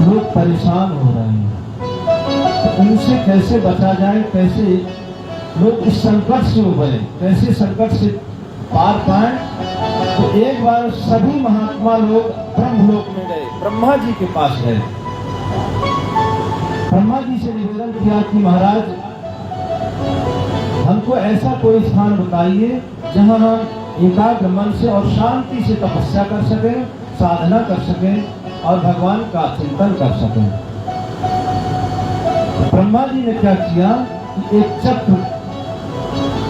लोग परेशान हो रहे हैं, तो उनसे कैसे बचा जाए, कैसे लोग इस संकट से उबरे, कैसे संकट से पार पाए। तो एक बार सभी महात्मा लोग ब्रह्मलोक में गए, ब्रह्मा जी के पास गए। ब्रह्मा जी से निवेदन किया कि महाराज, हमको ऐसा कोई स्थान बताइए जहां हम एकाग्र मन से और शांति से तपस्या कर सकें, साधना कर सकें और भगवान का चिंतन कर सकें। ब्रह्मा जी ने क्या किया कि एक चक्र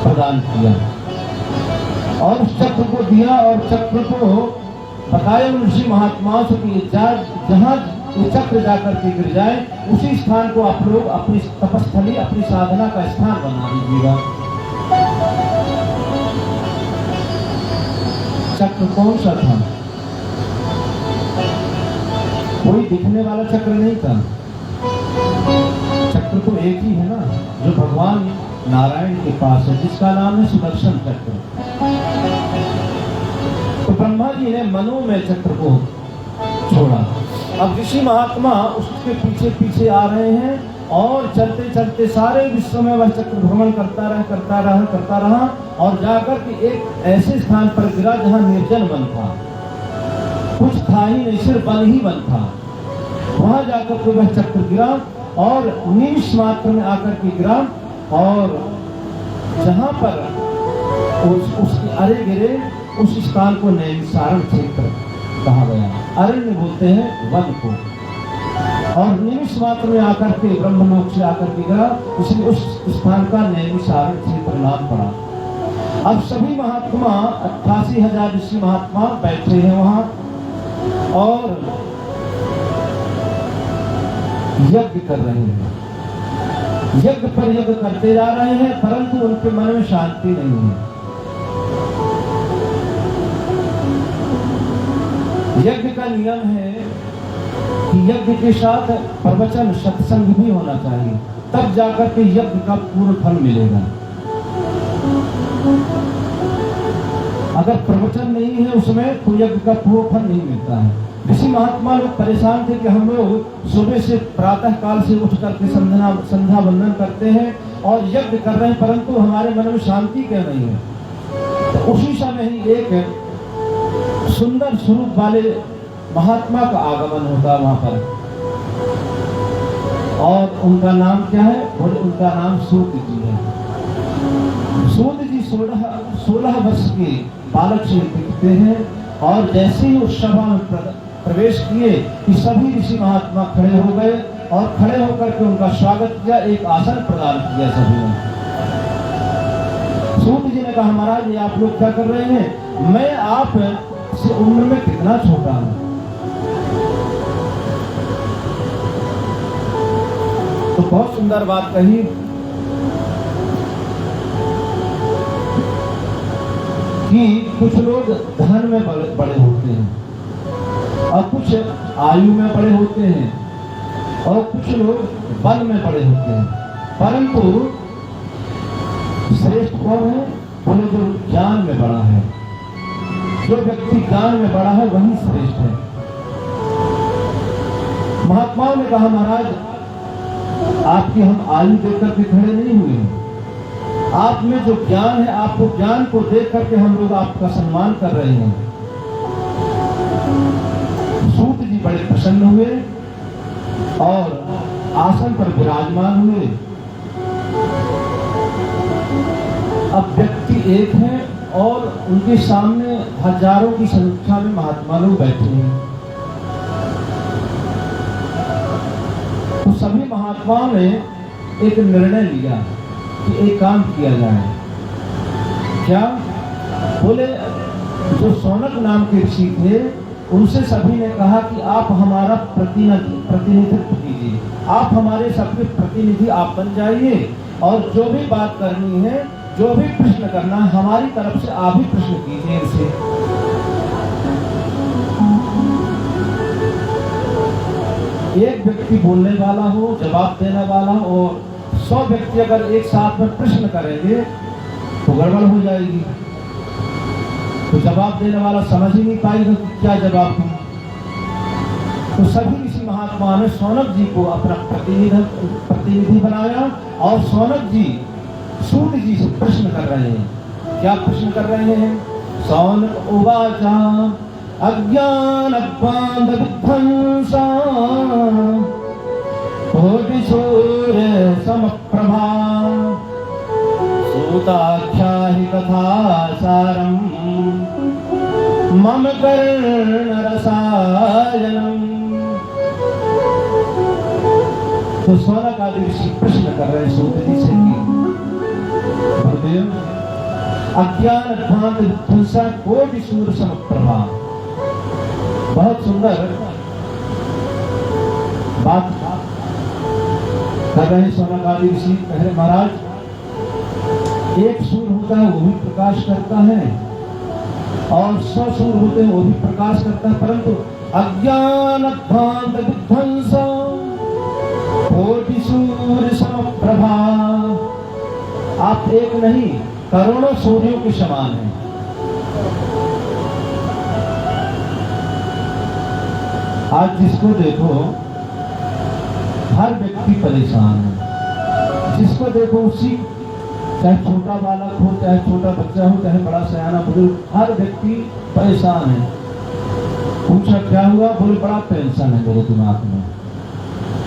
प्रदान किया और उस चक्र को दिया और चक्र को बताया ऋषि महात्माओं से कि जहां ये चक्र जाकर के गिर जाए उसी स्थान को आप लोग अपनी तपस्थली, अपनी साधना का स्थान बना दीजिएगा। चक्र कौन सा था? कोई दिखने वाला चक्र नहीं था। चक्र तो एक ही है ना, जो भगवान नारायण के पास है, जिसका नाम है सुदर्शन चक्र। तो ब्रह्मा जी ने मनो में चक्र को छोड़ा। अब ऋषि महात्मा उसके पीछे पीछे आ रहे हैं और चलते चलते सारे विश्व में वह चक्र भ्रमण करता रहा और जाकर के एक ऐसे स्थान पर गिरा जहां निर्जन वन था, कुछ था ही नहीं, सिर्फ वन ही वन था। वहां जाकर के वह चक्र गिरा और निमिष मात्र में आकर के गिरा और जहां पर उसके अरे गिरे उस स्थान को नैमिषारण्य क्षेत्र कहा गया। अरण्य बोलते हैं वन को। और निमिष मात्र में आकर के ब्रह्मलोक से आकर के गिरा, इसलिए उस स्थान का नैमिषारण्य क्षेत्र नाम पड़ा। अब सभी महात्मा 88,000 ऋषि महात्मा बैठे हैं वहां और यज्ञ कर रहे हैं। यज्ञ पर यज्ञ करते जा रहे हैं, परंतु उनके मन में शांति नहीं है। यज्ञ का नियम है कि यज्ञ के साथ प्रवचन, सत्संग भी होना चाहिए, तब जाकर के यज्ञ का पूर्ण फल मिलेगा। अगर प्रवचन नहीं है उसमें तो यज्ञ का पूर्ण फल नहीं मिलता है। ऋषि महात्मा लोग परेशान थे कि हम लोग सुबह से प्रातः काल से उठ करके संध्या वंदन करते हैं और यज्ञ कर रहे हैं, परंतु हमारे मन में शांति क्यों नहीं है। तो उसी समय ही एक सुंदर स्वरूप वाले महात्मा का आगमन होता वहां पर और उनका नाम क्या है? बोले उनका नाम सूत जी है। सूत जी 16 वर्ष के बालक से दिखते हैं और जैसे ही उस सभा में प्रवेश किए कि सभी ऋषि महात्मा खड़े हो गए और खड़े होकर के उनका स्वागत किया, एक आसन प्रदान किया सभी ने। सूत जी ने कहा, महाराज ये आप लोग क्या कर रहे हैं? मैं आप से उम्र में कितना छोटा हूं। तो बहुत सुंदर बात कही कि कुछ लोग धन में बड़े होते हैं और कुछ आयु में बड़े होते हैं और कुछ लोग बल में बड़े होते हैं, परंतु श्रेष्ठ कौन है? बोले जो ज्ञान में बड़ा है। जो व्यक्ति ज्ञान में बड़ा है वही श्रेष्ठ है। महात्माओं ने कहा, महाराज आपकी हम आयु देखकर के खड़े नहीं हुए हैं, आप में जो ज्ञान है, आपको ज्ञान को देख करके हम लोग आपका सम्मान कर रहे हैं। सूत जी बड़े प्रसन्न हुए और आसन पर विराजमान हुए। अब व्यक्ति एक है और उनके सामने हजारों की संख्या में महात्मा लोग बैठे हैं। तो सभी महात्माओं ने एक निर्णय लिया कि एक काम किया जाए। क्या? बोले जो सौनक नाम के ऋषि थे उनसे सभी ने कहा कि आप हमारा प्रतिनिधित्व कीजिए, आप हमारे सबके प्रतिनिधि आप बन जाइए और जो भी बात करनी है, जो भी प्रश्न करना है, हमारी तरफ से आप ही प्रश्न कीजिए इनसे। एक व्यक्ति बोलने वाला हो, जवाब देने वाला हो और 100 व्यक्ति अगर एक साथ में प्रश्न करेंगे तो गड़बड़ हो जाएगी। तो जवाब देने वाला समझ ही नहीं पाएगा कि क्या जवाब दूं। तो सभी ऋषि महात्मा ने शौनक जी को अपना प्रतिनिधि बनाया और शौनक जी सूत जी से प्रश्न कर रहे हैं। क्या प्रश्न कर रहे हैं? शौनक उवाचा अज्ञानध्वांत विध्वंसा कोटिशूर समप्रभा सूताख्याहि कथा सारम मम कर्ण रसायनम। तो शौनक आदि ऋषि प्रश्न कर रहे हैं सूत जी से गुरुदेव, अज्ञान अध्वांत विध्वंसा कोटिशूर समप्रभा। बहुत सुंदर बात कर रहे हैं शौनक आदि ऋषि। कह रहे महाराज, एक सूर होता है वो भी प्रकाश करता है और 100 सूर होते हैं वो भी प्रकाश करता है, परंतु अज्ञान अध्वांत विध्वंसा कोटिशूर समप्रभा, आप एक नहीं करोड़ों सूर्यों के समान हैं। आज जिसको देखो हर व्यक्ति परेशान है, जिसको देखो उसी, चाहे छोटा बालक हो, चाहे छोटा बच्चा हो, चाहे बड़ा सयाना बुजुर्ग, हर व्यक्ति परेशान है। पूछा क्या हुआ? बोले बड़ा टेंशन है मेरे दिमाग में।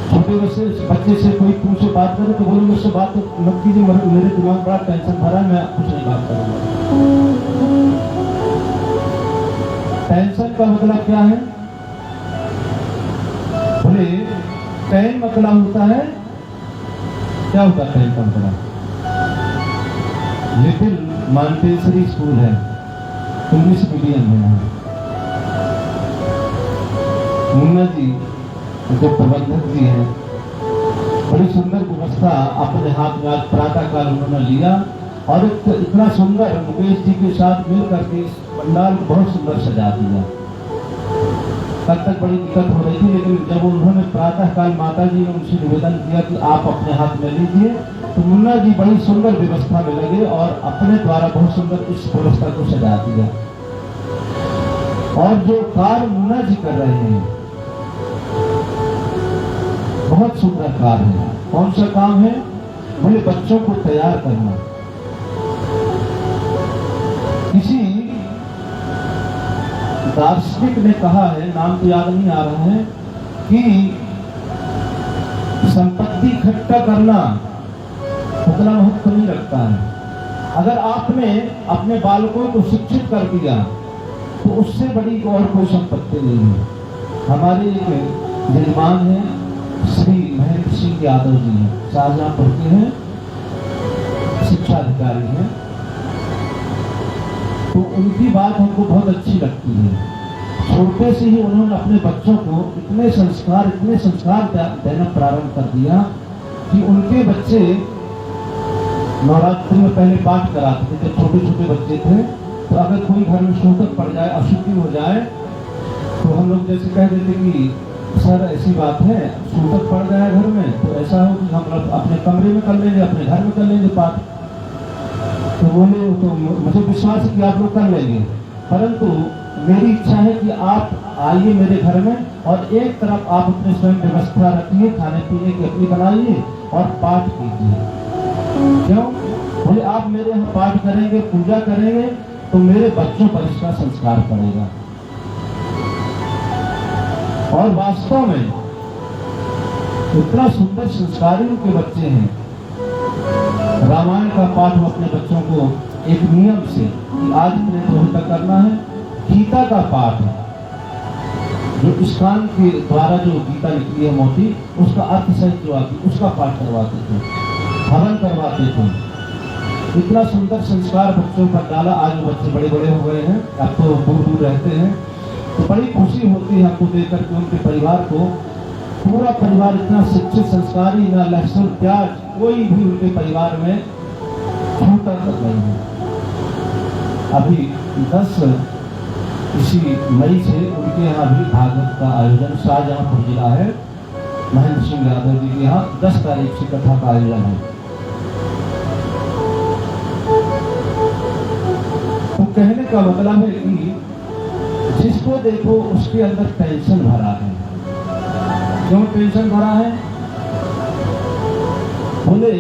छोटे बच्चे से कोई तुमसे बात करे तो बोले मुझसे बात मत कीजिए, मेरे दिमाग बड़ा टेंशन भरा है, मैं कुछ नहीं बात करूंगा। टेंशन का मतलब क्या है? बोले टेन मतलब होता है, क्या होता है टेन का मतलब? लिटिल मॉन्टेसरी स्कूल है, इंग्लिश मीडियम है। मुन्ना जी जो प्रबंधक जी हैं, बड़ी सुंदर व्यवस्था अपने हाथ में आज प्रातः काल उन्होंने लिया और इतना सुंदर मुकेश जी के साथ मिल करके इस पंडाल को बहुत सुंदर सजा दिया। तब तक बड़ी दिक्कत हो रही थी, लेकिन जब उन्होंने प्रातः काल माता जी ने उनसे निवेदन किया कि आप अपने हाथ में लीजिए, तो मुन्ना जी बड़ी सुंदर व्यवस्था में लगे और अपने द्वारा बहुत सुंदर इस व्यवस्था को सजा दिया। और जो कार्य मुन्ना जी कर रहे हैं बहुत सुंदर कार्य है। कौन सा काम है? बोले बच्चों को तैयार करना। किसी दार्शनिक ने कहा है, नाम तो याद नहीं आ रहा है, कि संपत्ति इकट्ठा करना उतना महत्व नहीं रखता है। अगर आपने अपने बालकों को शिक्षित कर दिया तो उससे बड़ी और कोई संपत्ति नहीं है। हमारे एक यजमान है श्री महेंद्र सिंह यादव जी हैं, शाहजहांपुर के हैं, शिक्षा अधिकारी हैं। तो उनकी बात हमको बहुत अच्छी लगती है। छोटे से ही उन्होंने अपने बच्चों को इतने संस्कार देना प्रारंभ कर दिया कि उनके बच्चे नवरात्रि में पहले पाठ कराते थे। जब छोटे छोटे बच्चे थे तो अगर कोई घर में सूतक पड़ जाए, अशुद्धि हो जाए, तो हम लोग जैसे कह देते कि सर ऐसी बात है, सूतक पड़ गया घर में, तो ऐसा हो कि हम लोग अपने कमरे में कर लेंगे, अपने घर में कर लेंगे पाठ। तो बोले तो मुझे विश्वास है कि आप लोग कर लेंगे, परंतु मेरी इच्छा है कि आप आइए मेरे घर में और एक तरफ आप अपने स्वयं व्यवस्था रखिए, खाने पीने की अपनी बनाइए और पाठ कीजिए। क्यों? बोले आप मेरे यहाँ पाठ करेंगे, पूजा करेंगे तो मेरे बच्चों पर इसका संस्कार पड़ेगा। और वास्तव में इतना सुंदर संस्कारी उनके बच्चे हैं। रामायण का पाठ वो अपने बच्चों को एक नियम से कि आज इतने बजे तक करना है। गीता का पाठ है, जो इस्कान के द्वारा जो गीता निकली है मोटी, उसका अर्थ सहित जो आती उसका पाठ करवाते थे, हवन करवाते थे। इतना सुंदर संस्कार बच्चों पर डाला। आज वो बच्चे बड़े बड़े हो गए हैं, अब तो दूर दूर रहते हैं, तो बड़ी खुशी होती है हमको देख करके उनके परिवार को। पूरा परिवार इतना शिक्षित संस्कारी, ना लहसुन प्याज कोई भी उनके परिवार में छूटा नहीं है। अभी 10 इसी मई से उनके यहाँ भी भागवत का आयोजन शाहजहांपुर जिला है, महेंद्र सिंह यादव जी के यहाँ 10 तारीख से कथा का आयोजन है। तो कहने का मतलब है कि जिसको देखो उसके अंदर टेंशन भरा है। क्यों टेंशन भरा है? बोले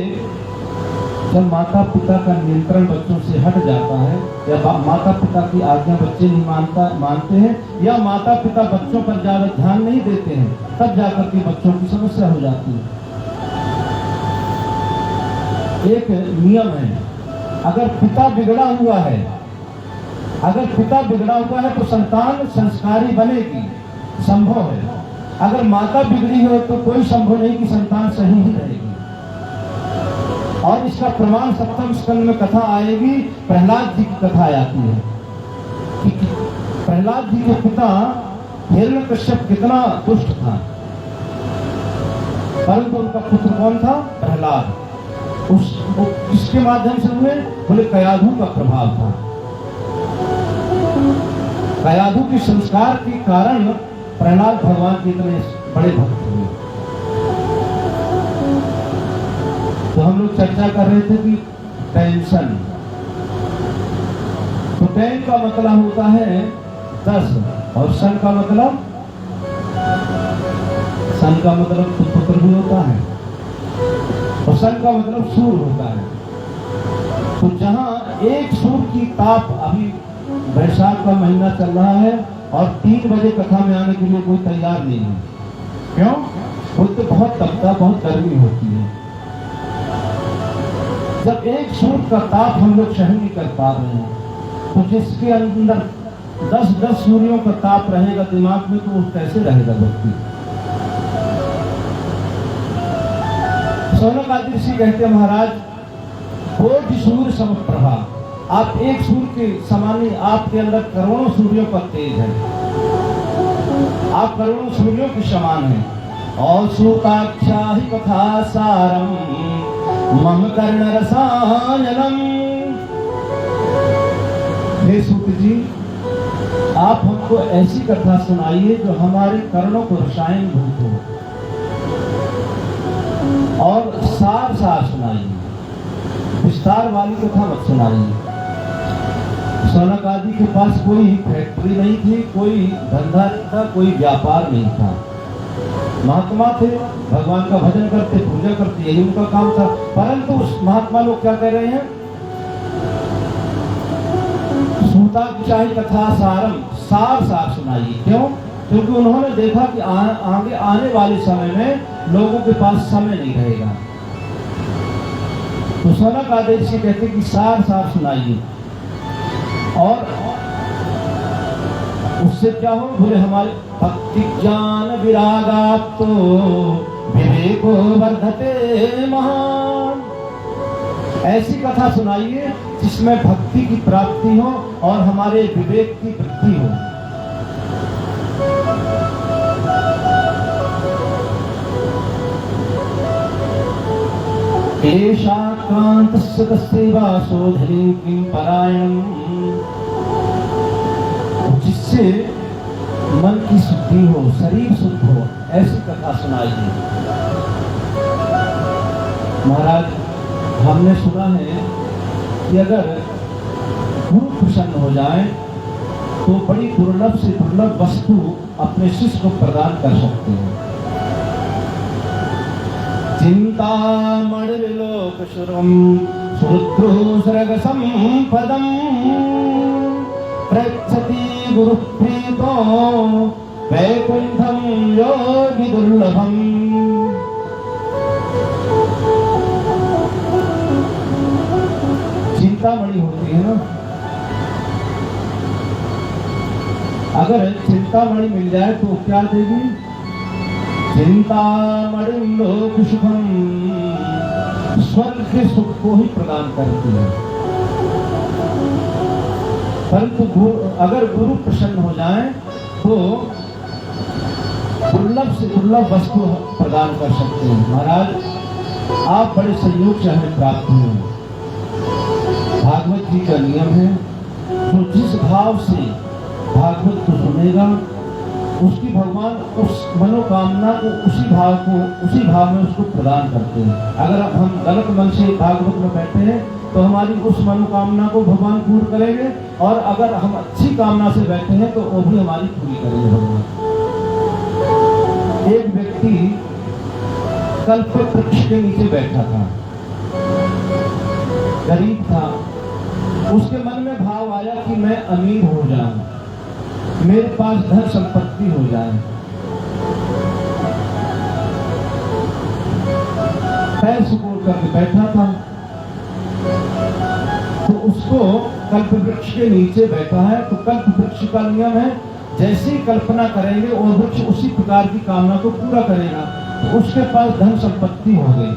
जब माता पिता का नियंत्रण बच्चों से हट जाता है, या माता पिता की आज्ञा बच्चे नहीं मानते हैं, या माता पिता बच्चों पर ज्यादा ध्यान नहीं देते हैं, तब जाकर के बच्चों की समस्या हो जाती है। एक नियम है, अगर पिता बिगड़ा हुआ है, तो संतान संस्कारी बनेगी, संभव है। अगर माता बिगड़ी हो तो कोई संभव नहीं कि संतान सही ही रहेगी। और इसका प्रमाण 7वें स्कंद में कथा आएगी, प्रहलाद जी की कथा आती है कि प्रहलाद जी के पिता हिरण्यकश्यप कितना दुष्ट था, परंतु उनका पुत्र कौन था? प्रहलाद। किसके माध्यम से हुए? बोले कयाधु का प्रभाव था। कयाधु के संस्कार के कारण प्रहलाद भगवान के इतने बड़े भक्त हुए। तो हम लोग चर्चा कर रहे थे कि टेंशन, तो टेन का मतलब होता है 10 और सन का मतलब पुत्र भी होता है, और सन का मतलब सूर्य होता है। तो जहां एक सूर्य की ताप, अभी वैशाख का महीना चल रहा है और 3 बजे कथा में आने के लिए कोई तैयार नहीं है। क्यों? बोलते बहुत तपता, बहुत गर्मी होती है। जब एक सूर्य का ताप हम लोग सहन नहीं कर पा रहे हैं, तो जिसके अंदर 10 सूर्यों का ताप रहेगा दिमाग में, तो वो कैसे रहेगा व्यक्ति? शौनक आदि ऋषि कहते महाराज, कोटि सूर्य समप्रभा, आप एक सूर्य के समान ही, आपके अंदर करोड़ों सूर्यों का तेज है, आप करोड़ों सूर्यों के समान हैं। और सूताक्षा ही कथा सारम मम कर्ण रसायनम। हे सूत जी, आप हमको ऐसी कथा सुनाइए जो हमारे कर्णों को रसायन भूत हो, और सार सुनाइए, विस्तार वाली कथा मत सुनाइए। शौनक आदि के पास कोई फैक्ट्री नहीं थी, कोई धंधा नहीं था, कोई व्यापार नहीं था, महात्मा थे, भगवान का भजन करते, पूजा करते, यही उनका काम था। परंतु उस महात्मा लोग क्या कह रहे हैं? सूताक्षाही कथा सारम, सार सुनाइए। क्यों? क्योंकि उन्होंने देखा कि आगे आने वाले समय में लोगों के पास समय नहीं रहेगा। तो शौनक आदि ऋषि कहते कि सार सुनाइए, और उससे क्या हो? बोले हमारे भक्ति ज्ञान विरागाप्तो विवेको वर्धते महान। ऐसी कथा सुनाइए जिसमें भक्ति की प्राप्ति हो और हमारे विवेक की वृद्धि हो। एषा कान्तस्य तस्यैवा शोधने किं परायणम्, जिससे मन की शुद्धि हो, शरीर शुद्ध हो, ऐसी कथा सुनाइए। महाराज, हमने सुना है कि अगर गुरु प्रसन्न हो जाए तो बड़ी दुर्लभ से दुर्लभ वस्तु अपने शिष्य को प्रदान कर सकते हैं। चिंतामणिलोकशुरं सुरुद्रो सर्ग संपदं प्रयच्छति गुरुप्रीतो वैकुंठं योगी दुर्लभम्। चिंतामणि होती है ना, अगर चिंतामणि मिल जाए तो क्या देगी? चिंतामणि लोक सुखम, स्वर्ग के सुख को ही प्रदान करती है। परंतु अगर गुरु प्रसन्न हो जाए तो दुर्लभ से दुर्लभ वस्तु प्रदान कर सकते हैं। महाराज, आप बड़े संयोग से हमें प्राप्त हुए। भागवत जी का नियम है, जो जिस भाव से भागवत को सुनेगा उसकी भगवान उस मनोकामना को उसी भाव में उसको प्रदान करते हैं। अगर हम गलत मन से भागवत में बैठे हैं तो हमारी उस मनोकामना को भगवान पूर्ण करेंगे, और अगर हम अच्छी कामना से बैठे हैं तो वो भी हमारी पूरी करेंगे भगवान। एक व्यक्ति कल्प वृक्ष के नीचे बैठा था, गरीब था। उसके मन में भाव आया कि मैं अमीर हो जाऊं, मेरे पास धन संपत्ति हो जाए। पैर सुकोड़ करके बैठा था, तो उसको कल्प वृक्ष के नीचे बैठा है। तो कल्प वृक्ष का नियम है, जैसी कल्पना करेंगे और वृक्ष उसी प्रकार की कामना को पूरा करेगा। तो उसके पास धन संपत्ति हो गई।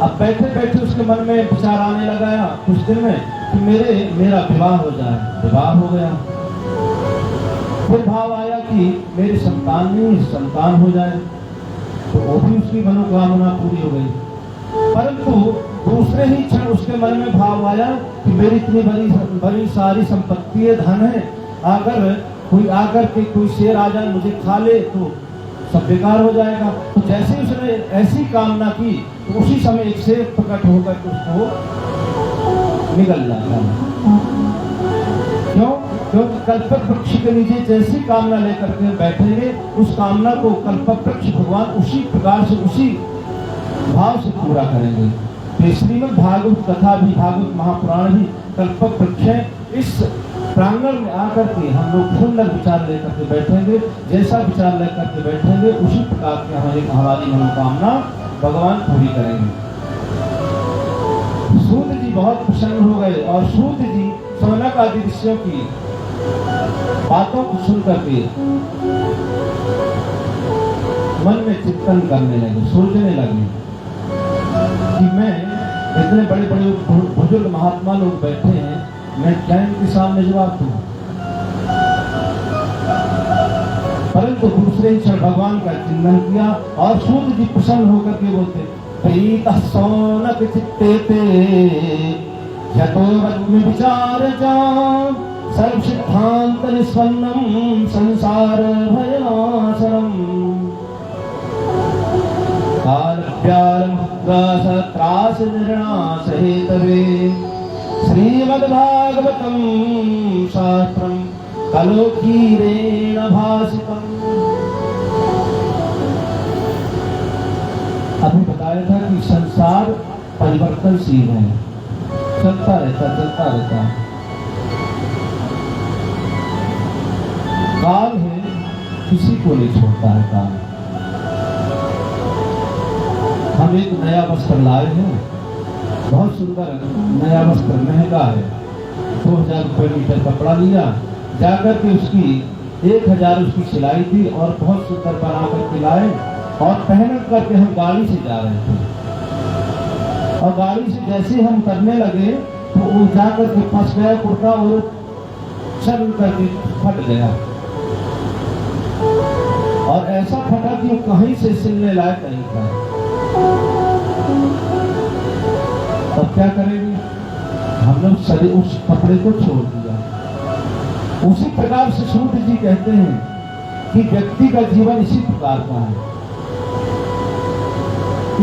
अब बैठे बैठे उसके मन में विचार आने लगाया कुछ दिन में कि मेरा विवाह हो जाए। विवाह हो गया। फिर भाव आया कि मेरी संतान हो जाए, तो वो भी उसकी मनोकामना पूरी हो गई। परंतु दूसरे ही क्षण उसके मन में भाव आया कि मेरी इतनी बड़ी सारी संपत्ति है, धन है, अगर कोई आकर के कोई शेर आ जाए मुझे खा ले तो सब बेकार हो जाएगा। तो जैसे ही उसने ऐसी कामना की तो उसी समय एक शेर प्रकट होकर के उसको निकल जाता है। क्यों? क्योंकि कल्पक वृक्ष के नीचे जैसी कामना लेकर के बैठेंगे, उस कामना को कल्पक वृक्ष भगवान उसी प्रकार से उसी भाव से पूरा करेंगे। तो श्रीमद् भागवत कथा भी, भागवत महापुराण भी कल्पक वृक्ष है। इस प्रांगण में आकर के हम लोग सुंदर विचार लेकर के बैठेंगे, जैसा विचार लेकर के बैठेंगे उसी प्रकार की हमारी मनोकामना भगवान पूरी करेंगे। सूत जी बहुत प्रसन्न हो गए और सूत जी शौनक आदि ऋषियों की बातों को सुन करके मन में चिंतन करने लगे, सोचने लगे कि मैं इतने बड़े बड़े बुजुर्ग महात्मा लोग बैठे हैं, मैं क्या इनके सामने जवाब दूं? परंतु दूसरे ही क्षण भगवान का चिंतन किया और सूत जी प्रसन्न होकर के बोलते, प्रीतः शौनक चित्ते ते यतो वच्मि विचारजाम् सर्व सिद्धांत निष्पन्नम संसार भयनाशनम काल त्रास निर्णास हेतवे श्रीमद्भागवतम शास्त्रम कलोकीरेण भासितम। अभी बताया था कि संसार परिवर्तनशील है, चलता रहता। काल है, किसी को नहीं छोड़ता है काल। हम एक नया वस्त्र लाए हैं, बहुत सुंदर नया वस्त्र, महंगा है, 2000 रुपये मीटर कपड़ा लिया, जाकर के उसकी 1000 उसकी सिलाई थी और बहुत सुंदर बना करके लाए और पहन करके हम गाड़ी से जा रहे थे। और गाड़ी से जैसे हम उतरने लगे तो वो जाकर के फंस गया कुर्ता और चल करके फट गया और ऐसा फटा कि वो कहीं से सिलने लायक नहीं था। तब क्या करेंगे? हमने उस कपड़े को छोड़ दिया। उसी प्रकार से सूत जी कहते हैं कि व्यक्ति का जीवन इसी प्रकार का है।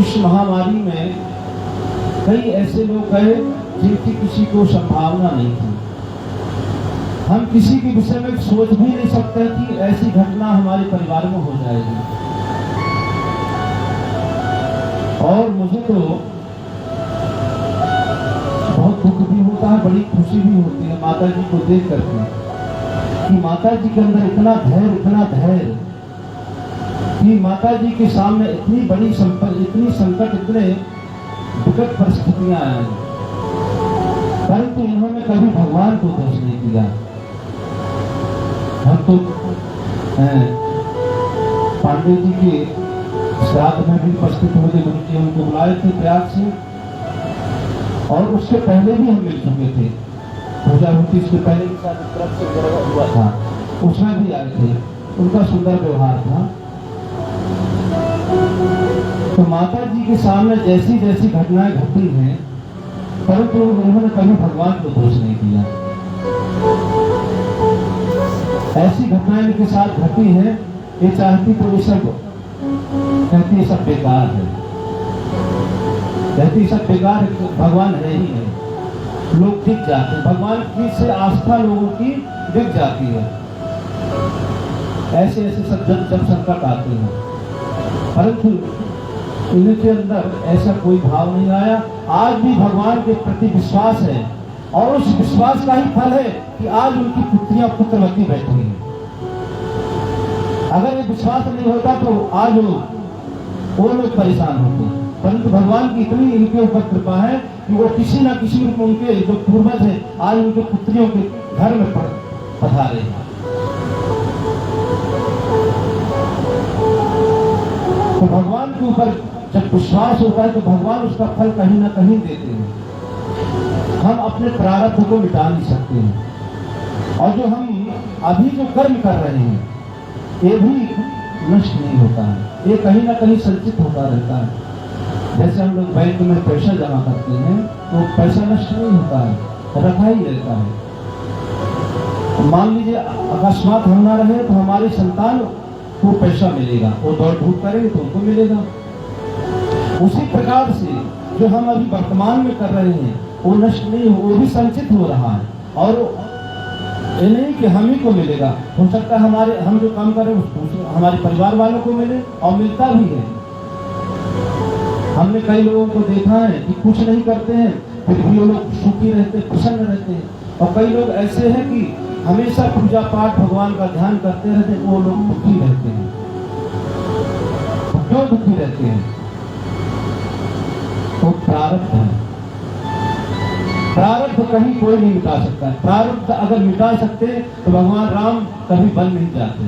इस महामारी में कई ऐसे लोग गए जिनकी किसी को संभावना नहीं थी। हम किसी के विषय में सोच भी नहीं सकते कि ऐसी घटना हमारे परिवार में हो जाएगी। और मुझे तो बहुत दुख भी होता है, बड़ी खुशी भी होती है माता जी को देख करके कि माता जी के अंदर इतना धैर्य कि माता जी के सामने इतनी बड़ी इतनी संकट, इतने विकट परिस्थितियां आई, परंतु इन्होंने कभी भगवान को दोष नहीं दिया। हम तो पांडे जी के श्राद्ध में भी उपस्थित हुए थे, गुरु जी हमको बुलाए थे प्रयाग से, और उससे पहले भी हम मिल चुके थे। पूजा होती इसके पहले भी शायद तरफ से हुआ था, उसमें भी आए थे, उनका सुंदर व्यवहार था। तो माता जी के सामने जैसी जैसी घटनाएं घटी हैं, परंतु उन्होंने कभी भगवान को दोष नहीं दिया। ऐसी घटनाएं इनके साथ घटी है, ये चाहती तो ये सब कहती है सब बेकार है, कहती सब बेकार है, भगवान है ही नहीं। लोग दिख जाते हैं, भगवान की से आस्था लोगों की दिख जाती है। ऐसे ऐसे सब जब संकट आते हैं, परंतु इनके अंदर ऐसा कोई भाव नहीं आया। आज भी भगवान के प्रति विश्वास है और उस विश्वास का ही फल है कि आज उनकी पुत्रियां पुत्रवती बैठी हैं। अगर ये विश्वास नहीं होता तो आज वो लोग परेशान होते, परंतु भगवान की इतनी इनके ऊपर कृपा है कि वो किसी ना किसी रूप में उनके जो पूर्वज है आज उनके पुत्रियों के घर में पधारे हैं। तो भगवान के ऊपर जब विश्वास होता है तो भगवान उसका फल कहीं ना कहीं देते हैं। हम अपने प्रारब्ध को मिटा नहीं सकते हैं और जो हम अभी जो कर्म कर रहे हैं ये भी नष्ट नहीं होता है, ये कहीं ना कहीं संचित होता रहता है। जैसे हम लोग बैंक में पैसा जमा करते हैं तो पैसा नष्ट नहीं होता है, रखा ही रहता है। मान लीजिए अकस्मात हम ना रहे तो हमारी संतान को पैसा मिलेगा, वो दौड़ धूप करेंगे तो उनको मिलेगा। उसी प्रकार से जो हम अभी वर्तमान में कर रहे हैं वो नष्ट नहीं हो, वो भी संचित हो रहा है और ये नहीं कि हम ही को मिलेगा, हो सकता है हमारे हम जो काम कर रहे हैं हमारे परिवार वालों को मिले और मिलता भी है। हमने कई लोगों को देखा है कि कुछ नहीं करते हैं फिर भी वो लोग सुखी रहते, प्रसन्न रहते हैं, और कई लोग ऐसे हैं कि हमेशा पूजा पाठ भगवान का ध्यान करते रहते हैं, वो लोग दुखी रहते हैं। क्यों दुखी रहते हैं? तो प्रारब्ध है, प्रारब्ध कहीं कोई नहीं मिटा सकता है। प्रारब्ध अगर मिटा सकते तो भगवान राम कभी बन नहीं जाते।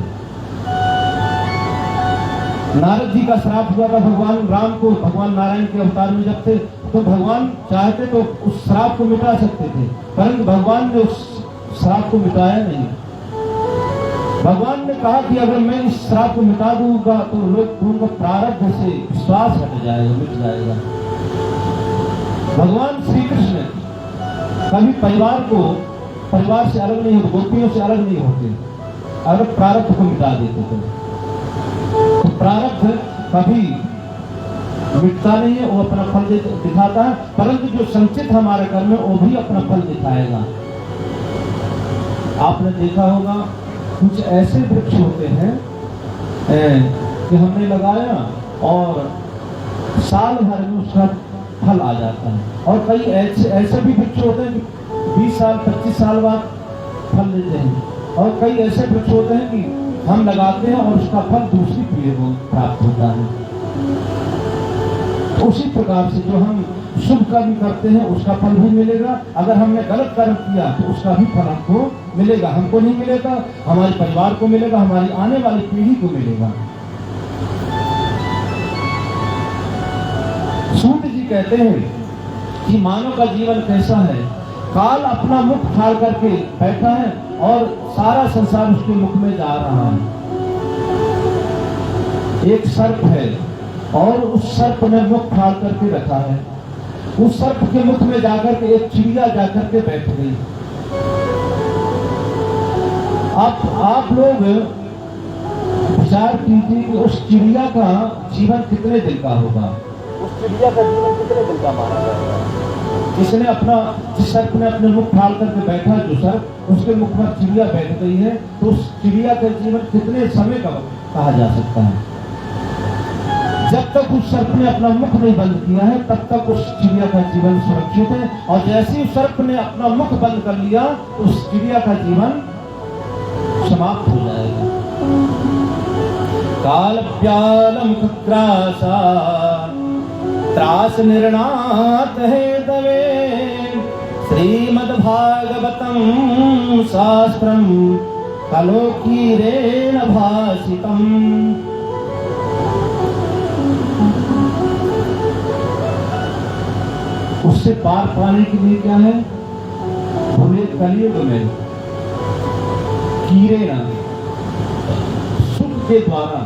नारद जी का श्राप हुआ था भगवान राम को, भगवान नारायण के अवतार में जब थे तो भगवान चाहते तो उस श्राप को मिटा सकते थे, परंतु भगवान ने उस श्राप को मिटाया नहीं। भगवान ने कहा कि अगर मैं इस श्राप को मिटा दूंगा तो लोग प्रारब्ध से विश्वास हट जाएगा, मिट जाएगा। भगवान श्री कृष्ण कभी परिवार से अलग नहीं होते, गोपियों से अलग नहीं होते, अगर प्रारब्ध को मिटा देते तो प्रारब्ध कभी मिटता नहीं है, वो अपना फल दिखाता है, परंतु जो संचित हमारे कर्म में वो भी अपना फल दिखाएगा। आपने देखा होगा कुछ ऐसे वृक्ष होते हैं कि हमने लगाया और साल भर में उसका फल आ जाता है, और कई ऐसे भी वृक्ष होते हैं कि 20 साल 25 साल बाद फल देते हैं, और कई ऐसे वृक्ष होते हैं कि हम लगाते हैं और उसका फल दूसरी पीढ़ी को प्राप्त होता है। उसी प्रकार से जो हम शुभ कर्म करते हैं उसका फल भी मिलेगा, अगर हमने गलत कर्म किया तो उसका भी फल हमको मिलेगा। हमको नहीं मिलेगा, हमारे परिवार को मिलेगा, हमारी आने वाली पीढ़ी को मिलेगा। सूत जी कहते हैं कि मानव का जीवन कैसा है, काल अपना मुख फाड़ करके बैठा है और सारा संसार उसके मुख में जा रहा है। एक सर्प है और उस सर्प ने मुख फाड़ करके रखा है, उस सर्प के मुख में जाकर के एक चिड़िया जाकर के बैठ गई। आप लोग विचार कीजिए कि उस चिड़िया का जीवन कितने दिन का होगा, उस चिड़िया का जीवन कितने दिन का माना जाएगा। जिस सर्प ने अपने मुख फाड़ करके बैठा, जो सर्प उसके मुख पर चिड़िया बैठ गई है, तो उस चिड़िया का जीवन कितने समय का कहा जा सकता है। जब तक उस सर्प ने अपना मुख नहीं बंद किया है तब तक उस चिड़िया का जीवन सुरक्षित है, और जैसे ही सर्प ने अपना मुख बंद कर लिया तो उस चिड़िया का जीवन समाप्त हो जाएगा। काल प्यालम खक्रासा त्रास निर्णात है दवे श्रीमद्भागवतम शास्त्रम कलोकीरेण भाषितम। उससे पार पाने के लिए क्या है, भूले कलियुग में कीरे ना सुख के द्वारा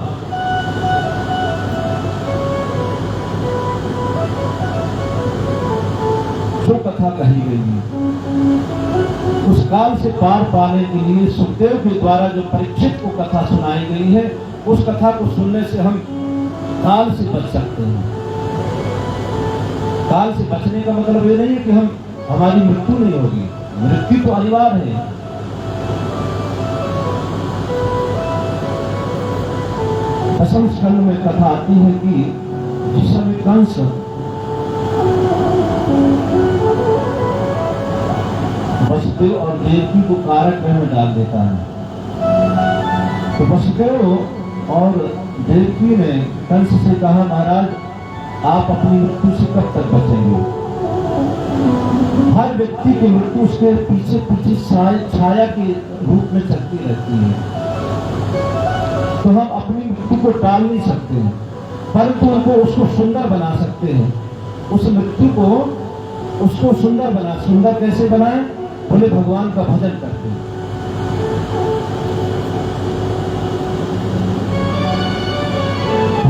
जो कथा कही गई है, उस काल से पार पाने के लिए सुखदेव के द्वारा जो परीक्षित को कथा सुनाई गई है, उस कथा को सुनने से हम काल से बच सकते हैं। काल से बचने का मतलब ये नहीं है कि हमारी मृत्यु नहीं होगी, मृत्यु तो अनिवार्य है, दशम स्कंद में कथा आती है कि जिस समय कंस वसुदेव और देवकी को कारागृह में डाल देता है, तो वसुदेव और देवकी ने कंस से कहा, महाराज आप अपनी मृत्यु से कब तक बचेंगे? हर व्यक्ति की मृत्यु उसके पीछे पीछे छाया के रूप में चलती रहती है, तो हम अपनी मृत्यु को टाल नहीं सकते हैं, परंतु उनको उसको सुंदर बना सकते हैं। उस मृत्यु को उसको सुंदर कैसे बनाए? बोले भगवान का भजन करते हैं।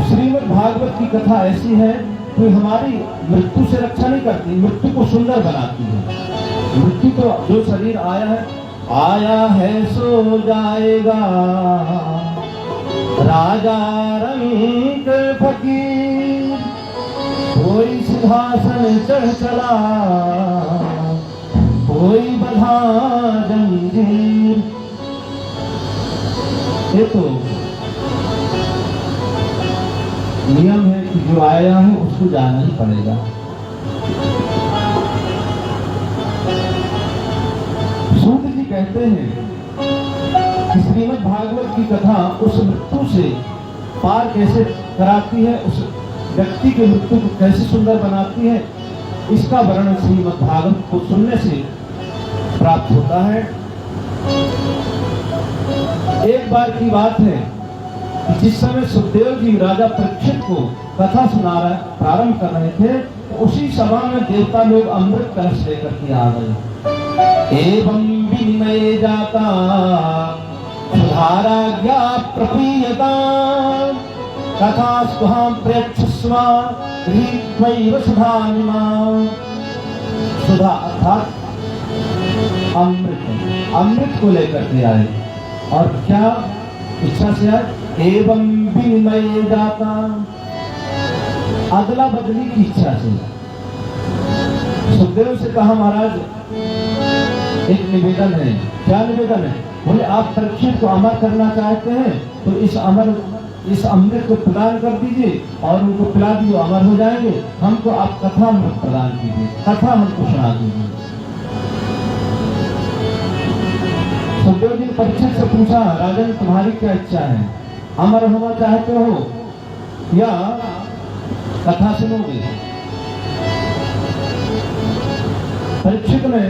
श्रीमद् भागवत की कथा ऐसी है कि हमारी मृत्यु से रक्षा नहीं करती, मृत्यु को सुंदर बनाती है। मृत्यु तो जो शरीर आया है सो जाएगा, राजा रंग फकीर, कोई सिंहासन चढ़ चला, कोई बंधा जंजीर। ये तो नियम है कि जो आया है उसको जाना ही पड़ेगा। सूत जी कहते हैं कि श्रीमद् भागवत की कथा उस मृत्यु से पार कैसे कराती है, उस व्यक्ति की मृत्यु को कैसे सुंदर बनाती है, इसका वर्णन श्रीमद् भागवत को सुनने से प्राप्त होता है। एक बार की बात है कि जिस समय सुखदेव जी राजा परीक्षित को कथा प्रारंभ कर रहे थे, तो उसी सभा में देवता लोग अमृत कलश लेकर के आ गए। एवं विनिमय जाता सुधाराज्ञा प्रपीयता, कथा स्वाम प्रेक्षस्व गृहीत्वैव सुधानिमां। सुधा अर्थात अमृत को लेकर के आए, और क्या इच्छा से आए? एवं विनिमय जाता, अदला बदली की इच्छा से। सुखदेव से कहा, महाराज एक निवेदन है। क्या निवेदन है? बोले आप परीक्षित को अमर करना चाहते हैं तो इस अमृत को प्रदान कर दीजिए और उनको पिला दीजिए, अमर हो जाएंगे। हमको आप कथा अमृत प्रदान कीजिए, कथा हमको सुना दीजिए। सुखदेव जी ने परीक्षित से पूछा, राजन तुम्हारी क्या इच्छा है? अमर होना चाहते हो या कथा सुनोगे? परीक्षित ने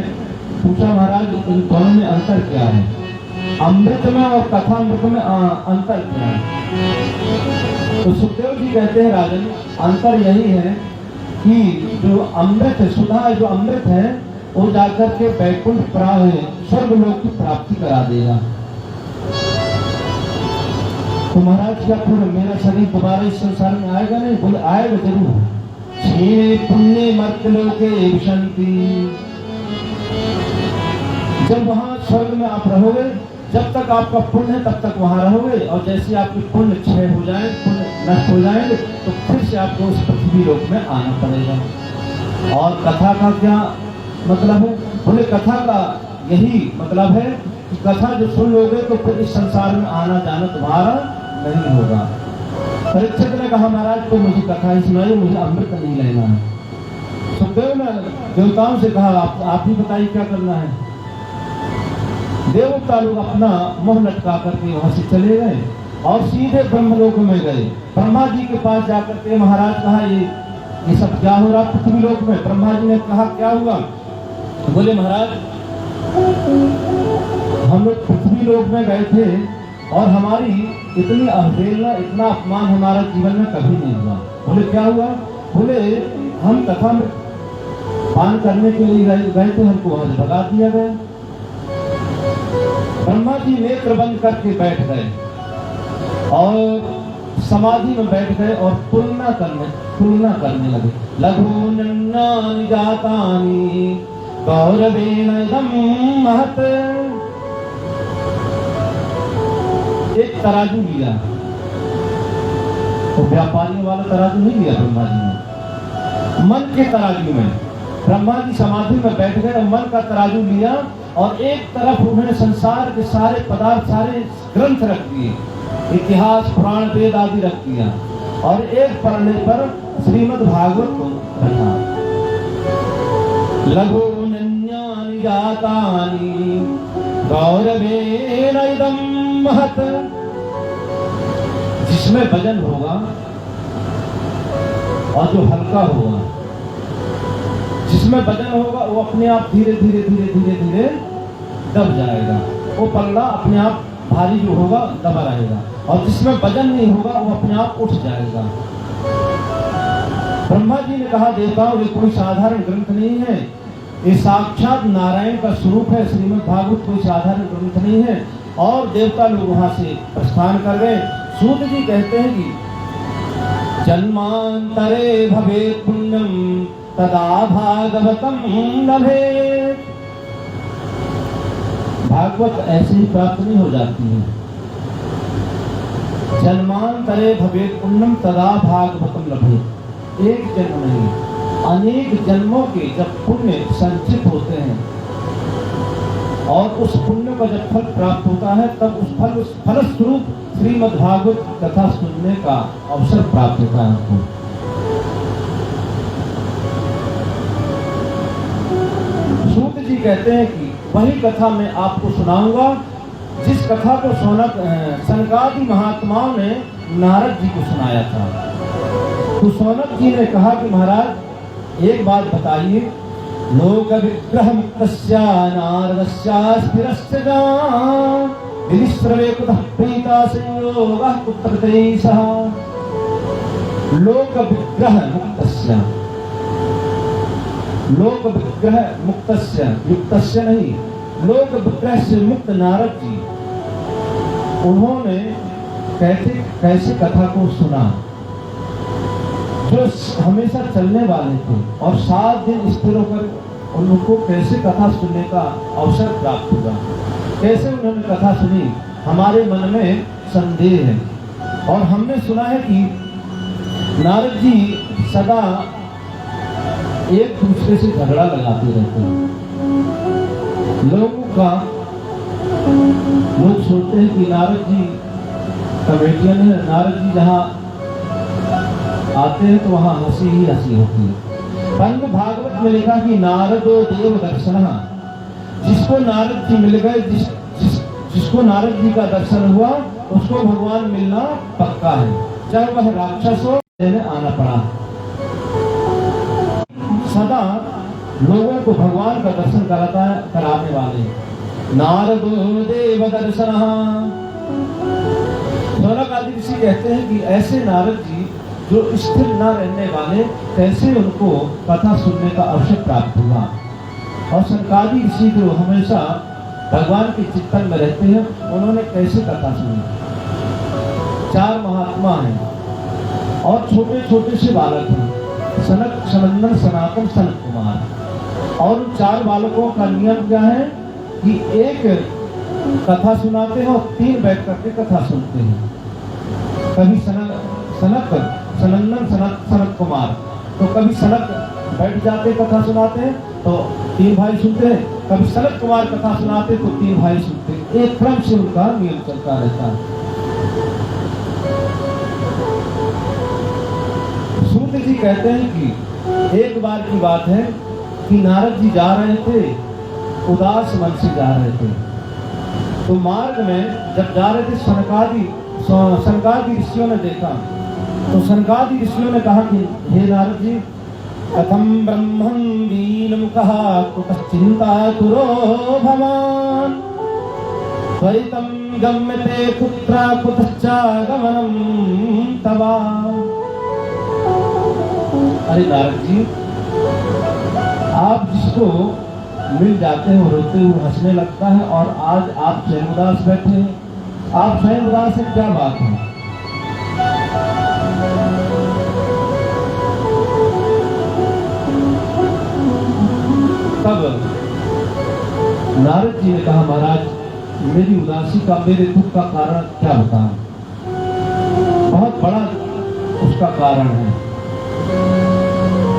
पूछा, महाराज इन दोनों में अंतर क्या है? अमृत में और कथामृत में अंतर क्या है? तो सुखदेव जी कहते हैं, राजन अंतर यही है कि जो अमृत सुधा जो अमृत है वो जाकर के वैकुंठ स्वर्ग लोक की प्राप्ति करा देगा। तो महाराज क्या फिर मेरा शरीर दोबारा इस संसार में आएगा? नहीं। बोले आएगा जरूर। क्षीणे पुण्य मर्त्यलोके विशन्ति, जब वहां स्वर्ग में आप रहोगे, जब तक आपका पुण्य है तब तक वहां रहोगे, और जैसे आपके पुण्य क्षय हो जाए, पुण्य नष्ट हो जाएंगे, तो फिर से आपको उस पृथ्वी लोक में आना पड़ेगा। और कथा का क्या मतलब है? बोले कथा का यही मतलब है कि कथा जो सुन लोगे तो फिर इस संसार में आना जाना तुम्हारा नहीं होगा। परीक्षित ने कहा, महाराज तो मुझे कथा ही सुनाई, मुझे अमृत नहीं लेना है। सुखदेव ने देवताओं से कहा, आप ही बताइए क्या करना है। देवता लोग अपना मुंह लटका करके वहां से चले गए और सीधे ब्रह्मलोक में गए। ब्रह्मा जी के पास जाकर के महाराज कहा, ये सब क्या हो रहा पृथ्वी लोक में? ब्रह्मा जी ने कहा, क्या हुआ? बोले महाराज हम लोग पृथ्वी लोक में गए थे और हमारी इतनी अवहेलना, इतना अपमान हमारा जीवन में कभी नहीं हुआ। बोले क्या हुआ? बोले हम कथा में पान करने के लिए गए थे, हमको वहां से भगा दिया गया। ब्रह्मा जी नेत्र बंद करके बैठ गए और समाधि में बैठ गए और तुलना करने लगे। लघु नन्नानि जातानि गौरवेण इदं महत्। एक तराजू लिया, तो व्यापारियों वाला तराजू नहीं लिया ब्रह्मा जी ने, मन के तराजू में। ब्रह्मा जी समाधि में बैठ गए और मन का तराजू लिया और एक तरफ उन्होंने संसार के सारे पदार्थ, सारे ग्रंथ रख दिए इतिहास, पुराण, वेद आदि रख दिया और एक पन्ने पर श्रीमद् भागवत को रखा। लघून्यानि जातानि गौरवेण इदं महत्। जिसमें वजन होगा और जो हल्का होगा, जिसमें वजन होगा वो अपने आप धीरे धीरे धीरे धीरे धीरे दब जाएगा, वो पल्ला अपने आप भारी जो होगा दबा रहेगा, और जिसमें वजन नहीं होगा वो अपने आप उठ जाएगा। ब्रह्मा जी ने कहा, देवताओं ये कोई साधारण ग्रंथ नहीं है, ये साक्षात नारायण का स्वरूप है। श्रीमद् भागवत कोई साधारण ग्रंथ नहीं है। और देवता लोग वहां से प्रस्थान कर गए। सूत जी कहते हैं कि जन्मांतरे भवेत् पुण्यम तदा भागवतम लभेत्। भागवत ऐसे ही प्राप्त नहीं हो जाती है। जन्मांतरे भवेत् पुण्यम तदा भागवतम लभेत्। एक जन्म नहीं, अनेक जन्मों के जब पुण्य संचित होते हैं और उस पुण्य का जब फल प्राप्त होता है, तब उस फलस्वरूप श्रीमद् भागवत कथा सुनने का अवसर प्राप्त होता है हमको। सूत जी कहते हैं कि वही कथा मैं आपको सुनाऊंगा जिस कथा को सनकादि महात्माओं ने नारद जी को सुनाया था। तो सौनक जी ने कहा कि महाराज एक बात बताइए, लोक विग्रह मुक्तस्य नारदस्य स्थिरस्य विनिश्रवे कुतः प्रीता संयोगः कुत्रतैः सह। लोक विग्रह मुक्तस्य, लोक विग्रह मुक्तस्य, युक्तस्य नहीं, लोक विग्रह से मुक्त नारद जी, उन्होंने कैसे कथा को सुना जो हमेशा चलने वाले थे, और 7 दिन स्थिर होकर उनको कैसे कथा सुनने का अवसर प्राप्त हुआ, कैसे उन्होंने कथा सुनी। हमारे मन में संदेह है। और हमने सुना है कि नारद जी सदा एक दूसरे से झगड़ा लगाते रहते हैं। लोग सोचते हैं कि नारद जी कमेडियन है, नारद जी जहाँ आते हैं तो वहां हंसी ही हंसी होती है। परंतु भागवत में लिखा कि नारदो देव दर्शन, जिसको नारद जी मिल गए, जिसको नारद जी का दर्शन हुआ, उसको भगवान मिलना पक्का है, चाहे वह राक्षस हो, लेने आना पड़ा। सदा लोगों को भगवान का दर्शन कराने वाले नारदो देव दर्शन। सौनक आदि ऋषि कहते हैं कि ऐसे नारद जी जो स्थिर न रहने वाले, कैसे उनको कथा सुनने का अवसर प्राप्त हुआ। और सनकादि ऋषि जो हमेशा भगवान के चिंतन में रहते हैं, उन्होंने कैसे कथा सुनी। 4 महात्मा हैं और छोटे छोटे से बालक हैं, सनक, सनंदन, सनातन, सनत कुमार। और 4 बालकों का नियम क्या है कि एक कथा सुनाते हैं और 3 बैठ करके कथा सुनते हैं। कभी सनंदन, सनत कुमार, तो कभी सनक बैठ जाते कथा सुनाते हैं तो 3 भाई सुनते हैं, कभी सनत कुमार कथा सुनाते तो 3 भाई सुनते हैं। एक क्रम से उनका नियम चलता रहता है। सूत जी कहते हैं कि एक बार की बात है कि नारद जी जा रहे थे, उदास मन से जा रहे थे। तो मार्ग में जब जा रहे थे, सनकादि ऋषियों ने देखा। तो सनकादि ऋषियों ने कहा कि हे नारद जी, कथम ब्रह्मं दीनमुखः कुतः चिन्तातुरो भवान् त्वरितं गम्यते कुत्र कुतश्च गमनं तवा। अरे नारद जी, आप जिसको मिल जाते हैं रोते हुए हंसने लगता है, और आज आप स्वयं उदास बैठे हैं। आप स्वयं उदास है, क्या बात है। तब नारद जी ने कहा, महाराज मेरी उदासी का, मेरे दुख का कारण क्या बताऊं। बहुत बड़ा उसका कारण है।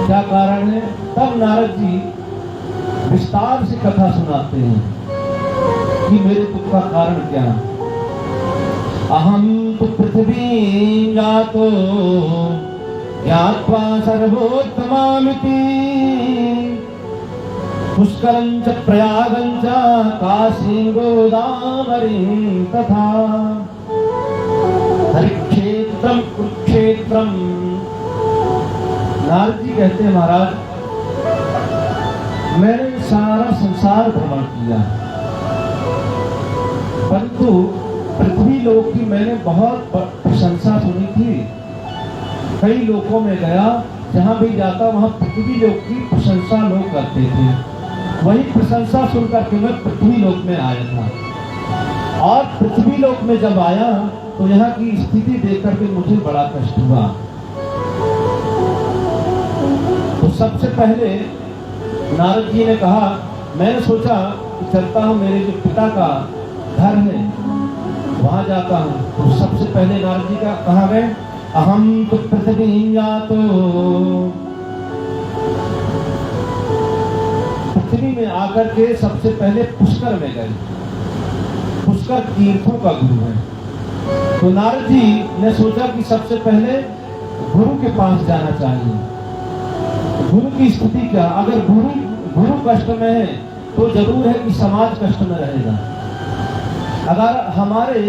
क्या कारण है? तब नारद जी विस्तार से कथा सुनाते हैं कि मेरे दुख का कारण क्या है। अहम तु पृथ्वीं जातो ज्ञात्वा सर्वोत्तमामिति पुष्करं च प्रयागं च काशीं गोदावरीं तथा हरिक्षेत्रम कुरुक्षेत्रम। नारद जी कहते हैं महाराज मैंने सारा संसार भ्रमण किया, परंतु पृथ्वी लोक की मैंने बहुत प्रशंसा सुनी थी। कई लोकों में गया, जहां भी जाता वहां पृथ्वी लोक की प्रशंसा लोग करते थे। वही प्रशंसा सुनकर के मैं पृथ्वी लोक में आया था। और पृथ्वी लोक में जब आया तो यहाँ की स्थिति देख करके मुझे बड़ा कष्ट हुआ। तो सबसे पहले नारद जी ने कहा, मैंने सोचा कि चलता हूँ, मेरे जो पिता का घर है वहां जाता हूँ। तो सबसे पहले नारद जी का कहा गए, अहम तो पृथ्वी जातो, पृथ्वी में आकर के सबसे पहले पुष्कर में गए। पुष्कर तीर्थों का गुरु है। तो नारद जी ने सोचा कि सबसे पहले गुरु के पास जाना चाहिए। गुरु की स्थिति क्या, अगर गुरु कष्ट में है तो जरूर है कि समाज कष्ट में रहेगा। अगर हमारे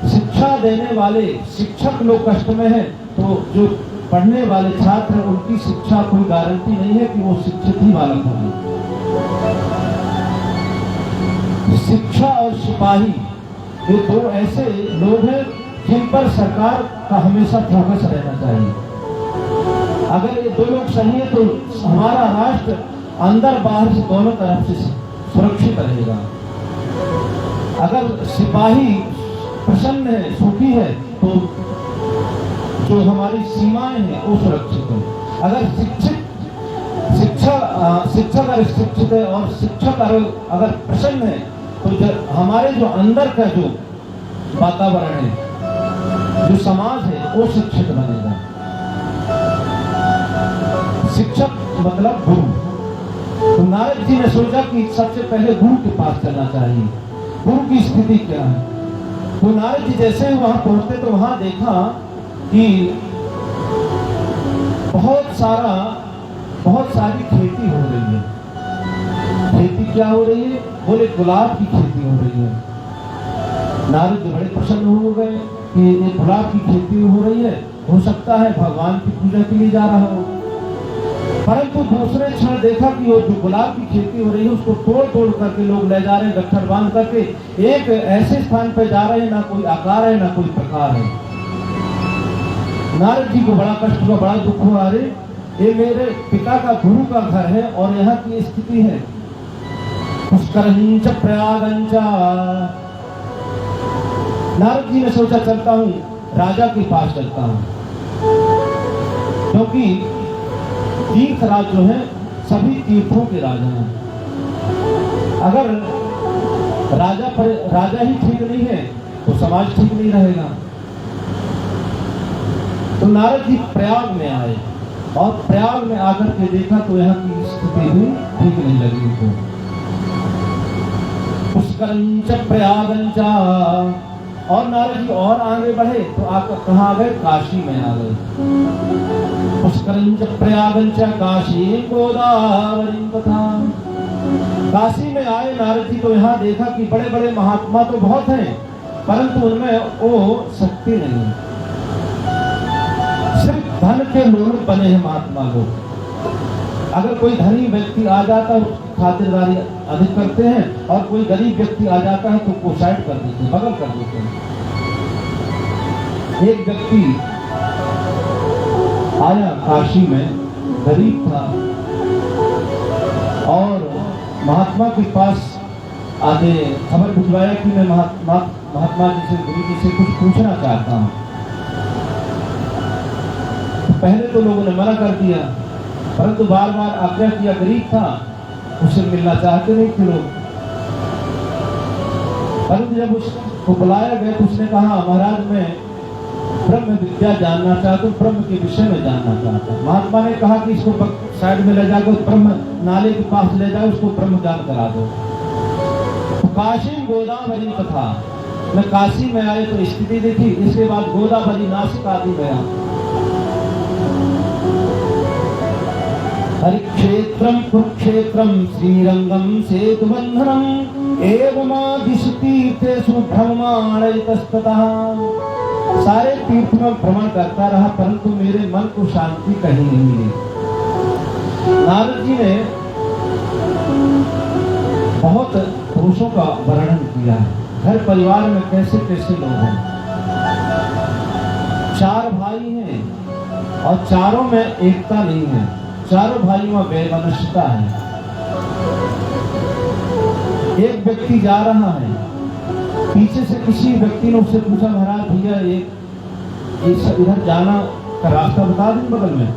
शिक्षा देने वाले शिक्षक लोग कष्ट में हैं तो जो पढ़ने वाले छात्र उनकी शिक्षा कोई गारंटी नहीं है कि वो शिक्षित ही बालक होंगे। शिक्षा और सिपाही ये दो ऐसे लोग हैं जिन पर सरकार का हमेशा फोकस रहना चाहिए। अगर ये दो लोग सही है तो हमारा राष्ट्र अंदर बाहर से दोनों तरफ से सुरक्षित रहेगा। अगर सिपाही प्रसन्न है, सुखी है, तो जो हमारी सीमाएं हैं वो सुरक्षित है। अगर शिक्षक अगर शिक्षित है और शिक्षक अगर प्रसन्न है तो हमारे जो अंदर का जो वातावरण है, जो समाज है वो शिक्षित बनेगा। शिक्षक मतलब गुरु। तो नारद जी ने सोचा कि सबसे पहले गुरु के पास चलना चाहिए। गुरु की स्थिति क्या है। तो नारद जी जैसे ही वहां पहुंचते तो वहां देखा कि बहुत सारी खेती हो रही है। खेती क्या हो रही है, बोले गुलाब की खेती हो रही है। नारद जी बड़े प्रसन्न हो गए कि ये गुलाब की खेती हो रही है, हो सकता है भगवान की पूजा के लिए जा रहा हो। परंतु दूसरे क्षण देखा कि वो जो गुलाब की खेती हो रही है उसको तोड़ तोड़ करके लोग ले जा रहे हैं, गट्ठर बांध करके एक ऐसे स्थान पर जा रहे हैं ना कोई आकार है ना कोई प्रकार है। नारद जी को बड़ा कष्ट हुआ, बड़ा दुख हुआ। अरे ये मेरे पिता का गुरु का घर है और यहाँ की स्थिति है। पुष्करंच प्रयागंच। नारद जी ने सोचा चलता हूँ राजा के पास चलता हूँ, क्योंकि तीर्थराज जो है सभी तीर्थों के राजा हैं। अगर राजा ही ठीक नहीं है तो समाज ठीक नहीं रहेगा। तो नारद जी प्रयाग में आए और प्रयाग में आकर के देखा तो यहाँ की स्थिति भी ठीक नहीं लगी उनको। पुष्करंच प्रयागंच। और नारद जी और आगे बढ़े तो आकर कहाँ आ गए, काशी में आ गए। पुष्करंच प्रयागंच काशी गोदावरी तथा। काशी में आए नारद जी तो यहाँ देखा कि बड़े बड़े महात्मा तो बहुत हैं, परंतु उनमें वो शक्ति नहीं है। सिर्फ धन के लोग बने हैं महात्मा लोग। अगर कोई धनी व्यक्ति आ जाता है उसकी खातिरदारी अधिक करते हैं, और कोई गरीब व्यक्ति आ जाता है तो उसको साइड कर देते हैं, बगल कर देते हैं। एक व्यक्ति आया काशी में, गरीब था, और महात्मा के पास आके खबर भिजवाया कि मैं महात्मा जी से, गुरु जी से कुछ पूछना चाहता हूँ। पहले तो लोगों ने मना कर दिया, परंतु बार बार आग्रह किया। गरीब था, उससे मिलना चाहते नहीं थे लोग। परंतु जब उसको बुलाया गया तो उसने कहा, महाराज मैं ब्रह्म विद्या जानना चाहता हूँ, ब्रह्म के विषय में जानना चाहता हूँ। महात्मा ने कहा कि इसको साइड में ले जाकर ब्रह्म नाले के पास ले जाओ, उसको ब्रह्म ज्ञान करा दो। तो काशी गोदावरी तथा, मैं काशी में आए तो स्थिति देखी, इसके बाद गोदावरी नासिक आदि गया। हरिक्षेत्रम कुरुक्षेत्रम श्रीरंगम सेतुबंधनम एवमादिशतीर्थेषु भ्रममाणयतस्ततः। सारे तीर्थ में भ्रमण करता रहा, परंतु मेरे मन को शांति कहीं नहीं मिली। नारद जी ने बहुत पुरुषों का वर्णन किया है, घर परिवार में कैसे कैसे लोग हैं। 4 भाई हैं और चारों में एकता नहीं है, चारों भाइयों में वैमनस्यता है। एक व्यक्ति जा रहा है, पीछे से किसी व्यक्ति ने उससे पूछा, महाराज भैया एक इधर जाना का रास्ता बता दें बगल में।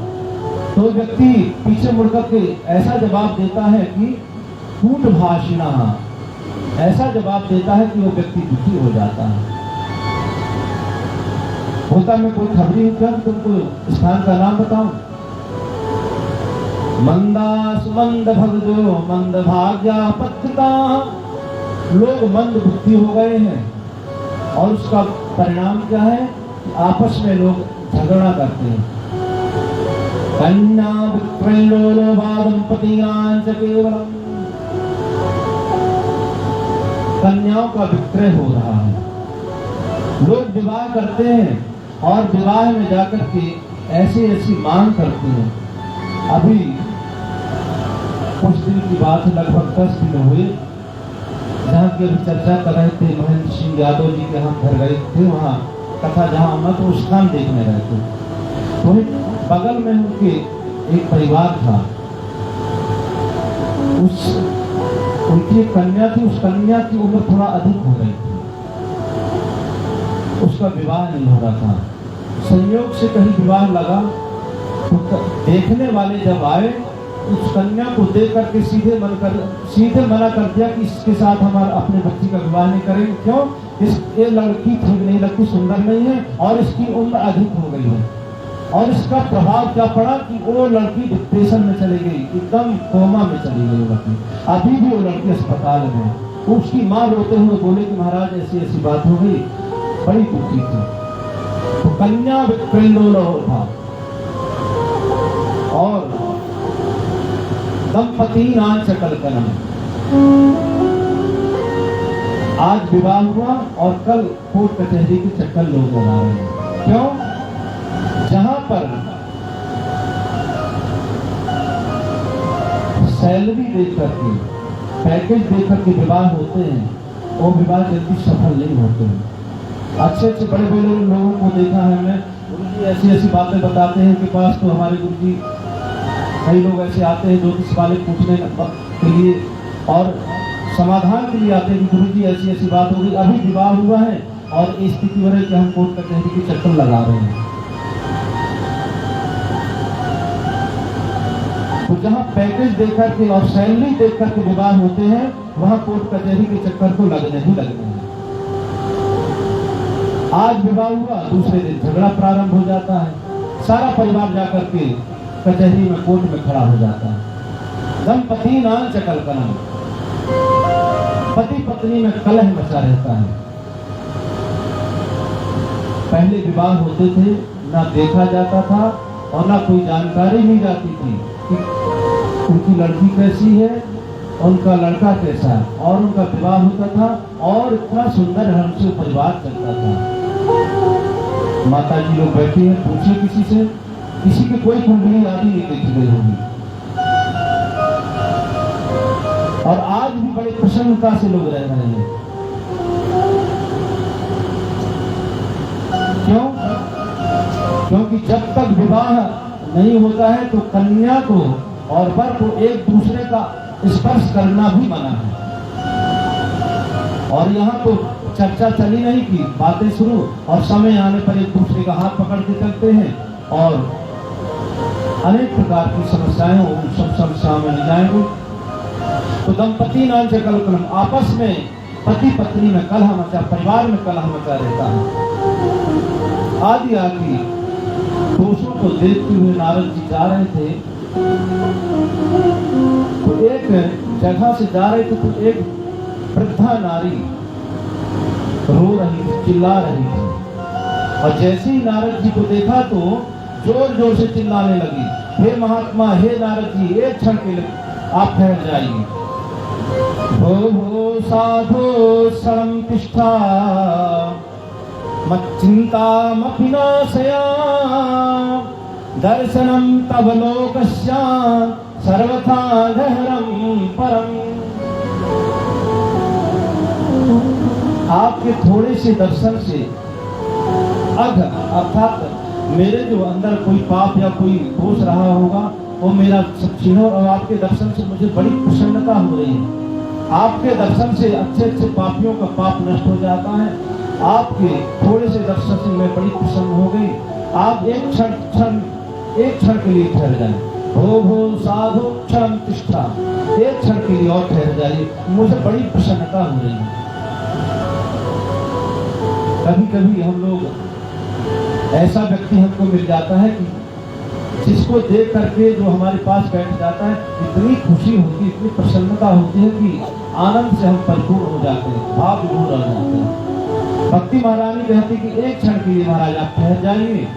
तो व्यक्ति पीछे मुड़कर के ऐसा जवाब देता है कि कूट भाषिणा, ऐसा जवाब देता है कि वो व्यक्ति दुखी हो जाता है। होता मैं कोई खबरी हूं क्या, तुमको स्थान का नाम बताऊं? मंदास मंद भगजो मंद भाग्या पत्रिका। लोग मंद बुद्धि हो गए हैं और उसका परिणाम क्या है? आपस में लोग झगड़ा करते हैं। कन्या विक्रयणो दंपतियां च केवलम। कन्याओं का विक्रय हो रहा है। लोग विवाह करते हैं और विवाह में जाकर के ऐसी ऐसी मांग करते हैं। अभी कुछ दिन की बात है, लगभग 10 दिन हुए, जहाँ की अभी चर्चा कर रहे थे, महेंद्र सिंह यादव जी के हम घर गए थे, वहाँ कथा जहाँ हम तो स्थान देखने गए थे। तो बगल में उनके एक परिवार था, उनकी एक कन्या थी। उस कन्या की उम्र थोड़ा अधिक हो गई थी, उसका विवाह नहीं हो रहा था। संयोग से कहीं विवाह लगा तो देखने वाले जब आए, उस कन्या को देख करके सीधे मना कर दिया कि इसके साथ हमारा अपने बच्ची का विवाह नहीं करेंगे। क्यों? ये लड़की ठीक नहीं लगती, सुंदर नहीं है और इसकी उम्र अधिक हो गई है। और इसका प्रभाव क्या पड़ा कि वो लड़की डिप्रेशन में चली गई, एकदम कोमा में चली गई लड़की। अभी भी वो लड़की अस्पताल में। उसकी माँ रोते हुए बोले कि महाराज ऐसी ऐसी बात हो गई, बड़ी दुखी थी। तो कन्या विक्रयणो था और दंपति नाम चकल कलम। आज विवाह हुआ और कल कोर्ट कचहरी के चक्कर लोग लगा रहे हैं। क्यों? जहां पर सैलरी देकर के, पैकेज देकर के विवाह होते हैं, वो विवाह जल्दी सफल नहीं होते हैं। अच्छे अच्छे बड़े बड़े लोगों को देखा है हमने, गुरुजी ऐसी ऐसी बातें बताते हैं कि पास तो हमारे गुरुजी, कई लोग ऐसे आते हैं ज्योतिष वाले पूछने के लिए और समाधान के लिए आते हैं कि गुरुजी ऐसी ऐसी बात होगी, अभी विवाह हुआ है और इस स्थिति हो रही कि हम कोर्ट कचहरी के चक्कर लगा रहे हैं। तो जहां पैकेज देकर के और सैलरी देकर के विवाह होते हैं, वहां कोर्ट कचहरी के चक्कर तो लगने ही लगने हैं। आज विवाह हुआ, दूसरे दिन झगड़ा प्रारंभ हो जाता है, सारा परिवार जाकर के कचहरी में, कोर्ट में खड़ा हो जाता है। दंपति नाम चकल कलम, पति पत्नी में कलह मचा रहता है। पहले विवाह होते थे, ना देखा जाता था और ना कोई जानकारी ली जाती थी कि उनकी लड़की कैसी है, उनका लड़का कैसा है, और उनका विवाह होता था और इतना सुंदर ढंग से परिवार चलता था। माता जी लोग बैठे हैं, पूछिए किसी की कोई कुंडली आदि नहीं देखी गई होगी। और आज भी बड़े प्रसन्नता से लोग रह रहे हैं। क्यों? क्योंकि जब तक विवाह नहीं होता है तो कन्या को और वर को एक दूसरे का स्पर्श करना भी मना है। और यहाँ तो चर्चा चली नहीं की, बातें शुरू, और समय आने पर एक दूसरे का हाथ पकड़ के चलते हैं और अनेक प्रकार की समस्याएं उन सब समस्याओं में ले जाएंगे। तो दंपति नाम चकल कलम, आपस में पति पत्नी में कलह मचा, परिवार में कलह मचा रहता है। आदि आदि दोषों को देखते हुए नारद जी जा रहे थे। तो एक जगह से जा रहे थे तो एक वृद्धा नारी रो रही थी, चिल्ला रही थी। और जैसे ही नारद जी को देखा तो जोर जोर से चिल्लाने लगी, हे महात्मा, हे नारद जी, एक क्षण के लिए आप ठहर जाइए। भो साधो शरणं तिष्ठा मच्चिन्तामपि नाशया दर्शनं तव लोकस्य सर्वथा गहनं परम्। आपके थोड़े से दर्शन से अर्थात मेरे जो अंदर कोई पाप या कोई दोष रहा होगा वो मेरा सब छीनो, और आपके दर्शन से मुझे बड़ी प्रसन्नता हो रही है। आपके दर्शन से अच्छे अच्छे पापियों का पाप नष्ट हो जाता है। आपके थोड़े से दर्शन से मैं बड़ी प्रसन्न हो गई। आप एक क्षण के लिए ठहर जाए। भो साधु क्षण तिष्ठा, एक क्षण के लिए और ठहर जाइए, मुझे बड़ी प्रसन्नता हो रही है। कभी कभी हम लोग ऐसा व्यक्ति हमको मिल जाता है कि जिसको देख करके जो हमारे पास बैठ जाता है, इतनी खुशी होती है, इतनी प्रसन्नता होती है कि आनंद से हम परिपूर्ण हो जाते हैं, भाव विभोर हो जाते हैं। भक्ति महारानी कहती कि एक क्षण के लिए महाराज आप ठहर जाइए।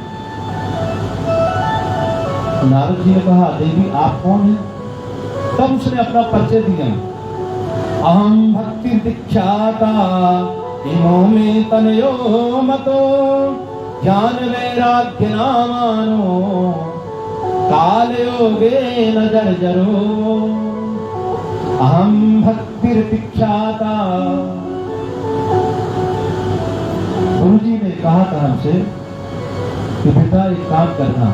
नारद जी ने कहा, देवी आप कौन हैं? तब उसने अपना परिचय दिया। अहम भक्ति दीक्षाता इमो में तनयो मतो ज्ञान वैराग्य नामानो काल योगे न जर्जरो। अहम भक्ति दीक्षाता। गुरु जी ने कहा था हमसे कि बेटा एक काम करना,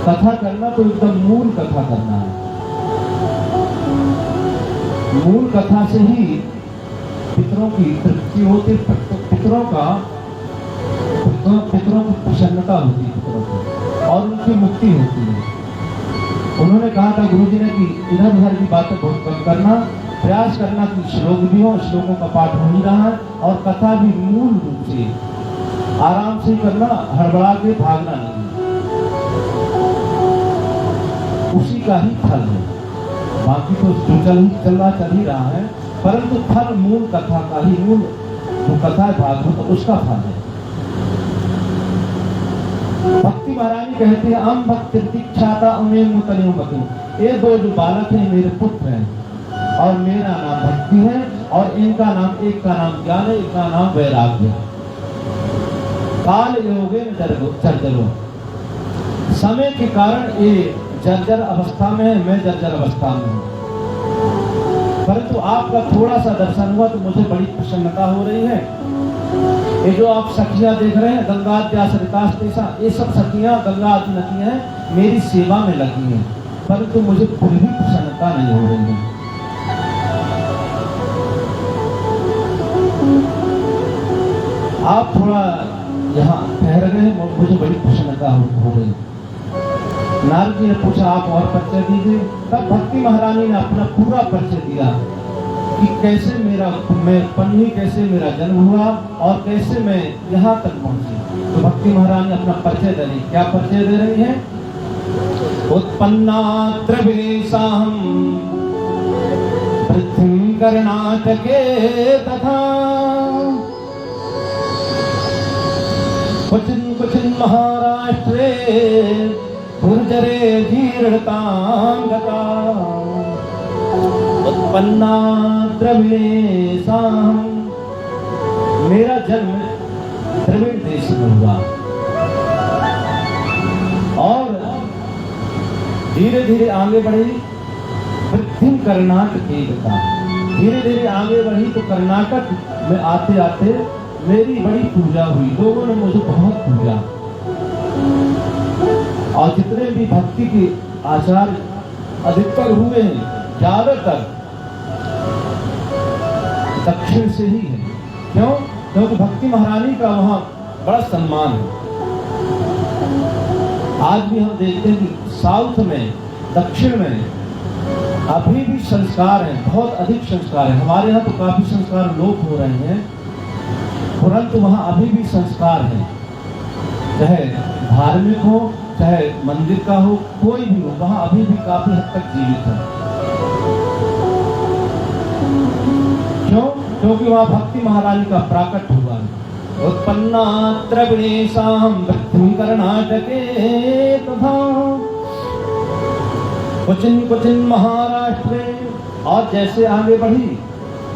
कथा करना तो एकदम मूल कथा करना है। मूल कथा से ही पितरों की तृप्ति होती, पितरों की प्रसन्नता होती है पितरों को, और उनकी मुक्ति होती है। उन्होंने कहा था गुरुजी ने कि इधर उधर की बातें बहुत कम करना, प्रयास करना कि श्लोक भी हो, श्लोकों का पाठ हो ही रहा है, और कथा भी मूल रूप से आराम से करना, हड़बड़ा के भागना नहीं। उसी का ही फल है, बाकी तो जो चल ही रहा है, परंतु फल मूल कथा का ही, मूल जो कथा है भागवत तो उसका फल है। भक्ति महारानी कहती है, अम भक्ति दीक्षाता अमे मुतनियो बतु। ये दो जो बालक हैं मेरे पुत्र हैं, और मेरा नाम भक्ति है, और इनका नाम, एक का नाम ज्ञान है, एक का नाम वैराग्य है। काल योगे न जर्जरो, समय के कारण ये जर्जर अवस्था में है, मैं जर्जर अवस्था में हूँ। परंतु आपका थोड़ा सा दर्शन हुआ तो मुझे बड़ी प्रसन्नता हो रही है। ये जो आप सखियां देख रहे हैं, गंगा ये सब सखियां गंगा आदि नदियां हैं, मेरी सेवा में लगी हैं, परंतु मुझे कोई भी प्रसन्नता नहीं हो रही है। आप थोड़ा यहाँ ठहर गए, मुझे बड़ी प्रसन्नता हो रही। नारद जी ने पूछा, आप और परिचय दीजिए। तब भक्ति महारानी ने अपना पूरा परिचय दिया कि कैसे मैं पन्नी, कैसे मेरा जन्म हुआ और कैसे मैं यहाँ तक पहुंची। तो भक्ति महारानी अपना परिचय दे रही। क्या परिचय दे रही है? उत्पन्ना त्रिवेशाहं पृथ्वीं कर्णाटके तथा क्वचिन् महाराष्ट्रे गुर्जरे जीर्णतां गता। उत्पन्ना द्रविणेशाहं, मेरा जन्म द्रविड़ देश में हुआ, और धीरे धीरे आगे बढ़ी पृथ्वी कर्नाटक गता। धीरे धीरे आगे बढ़ी तो कर्नाटक में आते आते मेरी बड़ी पूजा हुई, लोगों ने मुझे बहुत पूजा। और जितने भी भक्ति के आचार्य अधिकतर हुए हैं, ज्यादातर दक्षिण से ही है। क्यों? क्योंकि भक्ति महारानी का वहां बड़ा सम्मान है। आज भी हम देखते हैं कि साउथ में, दक्षिण में अभी भी संस्कार हैं, बहुत अधिक संस्कार है। हमारे यहाँ तो काफी संस्कार लोप हो रहे हैं, परंतु वहां अभी भी संस्कार है, चाहे धार्मिक हो चाहे मंदिर का हो, कोई भी हो, वहां अभी भी काफी हद तक जीवित है। क्यों? क्योंकि वहां भक्ति महारानी का प्राकट हुआ। उत्पन्ना द्रविणेशाम वृद्धिं कर्णाटके तथा क्वचिन महाराष्ट्र में। और जैसे आगे बढ़ी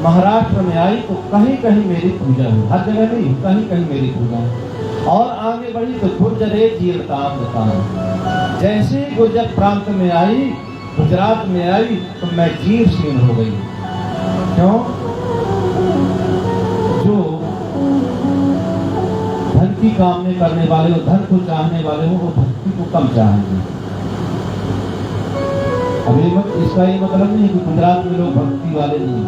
महाराष्ट्र में आई तो कहीं कहीं मेरी पूजा हुई, हर जगह नहीं, कहीं कहीं मेरी पूजा हुई। और आगे बढ़ी तो गुर्जरे जीर्णताम बताऊं, जैसे गुर्जर प्रांत में आई, गुजरात में आई तो मैं जीर्ण शीर्ण हो गई। क्यों? जो धन की कामने करने वाले हो, धन को चाहने वाले हो, वो भक्ति को कम चाहेंगे। अभी इसका ये मतलब नहीं कि गुजरात में लोग भक्ति वाले नहीं,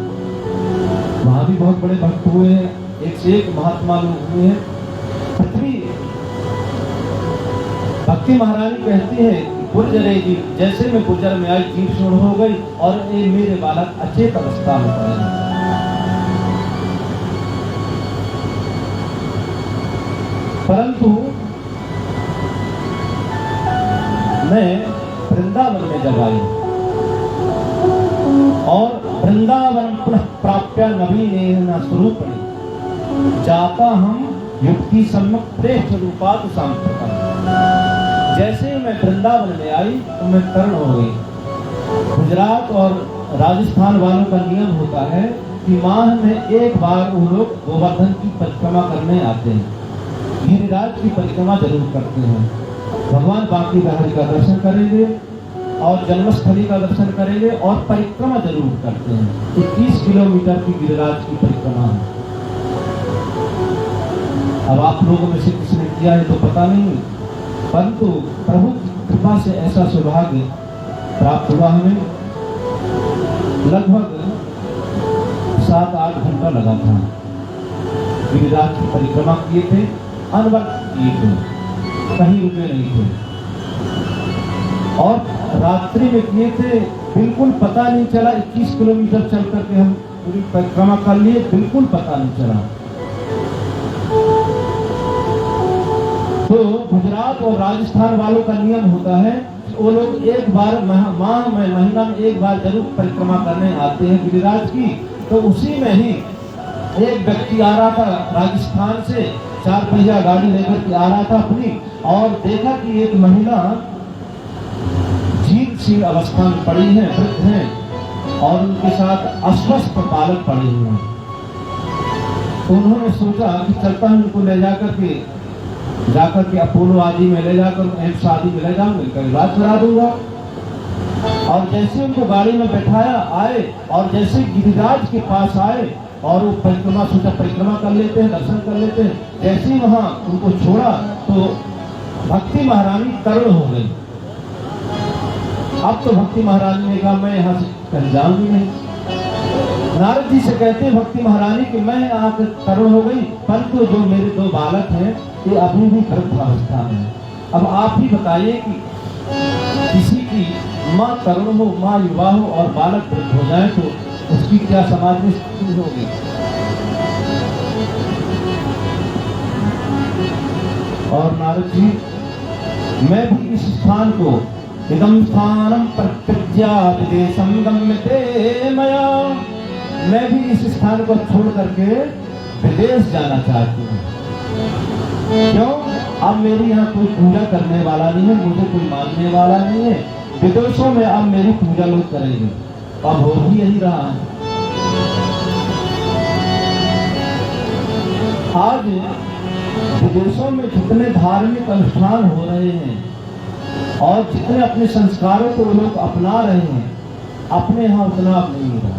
वहां भी बहुत बड़े भक्त हुए हैं, एक से एक महात्मा लोग हुए हैं। पृथ्वी भक्ति महारानी कहती है कि गुर्जरे जी, जैसे मैं गुर्जर में आई जीव शूर्ण हो गई और ये मेरे बालक अचेत अवस्था में पड़े। परंतु मैं वृंदावन में जब आई और वृंदावन पुनः प्राप्य नवीन स्वरूपणी जाता हम युक्ति सम्यक प्रेष्ठ रूपात सांप्रतम। जैसे मैं वृंदावन में आई तो मैं तरण हो गई। गुजरात और राजस्थान वालों का नियम होता है कि माह में एक बार वो लोग गोवर्धन की परिक्रमा करने आते हैं, गिरिराज की परिक्रमा जरूर करते हैं। भगवान बांकी बिहारी का दर्शन करेंगे और जन्मस्थली का दर्शन करेंगे और परिक्रमा जरूर करते हैं। 21 किलोमीटर की गिरिराज की परिक्रमा है। अब आप लोगों में से किसने किया है तो पता नहीं, परंतु प्रभु की कृपा से ऐसा सौभाग्य प्राप्त हुआ। हमें लगभग 7-8 घंटा लगा था। गिरिराज की परिक्रमा किए थे, अनवरत किए थे, कहीं रुके नहीं थे और रात्रि में किए थे। बिल्कुल पता नहीं चला, 21 किलोमीटर चल करके हम पूरी परिक्रमा कर लिए, बिल्कुल पता नहीं चला। तो गुजरात और राजस्थान वालों का नियम होता है, वो लोग एक बार माह में, महीना में एक बार जरूर परिक्रमा करने आते हैं गिरिराज की। तो उसी में ही एक व्यक्ति आ रहा था राजस्थान से, 4 पहिया गाड़ी लेकर के आ रहा था अपनी, और देखा कि एक महिला जीर्ण शीर्ण अवस्था में पड़ी है, वृद्ध हैं और उनके साथ अस्वस्थ बालक पड़े हुए हैं। तो उन्होंने सोचा कि चलता हूं उनको ले जाकर के अपोलो आदि में ले जाकर एम्स आदि में ले जाऊंगा, इनका इलाज करा दूंगा। और जैसे उनको गाड़ी में बैठाया, आए और जैसे गिरिराज के पास आए और वो परिक्रमा, सोचा परिक्रमा कर लेते हैं, दर्शन कर लेते हैं। जैसे ही वहां उनको छोड़ा तो भक्ति महारानी तरुण हो गई। अब तो भक्ति महारानी ने कहा मैं यहाँ से कहीं जाऊंगी नहीं। नारद जी से कहते हैं भक्ति महारानी कि मैं आकर तरुण हो गई, परंतु जो मेरे 2 बालक हैं ये अभी भी गर्भावस्था में है। अब आप ही बताइए कि किसी की माँ तरुण हो, माँ युवा हो और बालक वृद्ध हो जाए तो उसकी क्या समाज में स्थिति होगी। और नारद जी, मैं भी इस स्थान को इदं स्थानम प्रत्यज्य विदेशं गम्यते मया, मैं भी इस स्थान को छोड़ करके विदेश जाना चाहती हूँ। क्यों? अब मेरी यहाँ कोई पूजा करने वाला नहीं है, मुझे कोई मानने वाला नहीं है। विदेशों में अब मेरी पूजा लोग करेंगे, अब हो भी यही रहा है। आज विदेशों में जितने धार्मिक अनुष्ठान हो रहे हैं और जितने अपने संस्कारों को लोग अपना रहे हैं, अपने यहाँ उतना अब नहीं रहा।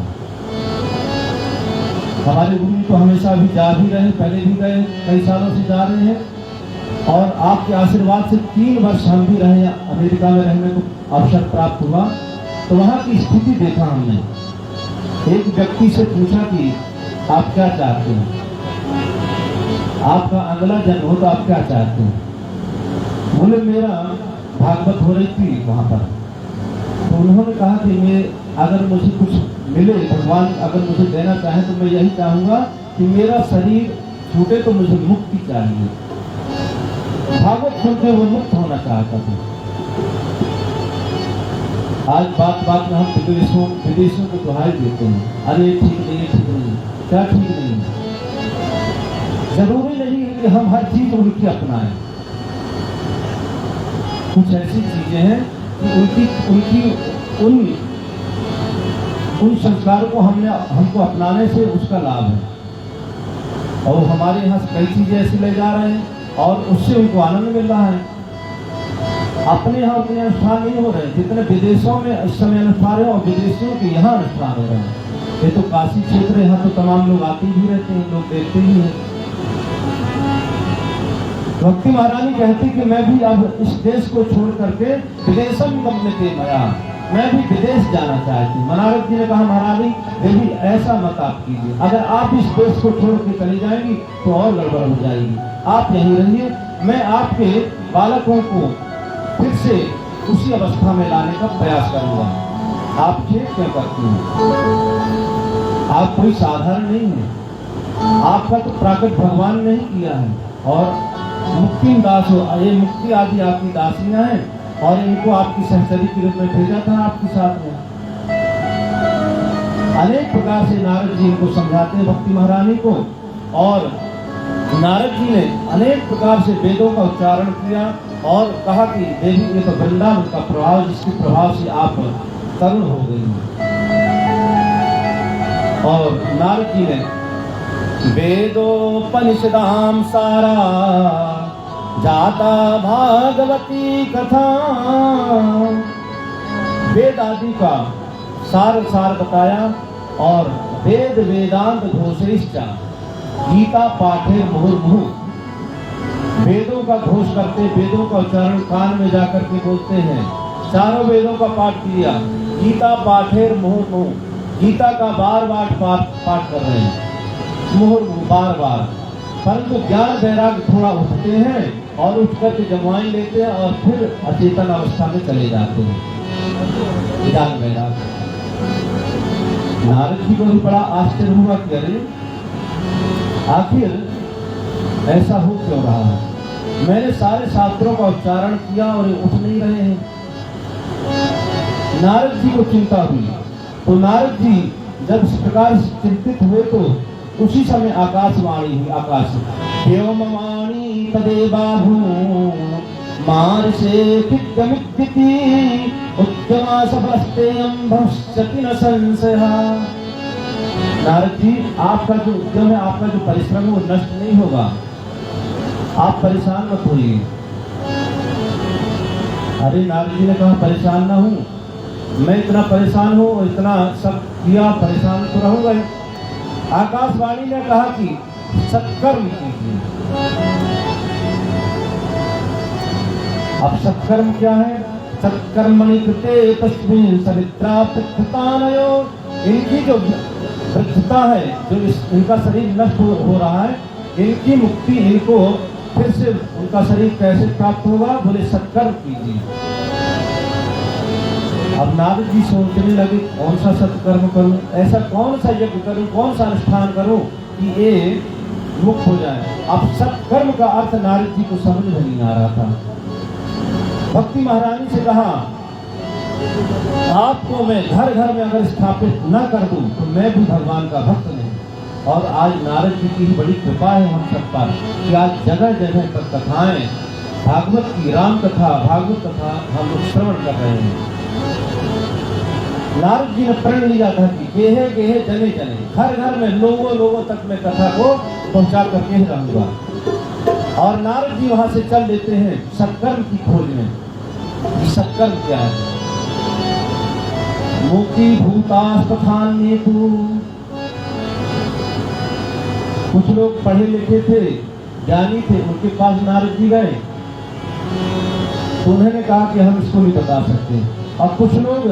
हमारे गुरु तो हमेशा भी जा भी रहे, पहले भी गए, कई सालों से जा रहे हैं और आपके आशीर्वाद से 3 वर्ष हम भी रहे, अमेरिका में रहने को अवसर प्राप्त हुआ। तो वहाँ की स्थिति देखा हमने। एक व्यक्ति से पूछा कि आप क्या चाहते हैं, आपका अगला जन्म हो तो आप क्या चाहते हैं? बोले मेरा भागवत हो रही थी वहाँ पर, तो उन्होंने कहा कि मैं अगर मुझे कुछ मिले, भगवान अगर मुझे देना चाहे तो मैं यही चाहूँगा कि मेरा शरीर छूटे तो मुझे मुक्ति चाहिए। भागवत सुन के वो मुक्त होना चाहता था। आज बात में हम विदेशों को दुहाई देते हैं, अरे ठीक नहीं, ठीक नहीं। क्या ठीक नहीं है? जरूरी नहीं है कि हम हर चीज उनकी अपनाएं। कुछ ऐसी चीजें हैं कि उनकी उन संस्कारों को हमको अपनाने से उसका लाभ है। और हमारे यहाँ कई चीजें ऐसी ले जा रहे हैं और उससे उनको आनंद मिल रहा है। अपने यहाँ उतने अनुष्ठान नहीं हो रहे, जितने विदेशों में इस समय अनुष्ठान है और विदेशियों के यहाँ अनुष्ठान हो रहे हैं। ये तो काशी क्षेत्र है, यहाँ तो तमाम लोग आते ही रहते हैं, लोग देखते ही हैं। भक्ति महारानी कहती कि मैं भी अब इस देश को छोड़ करके विदेशम गमनते मया, मैं भी विदेश जाना चाहती हूँ। मनारद जी ने कहा महारानी ये भी ऐसा मत आप कीजिए, अगर आप इस देश को छोड़ के चली जाएंगी तो और गड़बड़ हो जाएगी। आप यहीं रहिए, मैं आपके बालकों को फिर से उसी अवस्था में लाने का प्रयास करूंगा। आप खेत क्यों करती हैं? आप कोई साधारण नहीं है, आपका तो प्राकट भगवान ने ही किया है। और मुक्ति दास हो, ये मुक्ति आदि आपकी दासियां हैं और इनको आपकी सहचरी के रूप में भेजा था आपके साथ में। अनेक प्रकार से नारद जी इनको समझाते हैं भक्ति महारानी को। और नारद जी ने अनेक प्रकार से वेदों का उच्चारण किया और कहा कि देवी ये तो वृंदावन का प्रभाव, जिसके प्रभाव से आप तरुण हो गई हैं। और नारद जी ने वेदोपनिषदाम सारा जाता भागवती कथा, वेद आदि का सार बताया। और वेद वेदांत घोषिष्ठा गीता पाठे मुहुर्मुहु, वेदों का घोष करते, वेदों का उच्चारण कान में जाकर के बोलते हैं। चारों वेदों का पाठ किया, गीता पाठेर मुहुर्मुहु, गीता का बार बार पाठ कर रहे हैं, मुहुर्मुहु बार बार। परंतु ज्ञान वैराग्य थोड़ा उठते हैं और उठ करके जमाइन लेते हैं और फिर अचेतन अवस्था में चले जाते हैं। ज्ञान वैराग्य। नारद जी को भी बड़ा आश्चर्य हुआ कि अरे आखिर ऐसा हो क्यों रहा है? मैंने सारे शास्त्रों का उच्चारण किया और ये उठ नहीं रहे हैं। नारद जी को चिंता हुई। तो नारद जी जब इस प्रकार चिंतित हुए तो उसी समय आकाशवाणी हुई। आकाश देवमवाणी तदेवाभू मार्षे किद्यमिद्यति उत्तमा सभस्तेयं भविष्यति न संशयः। नारद जी आपका जो उद्यम है, आपका जो परिश्रम है वो नष्ट नहीं होगा, आप परेशान मत होइए। अरे नारद जी ने कहा परेशान ना हूँ, मैं इतना परेशान हूँ और इतना सब किया, परेशान तो रहूंगा ही। आकाशवाणी ने कहा कि सत्कर्म कीजिए। अब सत्कर्म क्या है? सत्कर्मणि कृते तस्मिन् सवित्रा पुत्रतानयो। इनकी जो वृद्धता है, जो इनका शरीर नष्ट हो रहा है, इनकी मुक्ति, इनको फिर से उनका शरीर कैसे प्राप्त होगा? बोले सत्कर्म कीजिए। अब नारद जी सोचने लगे कौन सा सत्कर्म करूं, ऐसा कौन सा यज्ञ करूं, कौन सा अनुष्ठान करूं कि ये मुक्त हो जाए। अब सत्कर्म का अर्थ नारद जी को समझ में नहीं आ रहा था। भक्ति महारानी से कहा आपको मैं घर घर में अगर स्थापित न कर दूं तो मैं भी भगवान का भक्त नहीं। और आज नारद जी की बड़ी कृपा है हम सब पर कि आज जगह जगह पर कथाएं, भागवत की राम कथा, भागवत कथा हम लोग श्रवण कर रहे हैं। नारद जी ने प्रण लिया था कि गेहे गेहे जने जने, घर घर में लोगों तक मैं कथा को पहुंचा करके ही रहूंगा। और नारद जी वहां से चल देते हैं सत्कर्म की खोज में। सत्कर्म क्या है? मुक्ति भूतास्तथान्येतु। कुछ लोग पढ़े लिखे थे, ज्ञानी थे, उनके पास नारद जी गए तो उन्होंने कहा कि हम इसको नहीं बता सकते। और कुछ लोग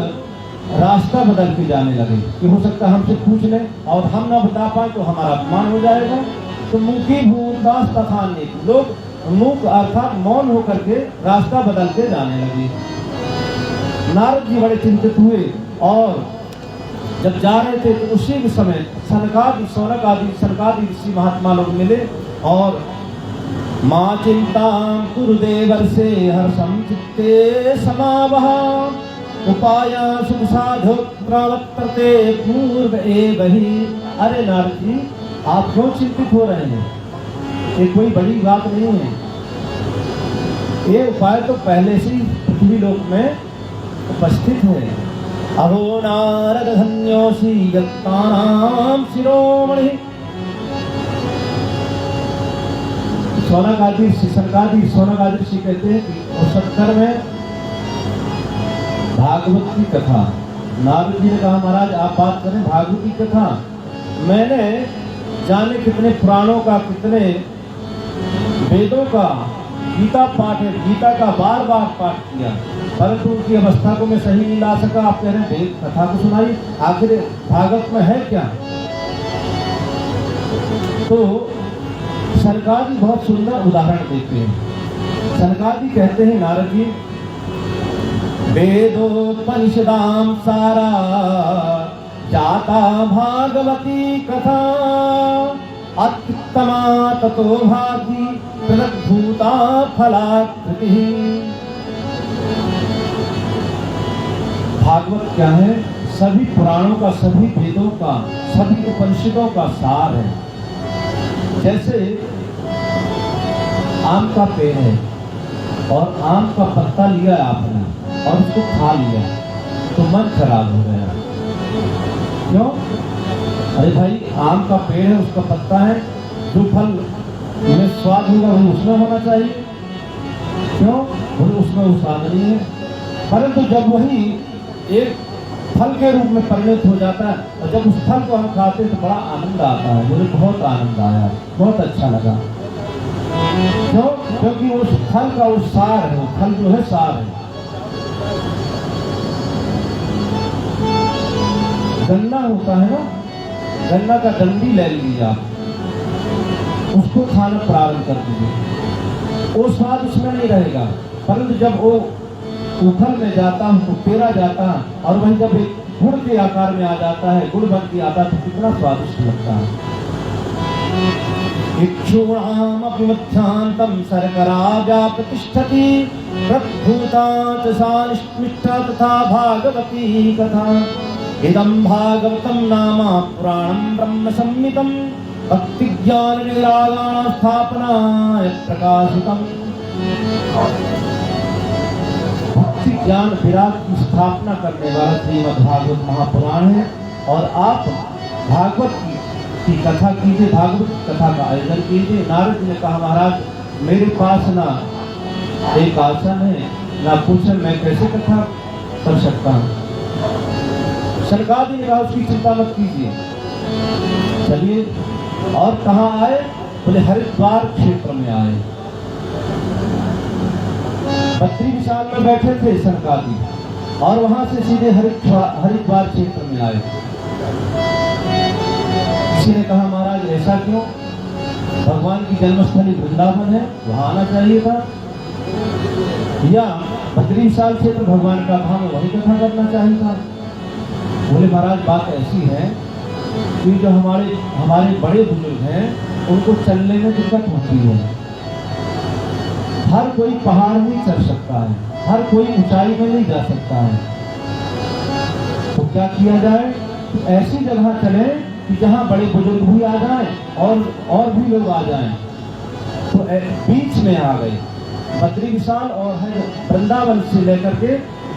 रास्ता बदल के जाने लगे कि हो सकता है हमसे पूछ लें और हम ना बता पाए तो हमारा अपमान हो जाएगा। तो मुखी भूतास्तथान्येतु, लोग मूक अर्थात मौन होकर के रास्ता बदल के जाने लगे। नारद जी बड़े चिंतित हुए और जब जा रहे थे तो उसी समय सनकादि ऋषि महात्मा लोग मिले और माँ चिंता गुरुदेवर से हर्षम चित्ते समावहा उपाय शुभ साधु प्रवर्तते पूर्व एव ही। अरे नारद जी, आप क्यों चिंतित हो रहे हैं? ये कोई बड़ी बात नहीं है। ये उपाय तो पहले से ही पृथ्वी लोक में उपस्थित है। अहो नारद धन्योसी यत्तानाम शिरोमणि। सोनागादी ऋषि कहते हैं कि उस सत्तर में भागवत की कथा। नारद जी ने कहा महाराज आप बात करें भागवत की कथा। मैंने जाने कितने पुराणों का, कितने वेदों का गीता पाठ है, गीता का बार बार पाठ किया, परंतु उनकी अवस्था को मैं सही नहीं ला सका। आप कह रहे हैं वेद कथा को सुनाई, आखिर भागवत में है क्या? तो सनकादि बहुत सुंदर उदाहरण देते हैं। सनकादि कहते हैं नारद जी, वेदोपनिषदाम सारा जाता भागवती कथा अत्युत्तमा ततो भागी प्रदभूता फलाकृति। भागवत क्या है? सभी पुराणों का, सभी वेदों का, सभी उपनिषदों का सार है। जैसे आम का पेड़ है और आम का पत्ता लिया आपने और उसको खा लिया तो मन खराब हो गया। क्यों? अरे भाई, आम का पेड़ है, उसका पत्ता है, जो फल में स्वाद होगा वो उसमें होना चाहिए। क्यों? वो उसमें वो स्वाद नहीं है। परंतु जब वही एक फल के रूप में परिणत हो जाता है और जब उस फल को हम खाते हैं तो बड़ा आनंद आता है। मुझे बहुत आनंद आया, बहुत अच्छा लगा। क्यों? क्योंकि उस फल का वो सार है, वो फल जो है सार है। गन्ना होता है ना, गन्ना का डंडी ले लीजिए आप, उसको खाना प्रारंभ कर दीजिए, वो स्वाद उसमें नहीं रहेगा। परंतु जब वो उखल में जाता है, उसको पेरा जाता है और वही जब एक गुड़ के आकार में आ जाता है, गुड़ बन के आता है, तो कितना स्वादिष्ट लगता है। इक्षुणामपि मध्यान्तं शर्करा व्याप्रतिष्ठति प्रद्भूता च सा निष्मिष्टा तथा भागवती कथा। इदं भागवतं नाम पुराणं ब्रह्म संहितं भक्ति ज्ञान निरागाण स्थापनाय प्रकाशितम्। भक्ति ज्ञान विराग की स्थापना करने वाला श्रीमद् भागवत महापुराण है। और आप भागवत की कथा कीजिए, भागवत कथा का आयोजन कीजिए। नारद जी ने कहा महाराज मेरे पास ना एक आसन है ना कुछ है, मैं कैसे कथा कर सकता हूँ? सनकादि ने कहा उसकी चिंता मत कीजिए, चलिए। और कहाँ आए? बोले हरिद्वार क्षेत्र में आए। बद्री विशाल में बैठे थे सनकादि और वहां से सीधे हरिद्वार क्षेत्र में आए। किसी ने कहा महाराज ऐसा क्यों? भगवान की जन्मस्थली वृंदावन है, वहां आना चाहिए था, या बद्री विशाल क्षेत्र भगवान का धाम, वही कथा करना चाहिए था। बोले महाराज बात ऐसी है कि जो हमारे बड़े बुजुर्ग हैं उनको चलने में दिक्कत होती है। हर कोई पहाड़ नहीं चढ़ सकता है, हर कोई ऊंचाई में नहीं जा सकता है। तो क्या किया जाए? तो ऐसी जगह चले कि जहाँ बड़े बुजुर्ग भी आ जाएं और भी लोग आ जाएं। तो बीच में आ गए, बद्री विशाल और वृंदावन से लेकर के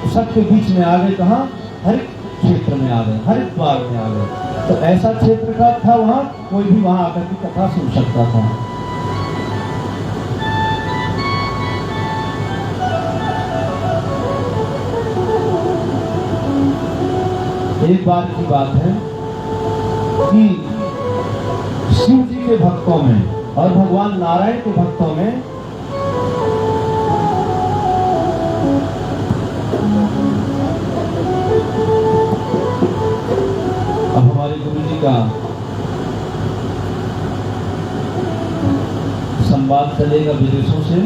सबके बीच में आ गए। कहाँ? हरि क्षेत्र में आ गए, हरिद्वार में आ गए। तो ऐसा क्षेत्र का था, वहाँ कोई भी वहाँ आकर के कथा सुन सकता था। एक बार की बात है कि शिव जी के भक्तों में और भगवान नारायण के भक्तों में अब हमारे गुरु जी का संवाद चलेगा विदेशों से,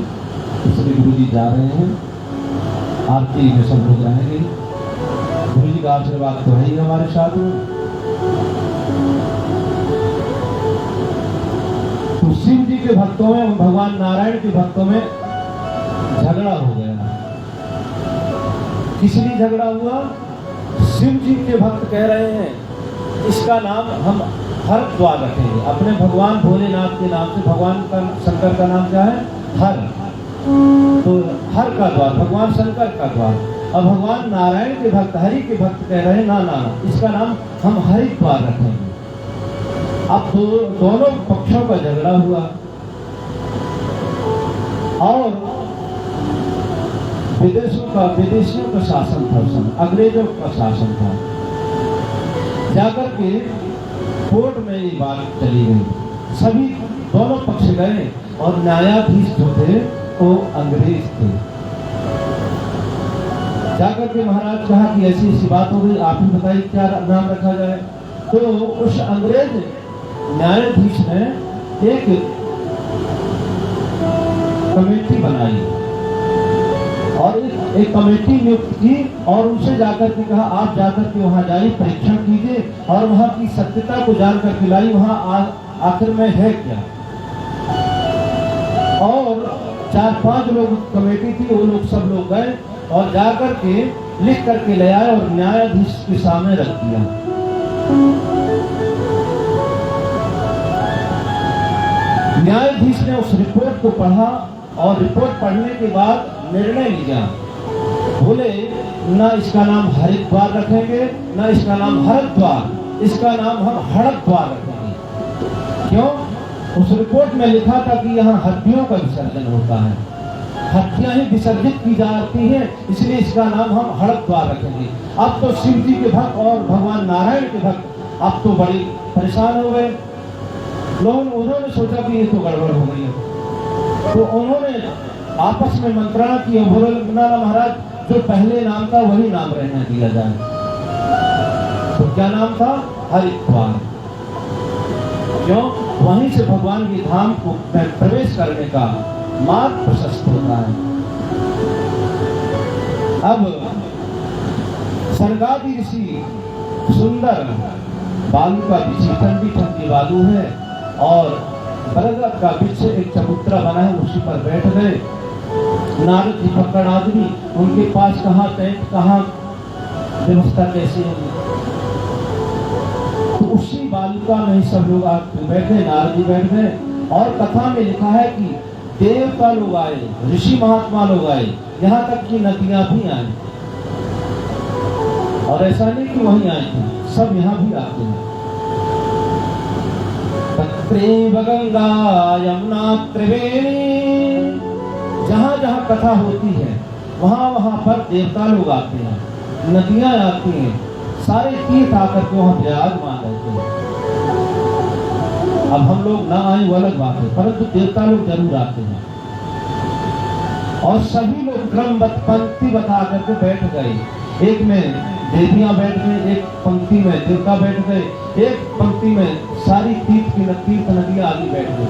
इसलिए गुरु जी जा रहे हैं। आरती में सब लोग रहेंगे। गुरु जी का आशीर्वाद तो है ही हमारे साथ में। तो शिव जी के भक्तों में, भगवान नारायण के भक्तों में झगड़ा हो गया किस लिए झगड़ा हुआ? शिव जी के भक्त कह रहे हैं इसका नाम हम हरद्वार रखेंगे, अपने भगवान भोलेनाथ के नाम से। भगवान का शंकर का नाम क्या है? हर। तो हर का द्वार, भगवान शंकर का द्वार। और भगवान नारायण के भक्त, हरि के भक्त कह रहे हैं ना ना, इसका नाम हम हरिद्वार रखेंगे। अब दोनों पक्षों का झगड़ा हुआ और विदेशियों का शासन था, उस समय अंग्रेजों का शासन था। जाकर के कोर्ट में ये बात चली गई, सभी दोनों पक्ष गए और न्यायाधीश जो थे वो अंग्रेज थे। जाकर के महाराज कहा कि ऐसी ऐसी बात हो गई, आप ही बताइए क्या नाम रखा जाए। तो उस अंग्रेज न्यायाधीश ने एक कमेटी बनाई और एक कमेटी नियुक्त की और उनसे जाकर के कहा आप जाकर के वहां जाइए, परीक्षण कीजिए और वहां की सत्यता को जान करके लाई वहां आखिर में है क्या। और 4-5 लोग कमेटी थी, वो लोग सब लोग गए और जाकर के लिख करके ले आए और न्यायाधीश के सामने रख दिया। न्यायाधीश ने उस रिपोर्ट को पढ़ा और रिपोर्ट पढ़ने के बाद निर्णय लिया। बोले ना इसका नाम हरिद्वार रखेंगे, ना इसका नाम हरद्वार, इसका नाम हम हड़द्वार रखेंगे। क्यों? उस रिपोर्ट में लिखा था कि यहाँ हड्डियों का विसर्जन होता है, हड्डियां ही विसर्जित की जाती हैं, इसलिए इसका नाम हम हड़द्वार रखेंगे। अब तो शिव जी के भक्त और भगवान नारायण के भक्त अब तो बड़ी परेशान हो गए। उन्होंने सोचा कि ये तो गड़बड़ हो गई है, तो उन्होंने आपस में मंत्रणा की और बोले ना महाराज जो पहले नाम था वही नाम रहने दिया जाए। तो क्या नाम था? हरिद्वार। क्यों? वहीं से भगवान के धाम को प्रवेश करने का मार्ग प्रशस्त होता है। अब स्वर्गादि ऋषि सुंदर बालू का बिछी, ठंडी ठंडी बालू है और बरगद का वृक्ष एक चबूतरा बना है, उसी पर बैठ गए। नारद जी पकड़ आदमी, उनके पास कहाँ टेंट, कहाँ व्यवस्था कैसी होगी, तो उसी बालुका में सब लोग आकर बैठे, नारद जी बैठ गए। और कथा में लिखा है कि देवता लोग आए, ऋषि महात्मा लोग आए, यहाँ तक कि नदियां भी आई। और ऐसा नहीं कि वहीं आए थे, सब यहाँ भी आते हैं। तत्रैव गंगा यमुना त्रिवेणी, जहाँ जहाँ कथा होती है वहाँ वहाँ पर देवता लोग आते हैं, नदियां आती हैं, सारे तीर्थ आकर के वहाँ विराजमान रहते हैं। अब हम लोग ना आए वो अलग बात है, परंतु देवता लोग जरूर आते हैं। और सभी लोग क्रमबद्ध पंक्ति बता करके बैठ गए, एक में देवियां बैठ गए, एक पंक्ति में देवता बैठ गए, एक पंक्ति में सारी तीर्थ नदियां आदि बैठ गई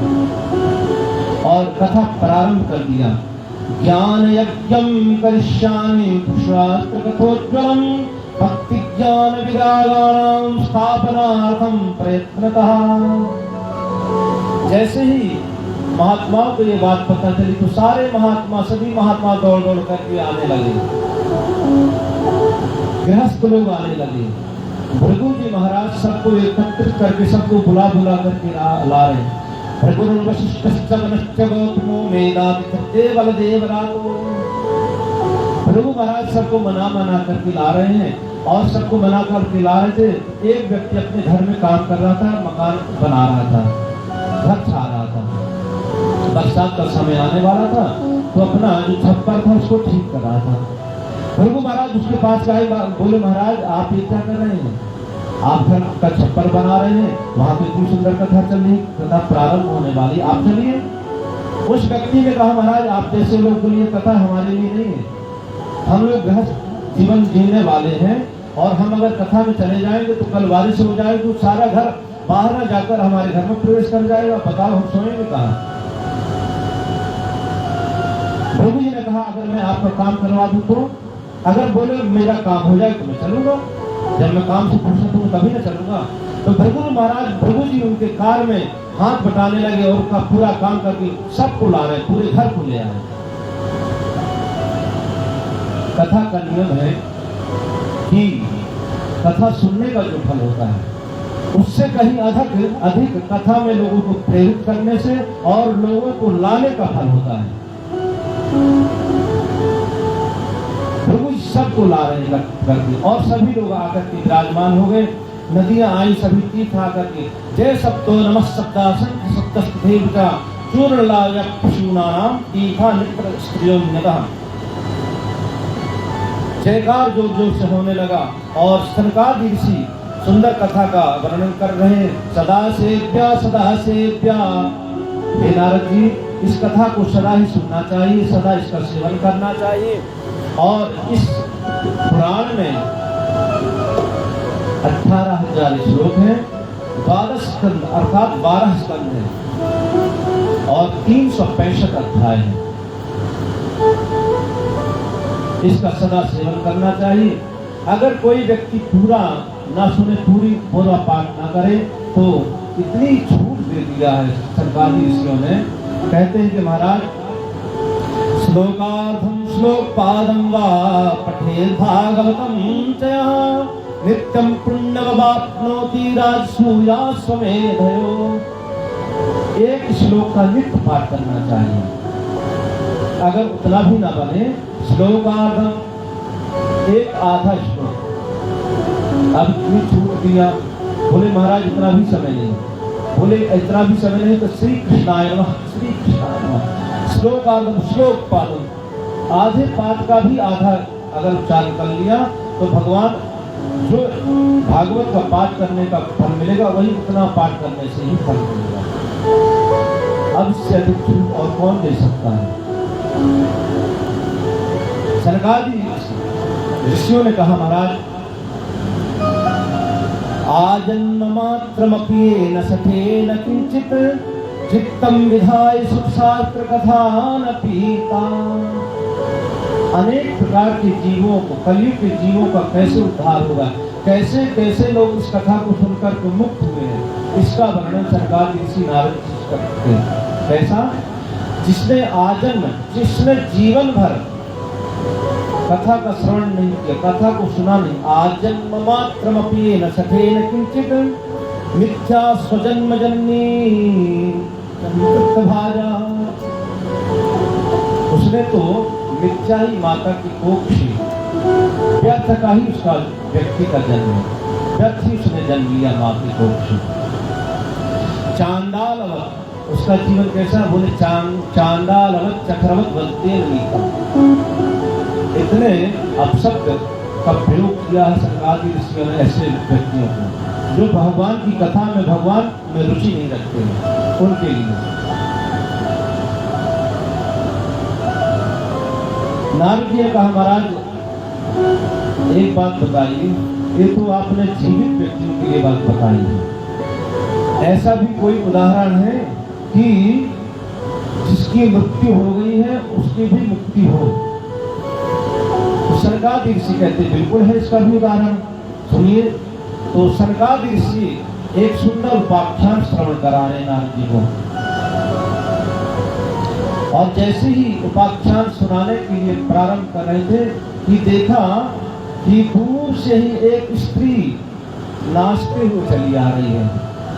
और कथा प्रारंभ कर दिया। ज्ञान यज्ञम करिष्यामि शास्त्र कथोज्ज्वलम भक्ति ज्ञान विरागाणाम स्थापनार्थम प्रयत्नतः। जैसे ही महात्माओं को ये बात पता चली तो सारे महात्मा, सभी महात्मा दौड़ दौड़ करके आने लगे, गृहस्थ लोग आने लगे। भृगु जी महाराज सबको एकत्रित करके, सबको बुला बुला करके ला रहे हैं। भृगु महाराज सबको मना करके ला रहे हैं और सबको मना करके ला रहे थे। एक व्यक्ति अपने घर में काम कर रहा था, मकान बना रहा था, घर छा रहा था, बरसात का समय आने वाला था, तो अपना जो छप्पर था उसको ठीक कर रहा था। भृगु महाराज उसके पास गए, बोले महाराज आप ये क्या कर रहे हैं? आप घर का छप्पर बना रहे हैं, वहां पे इतनी सुंदर कथा चल रही, कथा प्रारंभ होने वाली, आप चलिए। उस व्यक्ति ने कहा महाराज आप जैसे लोग के लिए कथा हमारे लिए नहीं है, हम लोग गृहस्थ जीवन जीने वाले हैं और हम अगर कथा में चले जाएंगे तो कल बारिश हो जाएगी तो सारा घर बाहर न जाकर हमारे घर में प्रवेश कर जाएगा, बताओ हम सोएंगे कहाँ? भृगु जी ने कहा अगर मैं आपका काम करवा दूं तो? अगर बोले मेरा काम हो जाए तो मैं चलूंगा, जब मैं काम से फुर्सत हूँ तभी ना चलूंगा। तो भृगु जी उनके कार में हाथ बटाने लगे और उनका पूरा काम करके सबको ला रहे, पूरे घर को ले आए। कथा का नियम है कि कथा सुनने का जो फल होता है उससे कहीं अधिक कथा में लोगों को प्रेरित करने से और लोगों को लाने का फल होता है। प्रभु सबको ला रहे हैं करके और सभी लोग आकर के विराजमान हो गए। नदियां आई, सभी तीर्थ आकर के जय सप्तो नमः सप्ता सप्तस्तेव का चूर्ण लाया पशुनाम तीर्था नित्र स्त्रियों नगः। जयकार जोर जोर से होने लगा और सनकादि ऋषि सुंदर कथा का वर्णन कर रहे हैं। सदा सेव्या हे नारद जी, इस कथा को सदा ही सुनना चाहिए, सदा इसका सेवन करना चाहिए। और इस पुराण में 18,000 श्लोक हैं, 12 स्कंद अर्थात 12 स्कंद हैं और 365 अध्याय हैं। इसका सदा सेवन करना चाहिए। अगर कोई व्यक्ति पूरा ना सुने, पूरा पाठ ना करे तो इतनी छूट दे दिया है सरकारी ऋषियों ने। कहते हैं कि महाराज श्लोकार्धम श्लोक पादम वा पठेत भागवतम च नित्यं पुण्यमवाप्नोति राजसूया स्वमेधयो। एक श्लोक का नित्य पाठ करना चाहिए। अगर उतना भी ना बने, श्लोकार्धम एक आधा श्लोक। अब इतनी छूट दिया, बोले महाराज इतना भी समय नहीं, बोले इतना भी समय नहीं तो श्री कृष्णाय नमः, श्री कृष्णाय नमः। श्लोकार्धम श्लोक पादम, आधे पाठ का भी आधा अगर उच्चारण कर लिया तो भगवान जो भागवत का पाठ करने का फल मिलेगा वही उतना पाठ करने से ही फल मिलेगा। अब इससे अधिक छूट और कौन दे सकता है। सनकादि ऋषियों ने कहा महाराज आजन्म मात्रमपि न सखेन किंचित चित्तम विधाय सुख शास्त्र कथा न पीता। अनेक प्रकार के जीवों को, कलयुग के जीवों का कैसे उद्धार होगा, कैसे कैसे लोग इस कथा को सुनकर के मुक्त हुए हैं, इसका वर्णन सरकार ऋषि नारद जी करते हैं। कैसा? जिसने आजन्म, जिसने जीवन भर कथा का श्रवण नहीं किया, कथा को सुना नहीं, आजन्म मात्रमपि न सखेन किंचित मिथ्या स्वजन्म जननी भाजा। उसने तो मिथ्या ही माता की कोख थी, व्यर्थ का ही उसका व्यक्ति का जन्म है, व्यर्थ ही उसने जन्म लिया माँ की कोख से। चांडालवत उसका जीवन कैसा? बोले चांडालवत चक्रवत बलते नहीं। इतने अपशब्द का प्रयोग किया है सरकारी ऋषियों ने ऐसे व्यक्तियों को जो भगवान की कथा में, भगवान में रुचि नहीं रखते हैं, उनके लिए। नारद जी ने कहा महाराज एक बात बताइए, ये तो आपने जीवित व्यक्तियों के लिए बात बताई है, ऐसा भी कोई उदाहरण है कि जिसकी मृत्यु हो गई है उसकी भी मुक्ति हो? तो सनकादि ऋषि कहते बिल्कुल है, इसका भी उदाहरण सुनिए। तो सनकादि ऋषि एक सुंदर उपाख्यान श्रवण करा रहे नारद जी को, और जैसे ही उपाख्यान सुनाने के लिए प्रारंभ कर रहे थे कि देखा कि दूर से ही एक स्त्री नाचते हुए चली आ रही है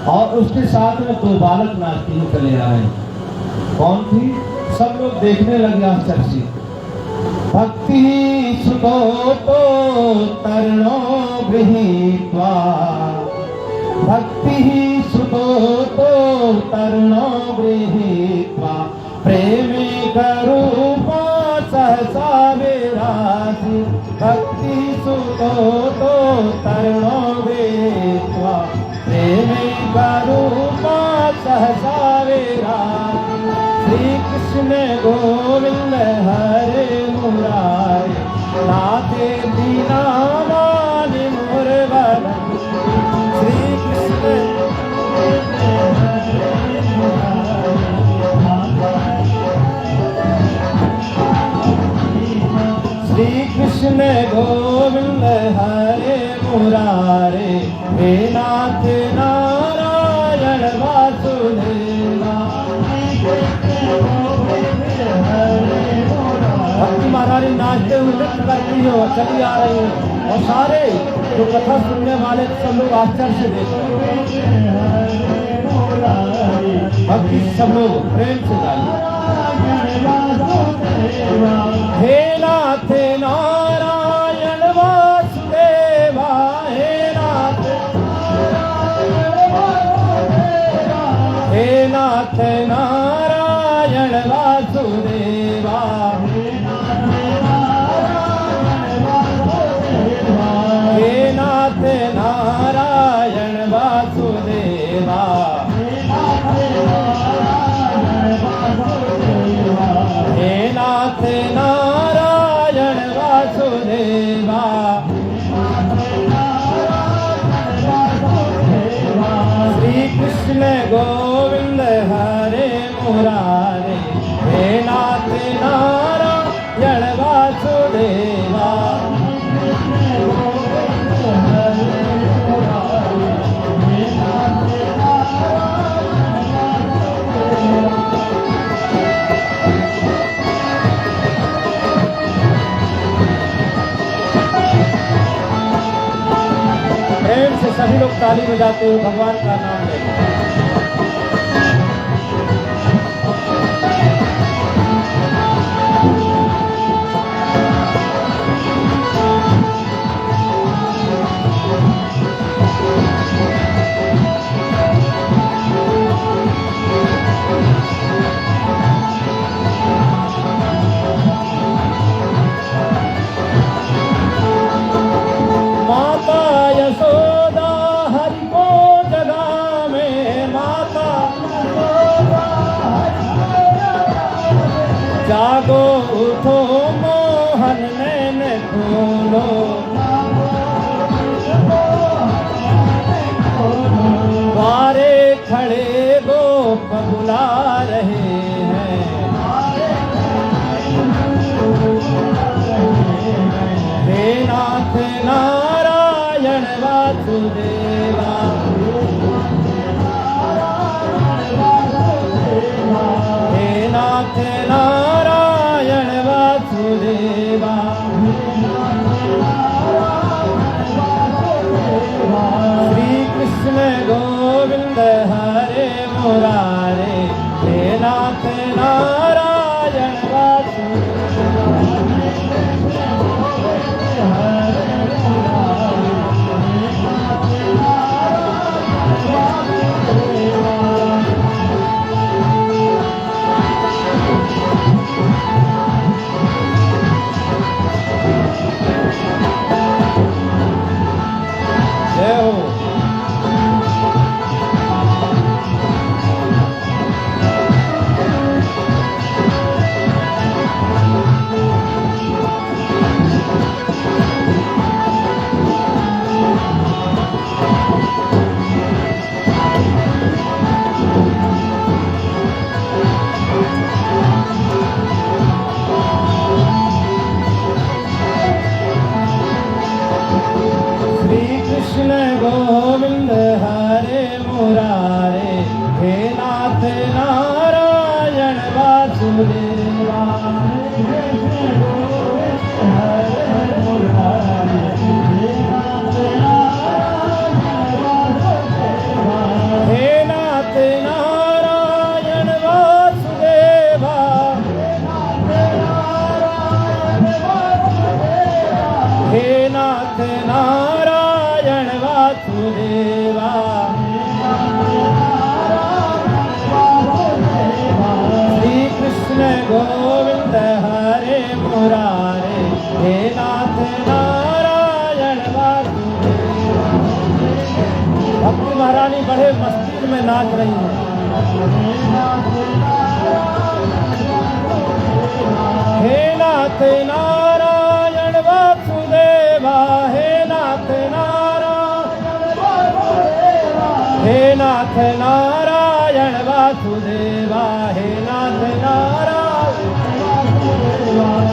और उसके साथ में 2 बालक नाचते हुए चले आ रहे हैं। कौन थी? सब लोग देखने लगे आश्चर्य। भक्ति सुतो तो तरणो गृहीत्वा, भक्ति सुतो तो तरणो गृहीत्वा प्रेमी करूपा सहसा विरासी। भक्ति सुतो तो तरणो गृहीत्वा प्रेमी करूपा सहसा विरासी। श्री कृष्ण गोविंद हरे मुरारे नाथे दीना मानि मोर बदन। श्री कृष्ण श्री कृष्ण गोविंद हरे मुरारे हे नाथ नारायण वासुदेवा। भक्ति महाराज नाच नाचते हुए नृत्य करती है और चली आ रही है और सारे जो कथा सुनने वाले सब लोग आश्चर्य से देख रहे हैं। भक्ति सब लोग प्रेम से गाइए। हे नाथ नारायण वासुदेवा, हे नाथ नारायण वासुदेवा, हे नाथ नारायण वासुदेवा, हे नाथ नारायण वासुदेवा, श्री कृष्ण गोविंद हरे मुरारे, हे नाथ नारायण वासुदेवा। प्रेम से सभी लोग ताली बजाते हुए भगवान का नाम लेंगे। माता यशोदा हरि को जगावे, माता जागो उठो मोहन नैन खोलो, बारे खड़े गोप बुला रहे हैं, हे नाथ नारायण वासुदेवा, हे नाथ नारायण वासुदेवा, श्री कृष्ण गोविंद हरे मुरारे, हे नाथ नारायण वासुदेवा। जय हो। श्री कृष्ण गोविंद हरे मुरारे, हे नाथ नारायण वासुदेवा, हे नाथ नारायण वासुदेवा, हे नाथ नारायण वासुदेवा, श्री कृष्ण गोविंद हरे मुरारे, हे नाथ नारायण वासुदेवा। भक्ति महारानी बड़े मस्ती में नाच रही है। हे नाथ नारायण वासुदेवा, हे नाथ नारायण वासुदेवा, हे नाथ नारायण,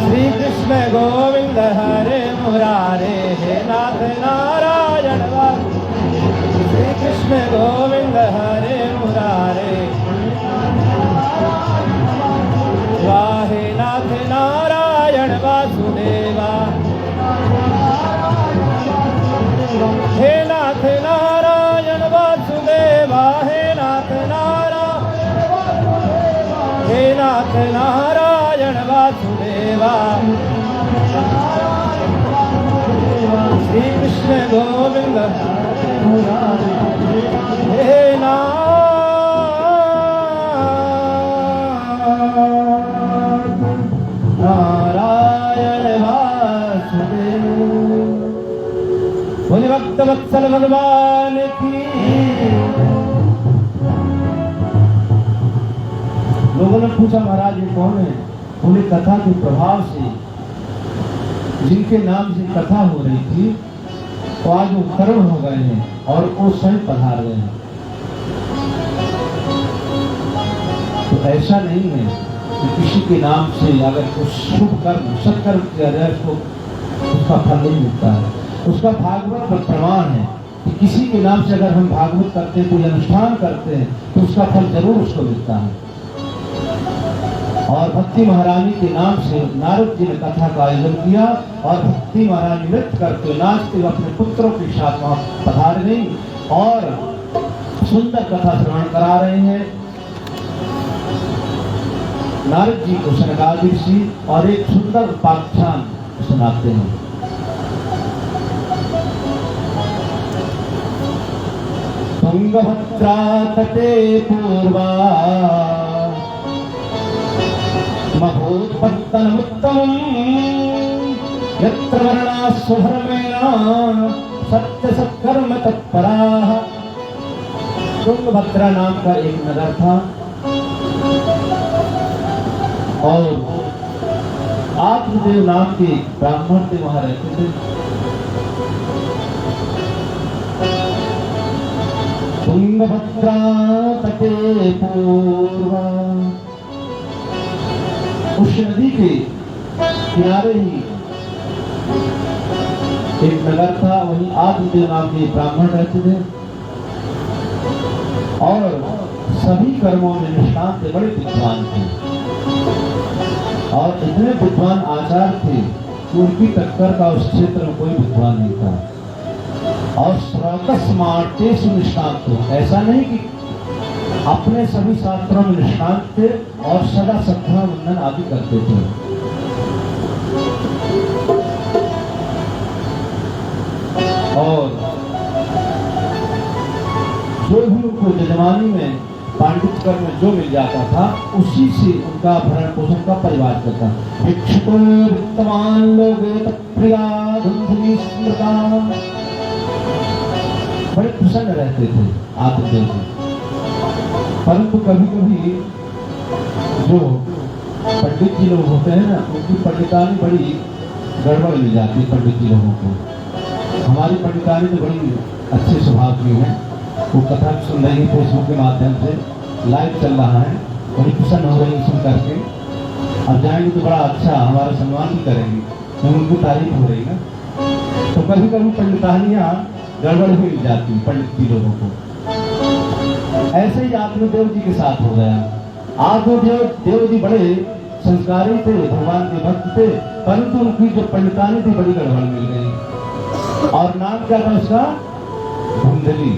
श्री कृष्ण गोविंद हरे मुरारे, हे नाथ नारायण वासुदेवा, श्री कृष्ण गोविंद हरे मुरारे, वाहे नाथ नारायण नारायण वासुदेवा, हे नाथ नारायण वासुदेवा, हे नाथ नारायण वासुदेवा, श्री कृष्ण गोविंद हे नारायण वासुदेव। बोले भक्त वत्सल भगवान की। लोगों ने पूछा महाराज ये कौन है? बोले कथा के प्रभाव से जिनके नाम से कथा हो रही थी तो आज वो कर्म हो गए हैं और वो स्वयं पधार गए हैं। तो ऐसा नहीं है कि किसी के नाम से अगर कुछ शुभ कर्म सत्कर्म किया जाए तो उसका फल नहीं मिलता है। उसका भागवत पर प्रमाण है कि किसी के नाम से अगर हम भागवत करते हैं, कोई अनुष्ठान करते हैं तो उसका फल जरूर उसको मिलता है। और भक्ति महारानी के नाम से नारद जी ने कथा का आयोजन किया और भक्ति महारानी नृत्य करते नाचते अपने पुत्रों के साथ वहां पधार गई और सुंदर कथा श्रवण करा रहे हैं। नारद जी को सनकादिक ऋषि और एक सुंदर उपाख्यान सुनाते हैं। तुंगभद्रा तटे पूर्वा महोत्पत्तनमुत्तमम् यत्र वर्णाः सुधर्मेण सत्य सत्कर्म तत्पराः। तुंगभद्रा नाम का एक नगर था और आत्मदेव नाम के ब्राह्मण थे वहां रहते थे। तुंगभद्रा तटे पूर्वा, उस नदी के किनारे ही एक नगर था, वहीं आत्मदेव नाम के ब्राह्मण रहते थे और सभी कर्मों में निष्णात थे, बड़े विद्वान थे और इतने विद्वान आचार्य थे कि उनकी टक्कर का उस क्षेत्र में कोई विद्वान नहीं था। और स्रोतस्मार्तेषु निष्णात थे, ऐसा नहीं कि अपने सभी शास्त्रों में निष्णात थे और सदा श्रद्धा वंदन आदि करते थे। और जो भी उनको जजमानी में पांडित कर्म में जो मिल जाता था उसी से उनका भरण पोषण का परिवार करता। भिक्षुको वित्तवान लोग प्रिया धुंधली स्मृता, बड़े प्रसन्न रहते थे आत्मदेव जी। परंतु कभी कभी जो पंडित जी लोग होते हैं ना, उनकी पंडितानी बड़ी गड़बड़ मिल जाती है पंडित जी लोगों को। हमारी पंडितानी तो बड़ी अच्छे स्वभाव की है, वो कथा सुन रही है फेसबुक के माध्यम से, लाइव चल रहा है, बड़ी प्रसन्न हो रही है सुन करके। अब जाएंगे तो बड़ा अच्छा हमारा सम्मान भी करेंगे, तो उनकी तारीफ हो रही है। तो कभी कभी पंडितानियाँ गड़बड़ भी मिल जाती है पंडित जी लोगों को। ऐसे ही आत्मदेव जी के साथ हो गया। आत्मदेव जी बड़े संस्कारी थे, भगवान के भक्त थे, परंतु उनकी जो पंडितानी थी बड़ी गड़बड़ मिल गई। और नाम क्या था उसका? धुंधली,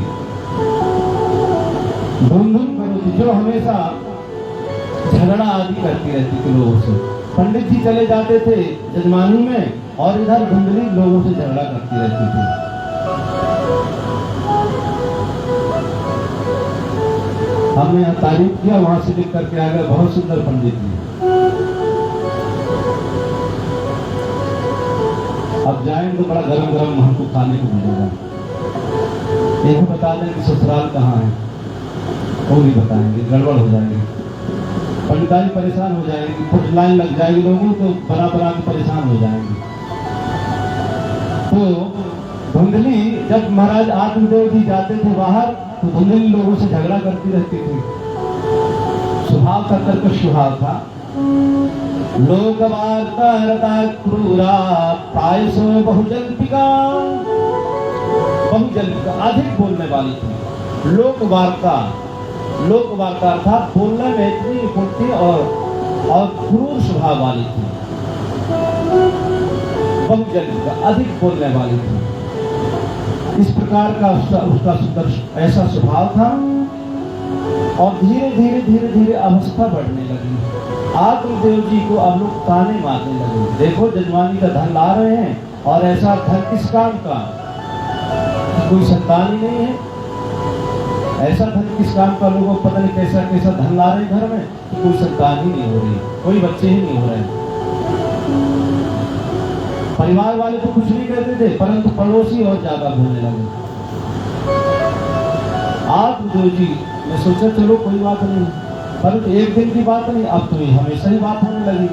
धुंधुम करोती, जो हमेशा झगड़ा आदि करती रहती थी लोगों से। पंडित जी चले जाते थे जजमानी में और इधर धुंधली लोगों से झगड़ा करती रहती थी। हमने यहाँ तारीफ किया, वहां से लिख करके आ गए, बहुत सुंदर पंडित जी। अब जाएंगे तो बड़ा गरम गरम हमको खाने को मिलेगा। ये भी बता दें कि ससुराल कहाँ है, वो भी बताएंगे, गड़बड़ हो जाएंगे, पंडिताई परेशान हो जाएंगे, कुछ लाइन लग जाएगी लोगों तो बना बना के परेशान हो जाएंगे। तो धुंधली जब महाराज आत्मदेव जी जाते थे बाहर तो धुंधली लोगों से झगड़ा करती रहती थी। स्वभाव का कर्कश स्वभाव था। लोक वार्ता हरता क्रूरा प्रायसो बहुजल्पिका, बहुजल्पिका अधिक बोलने वाली थी। लोक वार्ता अर्थात बोलने में इतनी निपुण थी और क्रूर स्वभाव वाली थी। बहुत जल्दी अधिक बोलने वाली थी। इस प्रकार का उसका ऐसा स्वभाव था। और धीरे धीरे धीरे धीरे अवस्था बढ़ने लगी। आत्मदेव जी को अब लोग ताने मारने लगे, देखो जजमानी का धन ला रहे हैं और ऐसा धन किस काम का, कोई संतान ही नहीं है। ऐसा धन किस काम का, लोगों को पता नहीं कैसा कैसा धन ला रहे हैं घर में, तो कोई संतान ही नहीं हो रही, कोई बच्चे ही नहीं हो रहे। परिवार वाले तो कुछ नहीं कहते थे, परंतु पड़ोसी और ज्यादा बोलने लगे। आत्मदेव जी ने सोचा चलो कोई बात नहीं, परंतु एक दिन की बात नहीं, अब तो हमेशा ही बात होने लगी।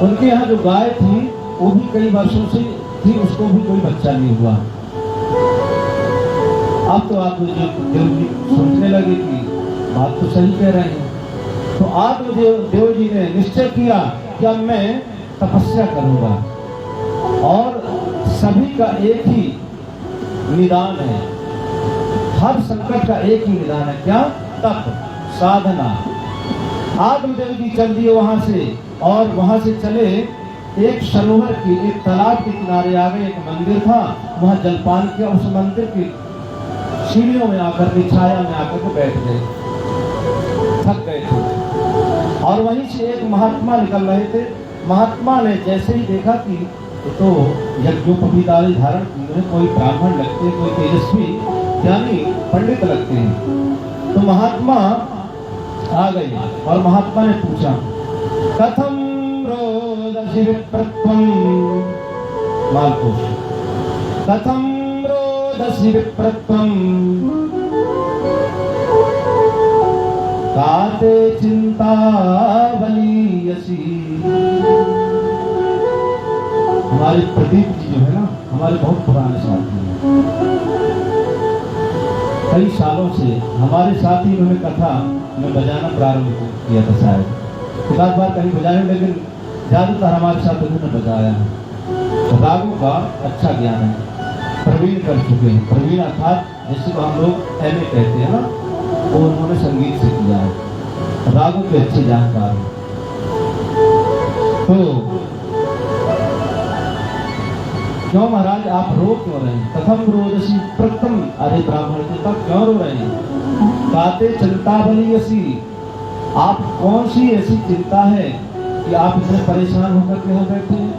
उनके यहाँ जो गाय थी वो भी कई वर्षों से थी, उसको भी कोई बच्चा नहीं हुआ। अब तो आत्मदेव जी सोचने लगे कि बात तो सही कह रहे हैं। तो आत्मदेव जी ने निश्चय किया कि अब मैं तपस्या करूंगा और सभी का एक ही निदान है, हर संकट का एक ही निदान है, क्या? तप, साधना। आत्मदेव जी चल दिए वहां से, और वहां से चले एक सरोवर की, एक तालाब के किनारे आ गए। एक मंदिर था, वहां जलपान किया। उस मंदिर की सीढ़ियों में आकर के, छाया में आकर के बैठ गए, थक गए थे। और वहीं से एक महात्मा निकल रहे थे। महात्मा ने जैसे ही देखा कि तो यज्ञोपवीतादि धारण की, उन्हें कोई ब्राह्मण लगते, कोई तेजस्वी ज्ञानी पंडित लगते हैं। तो महात्मा आ गए और महात्मा ने पूछा, कथम रोदसी विप्रत्वम मालकोश, कथम रोदसी विप्रत्वम काते चिंता बलियसी। हमारे प्रदीप जी जो है ना, हमारे बहुत पुराने साथी हैं, कई सालों से हमारे साथ ही उन्होंने कथा में बजाना प्रारंभ किया था शायद। एक आध बार कहीं बजाने, लेकिन ज्यादातर हमारे साथ उन्होंने बजाया है। रागों का अच्छा ज्ञान है, प्रवीण कर चुके हैं। प्रवीण अर्थात जिसे हम लोग एमए कहते हैं ना, वो उन्होंने संगीत से किया है, रागों के अच्छे जानकार हैं। तो क्यों महाराज आप रो क्यों रहे हैं? कथम रोदसी प्रथम, अरे ब्राह्मण देवता क्यों रो रहे हैं? काते चिंता बलियसी, आप कौन सी ऐसी चिंता है कि आप इतने परेशान होकर के यहाँ बैठे हैं?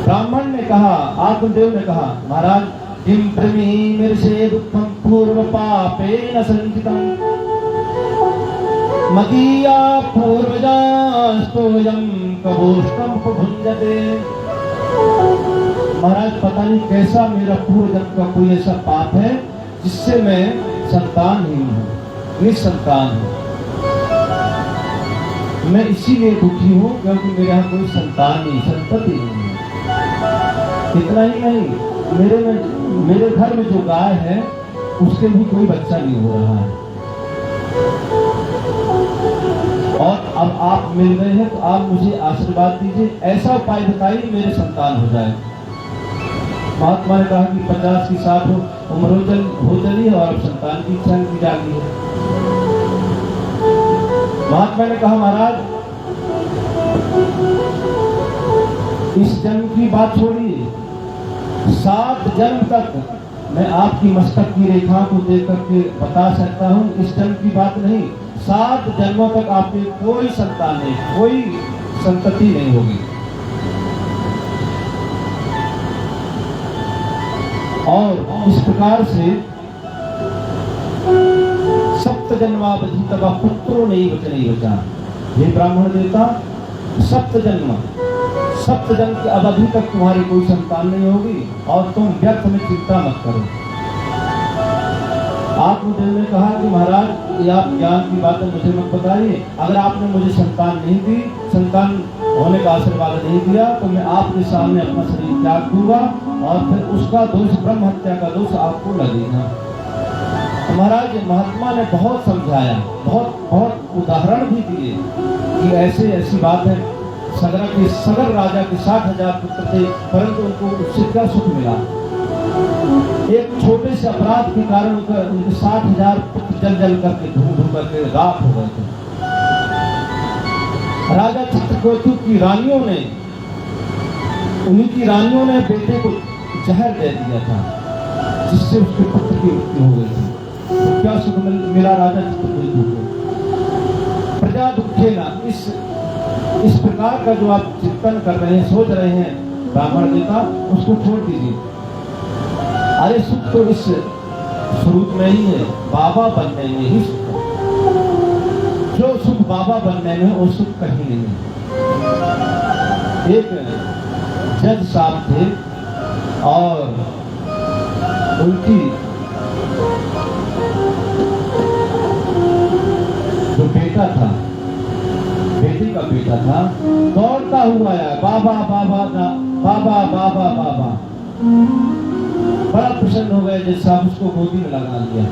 ब्राह्मण ने कहा, आत्मदेव ने कहा, महाराज किम प्रमी मिर्षे दुःखम पूर्व पापेन संचितम मदीया पूर्वजास्तोयं कबोष्टम भुंजते। महाराज पता नहीं कैसा मेरा पूर्व जन्म का कोई ऐसा पाप है जिससे मैं संतानहीन हूँ, निसंतान हूँ। मैं इसीलिए दुखी हूँ क्योंकि मेरे यहाँ कोई संतान नहीं, संतति नहीं है। इतना ही नहीं, मेरे घर में जो गाय है उसके भी कोई बच्चा नहीं हो रहा है। और अब आप मिल गए हैं तो आप मुझे आशीर्वाद दीजिए, ऐसा उपाय बताइए मेरे संतान हो जाए। महात्मा ने कहा कि 50 की 60 उम्र हो चली है और अब संतान की इच्छा की जागी है। महात्मा ने कहा, महाराज इस जन्म की बात छोड़िए, 7 जन्म तक मैं आपकी मस्तक की रेखा को देख करके बता सकता हूँ, इस जन्म की बात नहीं। 7 जन्मों तक आपके कोई संतान नहीं, कोई संतति नहीं होगी। और इस प्रकार से 7 जन्मावधि तक पुत्रों नहीं बचा। ये ब्राह्मण देवता 7 जन्म की अवधि तक तुम्हारी कोई संतान नहीं होगी और तुम व्यर्थ में चिंता मत करो। आत्मदेव ने कहा कि महाराज ये आप ज्ञान की बातें मुझे मत बताइए, अगर आपने मुझे संतान नहीं दी, संतान होने का आशीर्वाद नहीं दिया, तो मैं आपके सामने अपना शरीर त्याग दूंगा और फिर उसका दोष, ब्रह्म हत्या का दोष आपको लगेगा। महाराज महात्मा ने बहुत समझाया, बहुत उदाहरण भी दिए कि ऐसे ऐसी बात है। सगर राजा के 60,000 पुत्र थे, परंतु उनको उससे क्या सुख मिला? एक छोटे से अपराध के कारण उनके 60,000 पुत्र जल जल करके धूम करके राख हो गए थे। राजा चित्रकेतु की रानियों ने उन्हीं की रानियों ने बेटे को जहर दे दिया था, जिससे उसके पुत्र की मृत्यु हो गई थी। तो क्या सुख मिला राजा चित्रकेतु को? प्रजा दुखेना, इस प्रकार का जो आप चिंतन कर रहे हैं, सोच रहे हैं ब्राह्मण देवता, उसको छोड़ दीजिए। अरे सुख तो इस स्वरूप में ही है, बाबा बनने में ही सुख है। जो सुख बाबा बनने में, वो सुख कहीं नहीं है। एक जज साहब थे और उनकी जो बेटा था, बेटी का बेटा था, दौड़ता हुआ आया, बाबा बाबा बाबा बाबा बाबा। बड़ा प्रसन्न हो गए जज साहब, उसको गोदी में लगा लिया।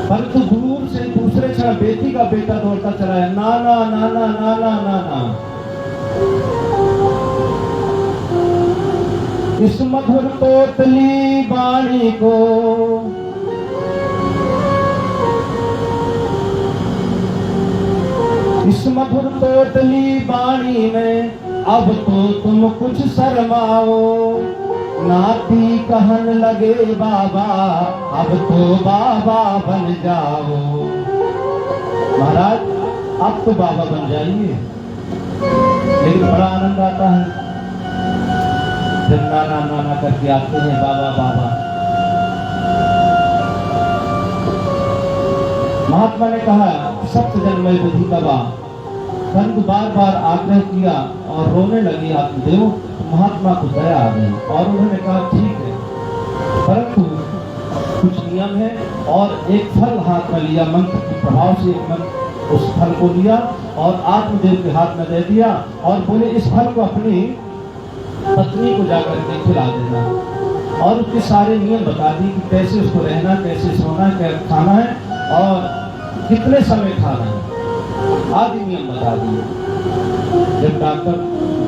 परंतु गुरूर से दूसरे क्षण बेटी का बेटा दौड़ता चला आया, नाना नाना नाना नाना। इस मधुर तोतली वाणी को इस मधुर तोतली वाणी में अब तो तुम कुछ शर्माओ, नाती कहन लगे बाबा अब तो बाबा बन जाओ। महाराज अब तो बाबा बन जाइए। लेकिन बड़ा आनंद आता है जब नाना नाना करके आते हैं बाबा बाबा। महात्मा ने कहा सप्त जन्म विधि दबा, परंतु बार बार आग्रह किया और रोने लगे आत्मदेव। महात्मा को दया आ गई और उन्होंने कहा ठीक है, परंतु कुछ नियम है। और एक फल हाथ में लिया, मंत्र के प्रभाव से एक मंत्र, उस फल को लिया और आत्मदेव के हाथ में दे दिया और बोले इस फल को अपनी पत्नी को जाकर के खिला देना। और उसके सारे नियम बता दी कि कैसे उसको रहना, कैसे सोना, क्या खाना है और कितने समय खाना है, आदि नियम बता दिए। जब डॉक्टर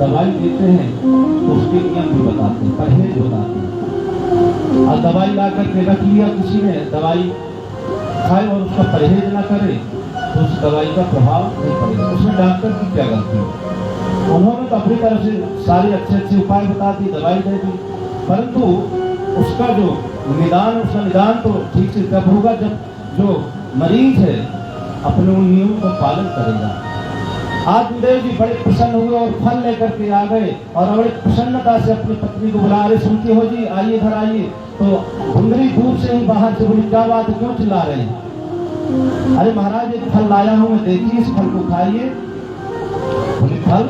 दवाई देते हैं तो उसके नियम भी बताते हैं, परहेज बताते हैं। और दवाई ला करके रख लिया किसी ने, दवाई खाए और उसका परहेज ना करे तो उस दवाई का प्रभाव नहीं पड़ेगा। उसमें डॉक्टर की क्या गलती है? उन्होंने तो अपनी तरफ से सारे अच्छे अच्छे उपाय बता दी, दवाई दे दी, परंतु उसका जो निदान, उसका निदान तो ठीक से तब होगा जब जो मरीज है अपने उन नियमों का पालन करेगा। आत्मदेव जी बड़े प्रसन्न हुए और फल लेकर के आ गए और बड़े प्रसन्नता से अपनी पत्नी को बुला रहे, सुनती हो जी आइए घर आइए। तो धुंधली दूर से ही बाहर से बोली क्या बात है, क्यों चिल्ला रहे हैं? अरे महाराज एक फल लाया हूं मैं, देखिए इस फल को खाइए। बोले फल?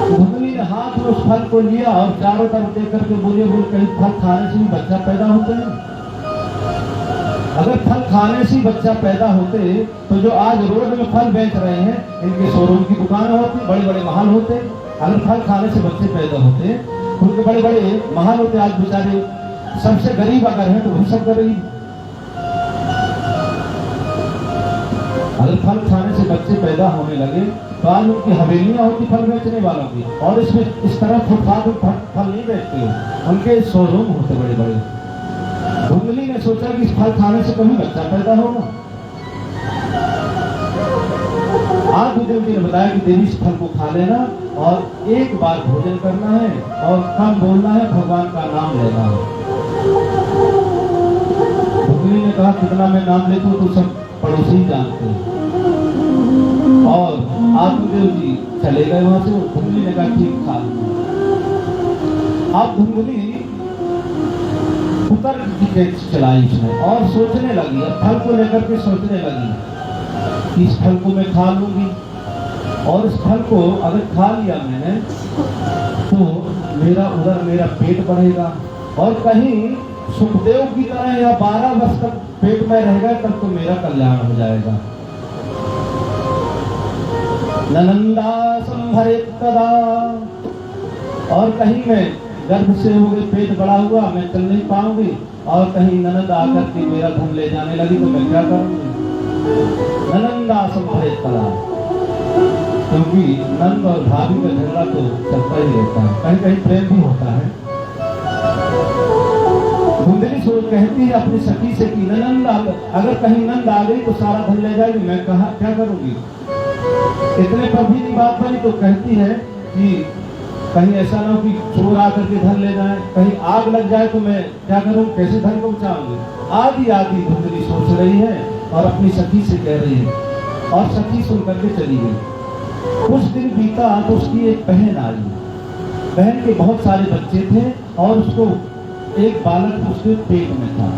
धुंधली ने हाथ में उस फल को लिया और चारों तरफ देख करके बोले कहीं फल खाने से भी बच्चा पैदा होते हैं? अगर फल खाने से बच्चा पैदा होते तो जो आज रोड में फल बेच रहे हैं इनके शोरूम की दुकान होती, बड़े बड़े महल होते। अगर फल खाने से बच्चे पैदा होते तो उनके बड़े बड़े महल होते। आज बेचारे सबसे गरीब अगर है तो वो सब गरीब। अगर फल खाने से बच्चे पैदा होने लगे तो आज उनकी हवेलियां होती फल बेचने वालों की, और इसमें इस तरह फुटपाथ फल नहीं बेचते हो, उनके शोरूम होते बड़े बड़े। धुंधली ने सोचा कि इस फल खाने से कभी बच्चा पैदा होगा। आत्मदेव जी ने बताया कि देवी इस फल को खा लेना और एक बार भोजन करना है और कम बोलना है, भगवान का नाम लेना है। धुंधली ने कहा कितना मैं नाम लेता हूँ तो सब पड़ोसी जानते हैं। और आत्मदेव जी चले गए वहां से। धुंधली ने कहा ठीक खा लूंगा। अब धुंधली उतर चलाई इसमें और सोचने लगी, अब फल को लेकर के सोचने लगी कि इस फल को मैं खा लूंगी और इस फल को अगर खा लिया मैंने तो मेरा उधर मेरा पेट बढ़ेगा और कहीं सुखदेव की तरह या 12 वर्ष तक पेट में रहेगा, तब तो मेरा कल्याण हो जाएगा। ननंदा संभरित कदा, और कहीं मैं गर्भ से हो गई, पेट बड़ा हुआ, मैं चल नहीं पाऊंगी और कहीं ननद आकर के मेरा धन ले जाने लगी तो मैं क्या करूंगी? ननंदा संभरित कदा, क्योंकि नंद और भाभी का झगड़ा तो चलता ही रहता है, कहीं कहीं प्रेम भी होता है। धुंधली सोच कहती है अपनी सखी से कि नंद अगर कहीं नंद आ गई तो सारा धन ले जाएगी, मैं क्या करूंगी? इतने पर भी नहीं बात बनी तो कहती है कि कहीं ऐसा ना हो कि चोर आकर के धन ले जाए, कहीं आग लग जाए तो मैं क्या करूं, कैसे धन को बचाऊंगी। आदि आदि धुंधली सोच रही है और अपनी सखी से कह रही है, और सखी सुन करके चली गई। कुछ दिन बीता तो उसकी एक बहन आई। बहन के बहुत सारे बच्चे थे और उसको एक बालक उसके पेट में था।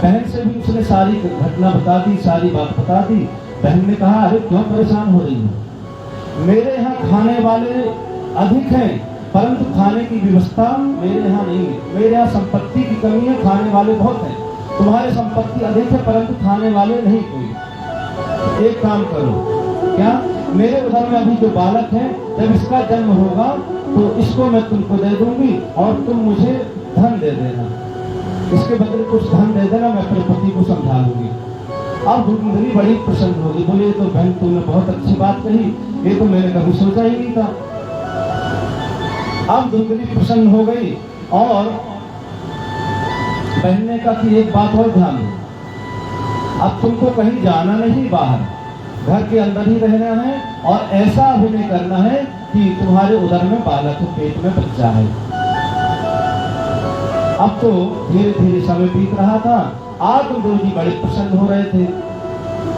बहन से भी उसने सारी घटना बता दी, सारी बात बता दी। बहन ने कहा, अरे क्यों परेशान हो रही हो, मेरे यहाँ खाने वाले अधिक हैं परंतु खाने की व्यवस्था मेरे यहाँ नहीं है। मेरे यहाँ संपत्ति की कमी है, खाने वाले बहुत हैं। तुम्हारे संपत्ति अधिक है परंतु खाने वाले नहीं कोई। एक काम करो, क्या मेरे उधर में अभी जो बालक है, जब इसका जन्म होगा तो इसको मैं तुमको दे दूंगी और तुम मुझे धन दे देना, इसके बदले कुछ धन दे देना, मैं अपने पति को समझा लूंगी। अब धुंधली बड़ी प्रसन्न होगी, बोले तो बहन तुमने बहुत अच्छी बात कही, ये तो मैंने कभी सोचा ही नहीं था। अब धुंधली प्रसन्न हो गई और बहन ने कहा कि एक बात और ध्यान दो, अब तुमको कहीं जाना नहीं, बाहर घर के अंदर ही रहना है और ऐसा अभिनय करना है कि तुम्हारे उदर में बालक है, पेट में बच्चा है। अब तो धीरे धीरे समय बीत रहा था। आत्मदेव जी बड़े प्रसन्न हो रहे थे।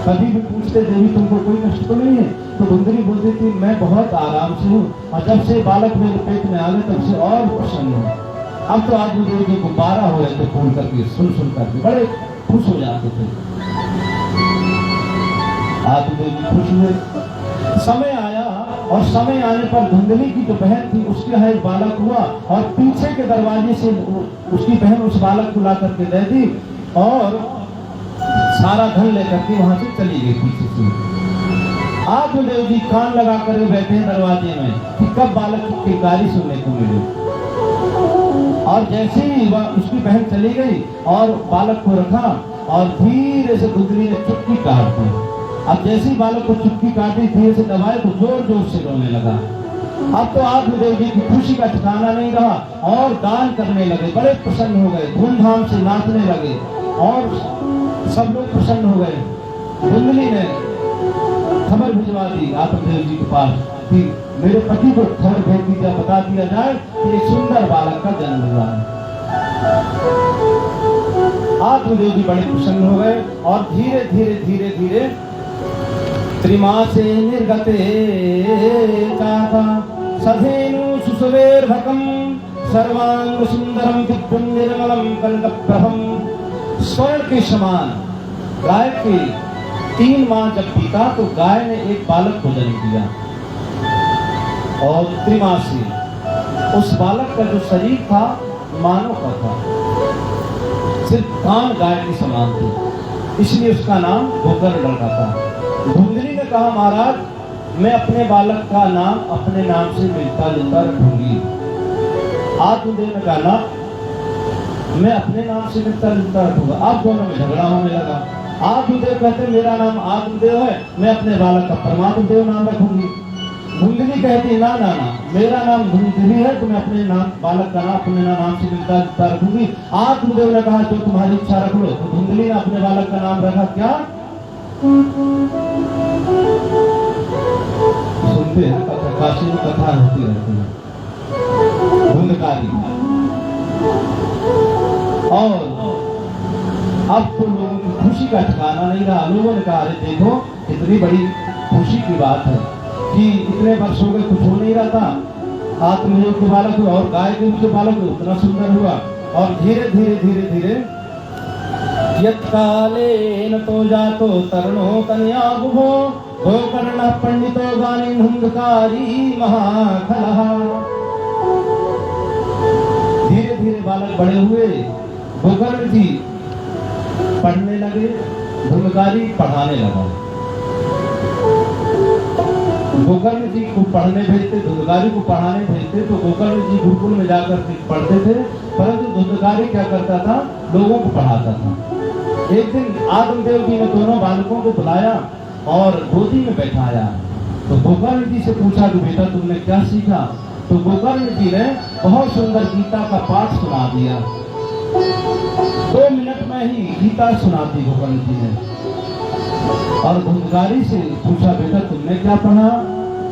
कभी भी पूछते, देवी तुमको कोई कष्ट तो नहीं है? तो धुंधली बोलती थी, मैं बहुत आराम से हूँ और जब से बालक मेरे पेट में आ गए तब से और प्रसन्न हूँ। अब तो आत्मदेव जी गुब्बारा हो रहे थे, फूल करके सुन करके बड़े खुश हो जाते थे। आत्मदेव जी खुश हुए। समय आया और समय आने पर धुंधली की जो बहन थी उसके यहाँ एक बालक हुआ और पीछे के दरवाजे से उसकी बहन उस बालक को ला करके दे दी और सारा धन लेकर के वहां से चली गई पीछे से। आत्मदेव जी कान लगा कर बैठे हैं दरवाजे में कि कब बालक की किलकारी सुनने को मिले। और जैसे ही उसकी बहन चली गई और बालक को रखा और धीरे से धुंधली ने चुटकी काट दी। अब जैसे ही बालक को चुटकी काटी, धीरे से दबाए तो जोर जोर से रोने लगा। अब तो आत्मदेव जी की खुशी का ठिकाना नहीं रहा और दान करने लगे, बड़े प्रसन्न हो गए, धूमधाम से नाचने लगे और सब लोग प्रसन्न हो गए। धुंधली ने खबर भिजवा दी आत्मदेव जी के पास कि मेरे पति को खबर भेज दीजिए, बता दिया जाए कि एक सुंदर बालक का जन्म हुआ है। आत्मदेव जी बड़े प्रसन्न हो गए और धीरे धीरे धीरे धीरे त्रिमासे निर्गते चापा सधेनु सुसुवेर्भकं सर्वांग सुंदरम दिव्यं निर्मलम कनकप्रभम। स्वर्ण के समान गाय के 3 माह जब बीता तो गाय ने एक बालक को जन्म दिया और त्रिमासी उस बालक का जो शरीर था मानव का था, सिर्फ कान गाय के समान थे, इसलिए उसका नाम गोकर्ण रखा था। धुंधली ने कहा, महाराज मैं अपने बालक का नाम अपने नाम से मिलता जुलता रखूंगी। आत्मदेव ने कहा, मैं अपने नाम से मिलता जुलता रखूंगा। आप दोनों में झगड़ा होने लगा। आत्मदेव कहते मेरा नाम आत्मदेव है, मैं अपने बालक का परमात्मदेव नाम रखूंगी। धुंधली कहती ना ना ना, मेरा नाम धुंधली है तो मैं अपने नाम बालक का नाम अपने नाम से मिलता जुलता रखूंगी। आत्मदेव ने कहा, जो तुम्हारी इच्छा रख लो। तो धुंधली ने अपने बालक का नाम रखा क्या? सुनते हैं कथा, काशी में कथा होती रहती है, धुंधकारी। और अब तो लोगों की खुशी का ठिकाना नहीं रहा। लोगों ने कहा, अरे देखो इतनी बड़ी खुशी की बात है कि इतने वर्ष हो गए कुछ हो नहीं रहा था, आत्मदेव के बालक हुआ और गाय के जो बालक हुआ उतना सुंदर हुआ। और धीरे धीरे धीरे धीरे यत्कालेन तो जातो तरुणो कन्या बुभो गोकर्ण पंडितो गाने धुंधकारी महाखलः। धीरे धीरे बालक बड़े हुए, गोकर्ण जी पढ़ने लगे, धुंधकारी पढ़ाने लगा। गोकर्ण जी को पढ़ने भेजते, धुंधकारी को पढ़ाने भेजते तो गोकर्ण जी गुरुकुल में जाकर पढ़ते थे, परंतु धुंधकारी क्या करता था, लोगों को पढ़ाता था। एक दिन आत्मदेव जी ने दोनों बालकों को बुलाया और गोदी में बैठाया। तो गोकर्ण जी से पूछा कि बेटा तुमने क्या सीखा? तो गोकर्ण जी ने बहुत सुंदर गीता का पाठ सुना दिया। 2 मिनट में ही गीता सुना दी गोकर्ण जी ने। और धुंधकारी से पूछा, बेटा तुमने क्या पढ़ा?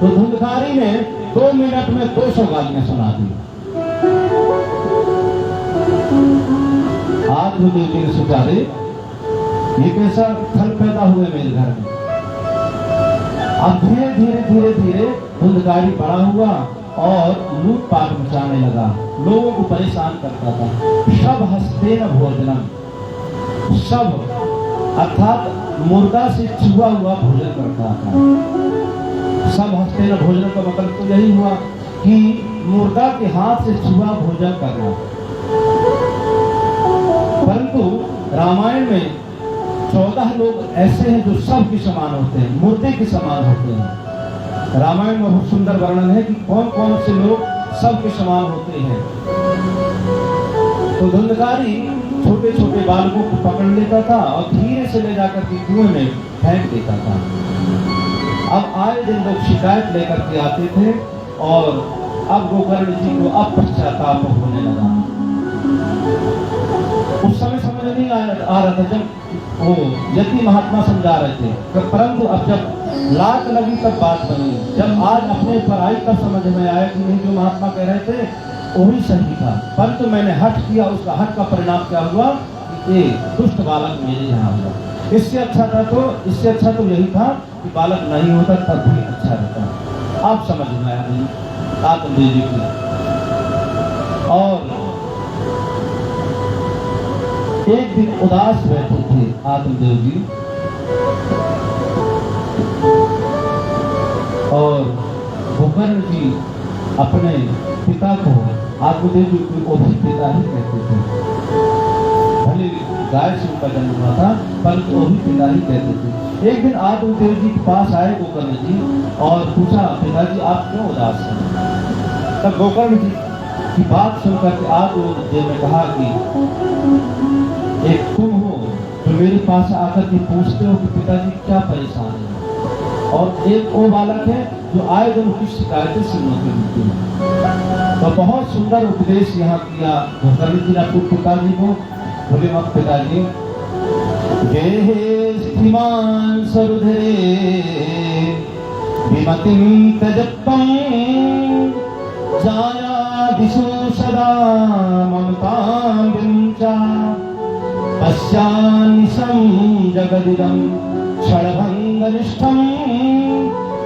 तो धुंधकारी ने 2 मिनट में 200 गालियां सुना दी। आत्मदेव जी ने सोचा, रे ये कैसा फल पैदा हुए मेरे घर में। अब धीरे धीरे धीरे धीरे धुंधकारी बड़ा हुआ और लूटपाट मचाने लगा, लोगों को परेशान करता था। सब हस्ते न भोजनम, सब अर्थात मुर्दा से छुआ हुआ भोजन करता था। सब हस्ते न भोजन का मतलब तो यही हुआ कि मुर्दा के हाथ से छुआ भोजन करना। परंतु रामायण में 14 लोग ऐसे हैं जो सब के समान होते हैं, मुर्दे के समान होते हैं। रामायण में बहुत सुंदर वर्णन है कि कौन कौन से लोग सब के समान होते हैं। तो धुंधकारी छोटे छोटे बालकों को पकड़ लेता था और धीरे से ले जाकर के कुएं में फेंक देता था। अब आए दिन लोग शिकायत लेकर के आते थे और अब गोकर्ण जी को अब पश्चाताप होने लगा। उस समय समझ नहीं आ रहा था जब वो यति महात्मा समझा रहे थे, परंतु अब जब लात लगी तब बात बनी। जब आज अपने पर आई तब समझ में आया कि नहीं, जो महात्मा कह रहे थे वही सही था, परंतु मैंने हठ किया। उसका हठ का परिणाम क्या हुआ कि दुष्ट बालक मेरे यहाँ हुआ। इससे अच्छा तो यही था कि बालक नहीं होता तब भी अच्छा रहता। आप समझ में आया नहीं आत्मदेव जी की। और एक दिन उदास बैठे थे आत्मदेव जी और गोकर्ण जी अपने पिता को, आत्मदेव जी को भी पिता ही कहते थे। भले गाय से उनका जन्म हुआ था परंतु वो भी पिता ही कहते थे। एक दिन आत्मदेव जी के पास आए गोकर्ण जी और पूछा, पिताजी आप क्यों उदास हैं? तब गोकर्ण जी की बात सुनकर के आत्मदेव ने कहा कि एक तुम हो जो मेरे पास आकर के पूछते हो कि पिताजी क्या परेशान है, और एक वो बालक है जो आए दिन की शिकायतें सुनने के मिलती है। तो बहुत सुंदर उपदेश यहाँ किया गोकर्ण जी ने अपने पिताजी को। बोले मत पिताजी, गेहिमान सरुधरे विमतिं त्यजत्वं जाया दिशो सदा ममतां विमुचा पश्यानिशं जगदिदं क्षणभङ्गनिष्ठं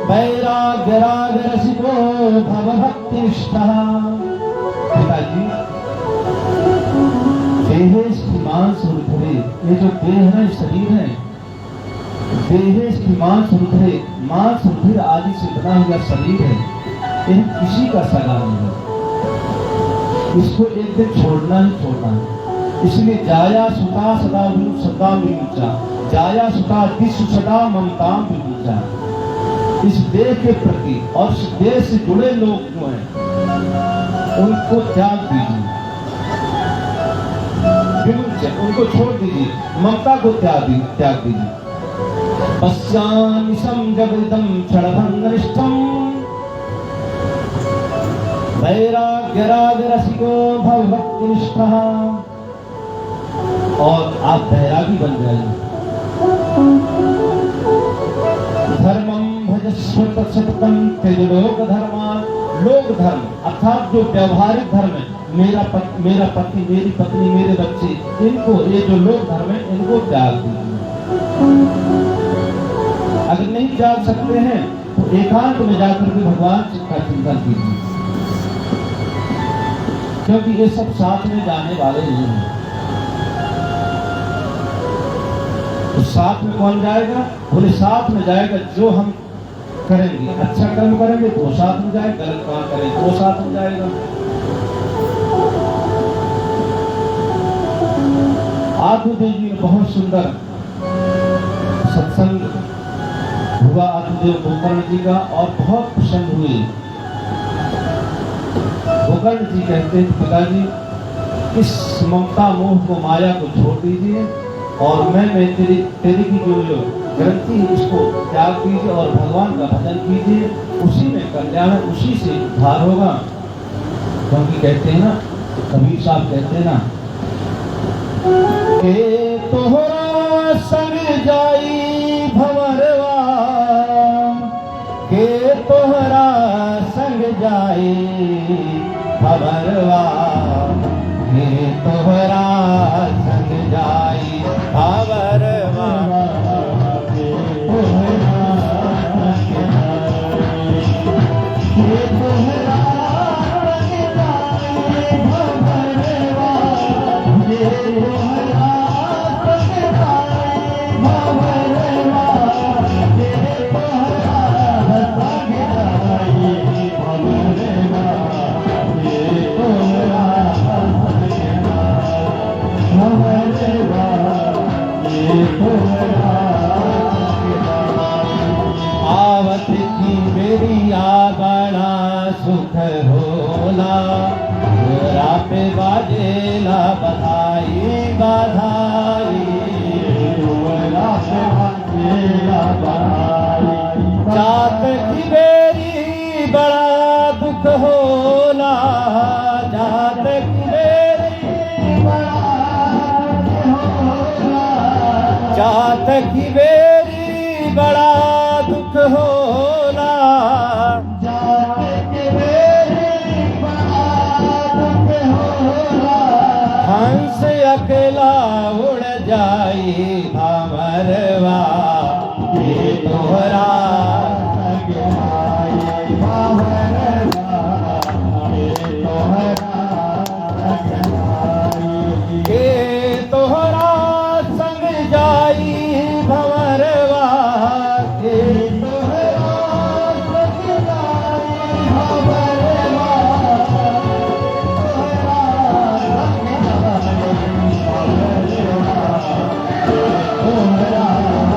वैराग्यरागरसिको भवभक्तिनिष्ठः। पिताजी, देहेष्ठिमान सुरुधरे, ये जो देह है शरीर है, देहेष्ठिमान सुरुधरे, मांस रुधिर आदि से बना हुआ शरीर है, ये किसी का सगा नहीं है। इसको एक दिन छोड़ना ही छोड़ना है। इसलिए जाया सुता सदा सदा विमुचा, जाया सुता दिशु सदा ममता विमुचा। इस देह के प्रति और इस देह से जुड़े लोग जो हैं उनको त्याग दीजिए, उनको छोड़ दीजिए, ममता को त्याग दीजिए। पश्यानिशं जगदिदं क्षणभङ्गनिष्ठं वैराग्यरागरसिको भवभक्तिनिष्ठः। और आप बैरागी बन जाइए। धर्मं भजस्व तत्सत्यं त्यज लोक धर्मान्। लोक धर्म अर्थात जो व्यवहारिक धर्म है, मेरा पति, मेरी पत्नी, मेरे बच्चे, इनको, ये जो लोक धर्म है इनको त्याग दीजिए। अगर नहीं त्याग सकते हैं तो एकांत में जाकर के भगवान का चिंतन कीजिए, क्योंकि ये सब साथ में जाने वाले नहीं हैं। तो साथ में कौन जाएगा? बोले साथ में जाएगा जो हम करेंगे, अच्छा कर्म करेंगे तो वो साथ में जाएगा, गलत काम करेंगे तो वो साथ में जाएगा। आत्मदेव जी ने बहुत सुंदर सत्संग हुआ आत्मदेव गोकर्ण जी का और बहुत प्रसन्न हुए। गोकर्ण जी कहते हैं पिताजी, इस ममता मोह को, माया को छोड़ दीजिए और मैं तेरी की जो ग्रंथि है इसको त्याग कीजिए और भगवान का भजन कीजिए, उसी में कल्याण है, उसी से उद्धार होगा। क्योंकि कहते हैं ना, कबीर साहब कहते हैं ना के तोहरा संग जाई भंवरवा, के तोहरा जाई भंवरवा के तोहरा संग जाई भंवरवा के तोहरा संग जाई तोहरा संग जाई भंवरवा के तोहरा संग जाई भंवरवा के तोहरा संग जाई भंवरवा के तोहरा संग जाई भंवरवा के तोहरा आवत की मेरी बड़ा सुख होला तोरा पे बाजेला बधाई बधाई तोरा पे बाजेला बधाई जात की मेरी बड़ा दुख होला जात की मेरी बड़ा दुख होला जात की मेरी बड़ा दुख होला जात की मेरी बड़ा दुख होला हंस अकेला उड़ जाई भंवरवा के तोहरा संग जाई भंवरवा के तोहरा संग जाई के तोहरा संग जाई भंवरवा के तोहरा संग जाई भंवरवा तोहरा संग जाई भंवरवा तोहरा संग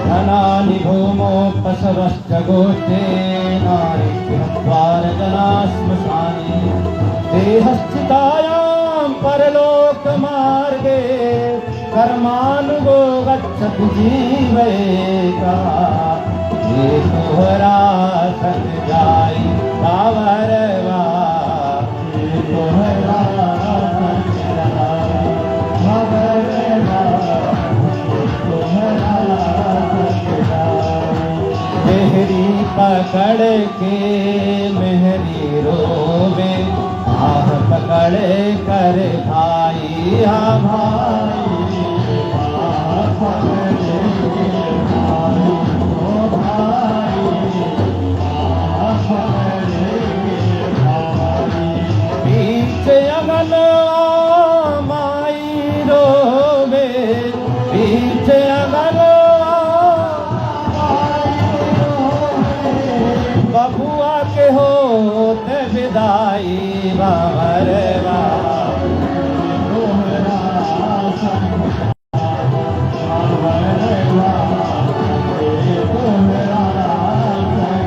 धनानि भूमोपशवश्च गोष्ठे नारीद्वारजना श्मशाने देहस्थितायां परलोकमार्गे कर्मानुगो गच्छति जीवैका ये तोहरा संग जाई भंवरवा ये तोहरा संग जाई भंवरवा ये तोहरा संग जाई मेहरी पकड़ के मेहरी रोवे आह पकड़ कर भाई हाँ भाई आह पकड़ के भाई ओ भाई आह पकड़ के भाई बीच अगन माई रोवे बीच अगन बबुआ के होते विदाई भंवरवा तोहरा संग भंवरवा के तोहरा संग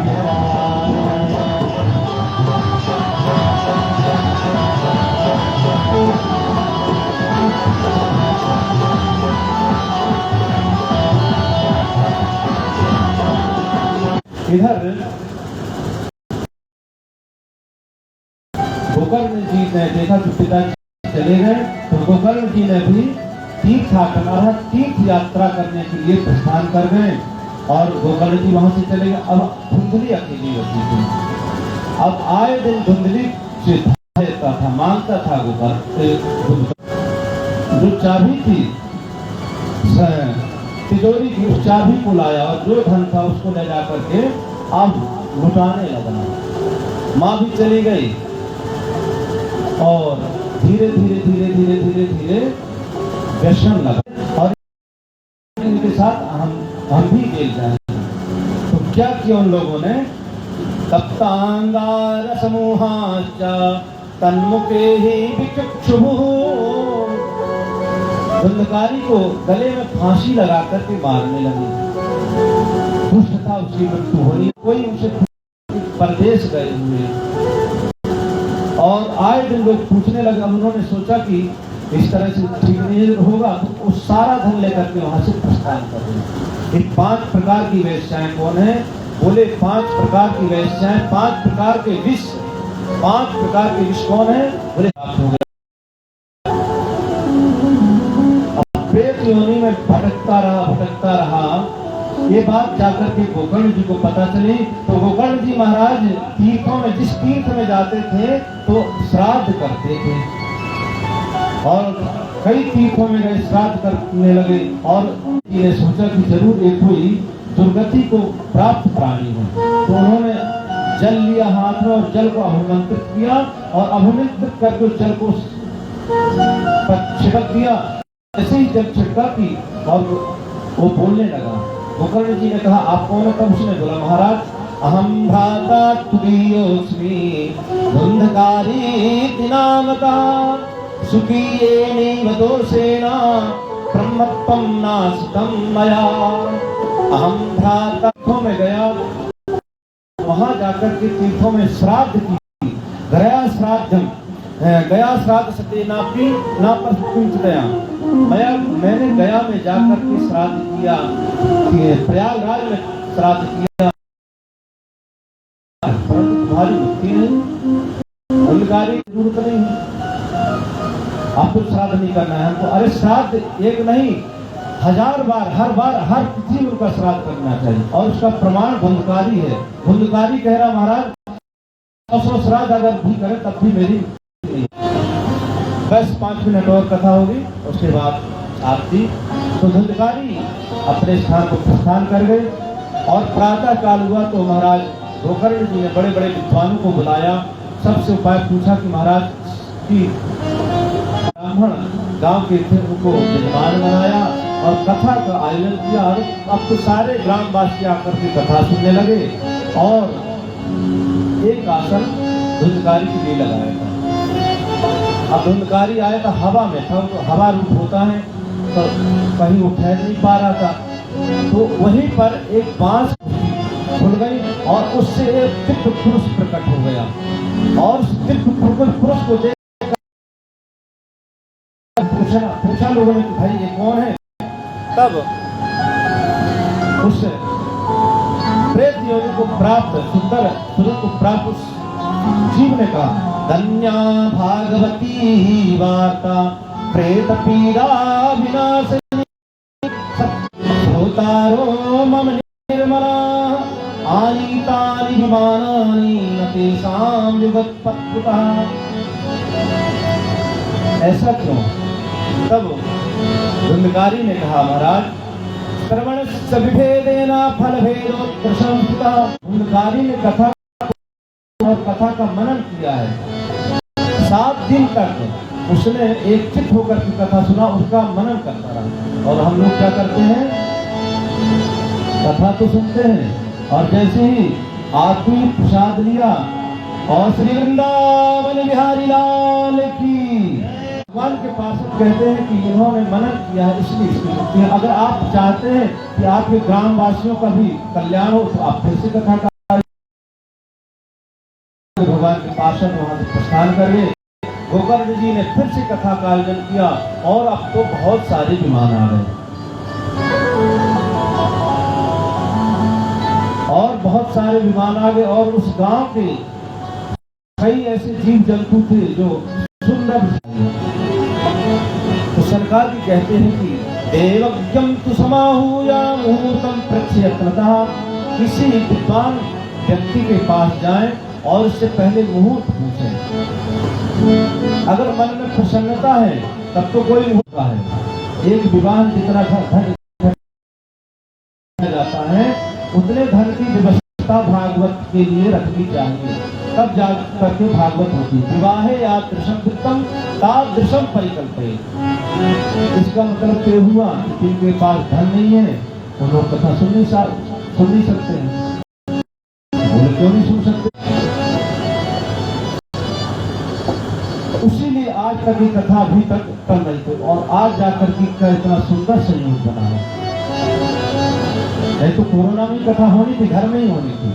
इधर गोकर्ण जी ने देखा कि पिताजी चले गए तो गोकर्ण जी ने भी तीर्थ यात्रा करने के लिए प्रस्थान कर गए और गोकर्ण जी वहां से चले गए। अब धुंधली अकेली होती थी। अब आए दिन धुंधली से देता था मांगता था गोकर्ण जो चाबी थी तिजोरी की उस चाबी को लाया और जो धन था उसको ले जा करके अब लुटाने लगा। माँ भी चली गई और धीरे धीरे धीरे धीरे धीरे धीरे व्यसन लगा और इनके साथ हम भी गिर जाए। तो क्या किया उन लोगों ने तप्तांगार समूहाश्च तन्मुखे ही विचक्षुः धुंधकारी को गले में फांसी लगा करके मारने लगी। दुष्ट था उसकी मृत्यु होनी। कोई उनसे परदेश गए हुए और आए दिन लोग पूछने लगे। अब उन्होंने सोचा कि इस तरह से ठीक नहीं होगा, तो वो सारा धन लेकर के वहां से प्रस्थान कर दिया। इन 5 प्रकार की वेश्याएं कौन है? बोले 5 प्रकार की वेश्याएं, 5 प्रकार के विष। 5 प्रकार के विष कौन है? बोले हो गया। अब प्रेत योनि में भटकता रहा। ये बात जाकर के गोकर्ण जी को पता चली। तो गोकर्ण जी महाराज तीर्थों में, जिस तीर्थ में जाते थे तो श्राद्ध करते थे, और कई तीर्थों में गए, श्राद्ध करने लगे। और ये सोचा कि जरूर एक कोई दुर्गति को प्राप्त प्राणी है, तो उन्होंने जल लिया हाथ में और जल को अभिमंत्रित किया, और अभिमंत्रित करके जल को छिड़क दिया। ऐसे ही जब छिड़का की और वो बोलने लगा। गोकर्ण जी ने कहा, आप कौन है? तब उसने बोला, महाराज अहम भ्राता तुरीयोस्मि धुंधकारी नामका सुखीयेनैव दोषेण ब्रह्मत्वं नाशितं मया। अहम भ्राता में गया, वहां जाकर के तीर्थों में श्राद्ध की। गया श्राद्ध सत्यनापी ना पर गया। मैंने गया में जाकर के श्राद्ध किया, प्रयागराज में श्राद्ध किया, परंतु तुम्हारी मुक्ति नहीं, धुंधकारी की जरूरत नहीं है, आपको श्राद्ध नहीं करना है हमको। अरे श्राद्ध एक नहीं, 1000 बार, हर बार, हर तिथि उनका श्राद्ध करना चाहिए। और उसका प्रमाण धुंधकारी है। धुंधकारी कह रहा, महाराज 100 श्राद्ध अगर भी करे तब भी मेरी नहीं। बस 5 मिनट और कथा होगी, उसके बाद आरती। तो धुंधकारी अपने स्थान को प्रस्थान कर गए। और प्रातः काल हुआ तो महाराज गोकर्ण जी ने बड़े बड़े विद्वानों को बुलाया, सबसे उपाय पूछा कि महाराज की ब्राह्मण गांव के थे, उनको यजमान बनाया और कथा का आयोजन किया। और अब तो सारे ग्रामवासी आकर के कथा सुनने लगे। और एक आसन धुंधकारी के लिए लगाया था। अब धुंधकारी आया था, हवा में था, तो हवा रूप होता है, तो कहीं वो ठहर नहीं पा रहा था। तो वहीं पर एक बांस खुल गई और उससे एक दिव्य पुरुष प्रकट हो गया। और उस दिव्य पुरुष को देख पूछा लोगों ने कि भाई ये कौन है? तब उस प्रेत योनि को प्राप्त, सुंदर स्वरूप को प्राप्त उस जीव ने कहा, धन्या भागवती वार्ता प्रेत पीड़ा विनाशिनी श्रोतारो मम निर्मला आनीतानि विमानानि न तेषां युगत्पत्पुतः। ऐसा क्यों? तब धुंधकारी ने कहा, महाराज श्रवण विभेदेन फल भेदोत्कृष्टः। धुंधकारी ने कथा और कथा का मनन किया है। 7 दिन तक उसने एक चित्त होकर की कथा सुना, उसका मनन करता रहा। और हम लोग क्या करते हैं? कथा तो सुनते हैं, और जैसे ही आत्मी प्रसाद लिया और श्री वृंदावन बिहारी लाल की, भगवान के पास कहते हैं कि इन्होंने मनन किया है, इसलिए इसकी मुक्ति है। अगर आप चाहते हैं कि आपके ग्रामवासियों का भी कल्याण हो, तो आप फिर से कथा का भगवान के पास वहां से प्रस्थान करिए। गोकर्ण जी ने फिर से कथा का आयोजन किया, और अब तो बहुत सारे विमान आ गए, और बहुत सारे विमान आ गए। और उस गांव के कई ऐसे जीव जंतु थे जो सुंदर। तो सरकार भी कहते हैं कि देवज्ञम तु समाहूया मुहूर्तम प्रत्ययत्नतः। किसी विद्वान व्यक्ति के पास जाएं और उससे पहले मुहूर्त पूछें। अगर मन में प्रसन्नता है तब तो कोई मुहूर्त है। एक विवाह जितना धन जाता है, उतने धन की व्यवस्था भागवत के लिए रखनी चाहिए, तब जा करके भागवत होती है। विवाहे यादृशम वित्तम तादृशम परिकल्पये। इसका मतलब ये हुआ कि जिनके पास धन नहीं है वो लोग कथा सुन नहीं सकते हैं। बोले क्यों नहीं सुन सकते? उसीलिए आज तक की कथा अभी तक चल रही थी, और आज जाकर की इतना सुंदर संयोग बना है। नहीं तो कोरोना में कथा होनी थी, घर में ही होनी थी।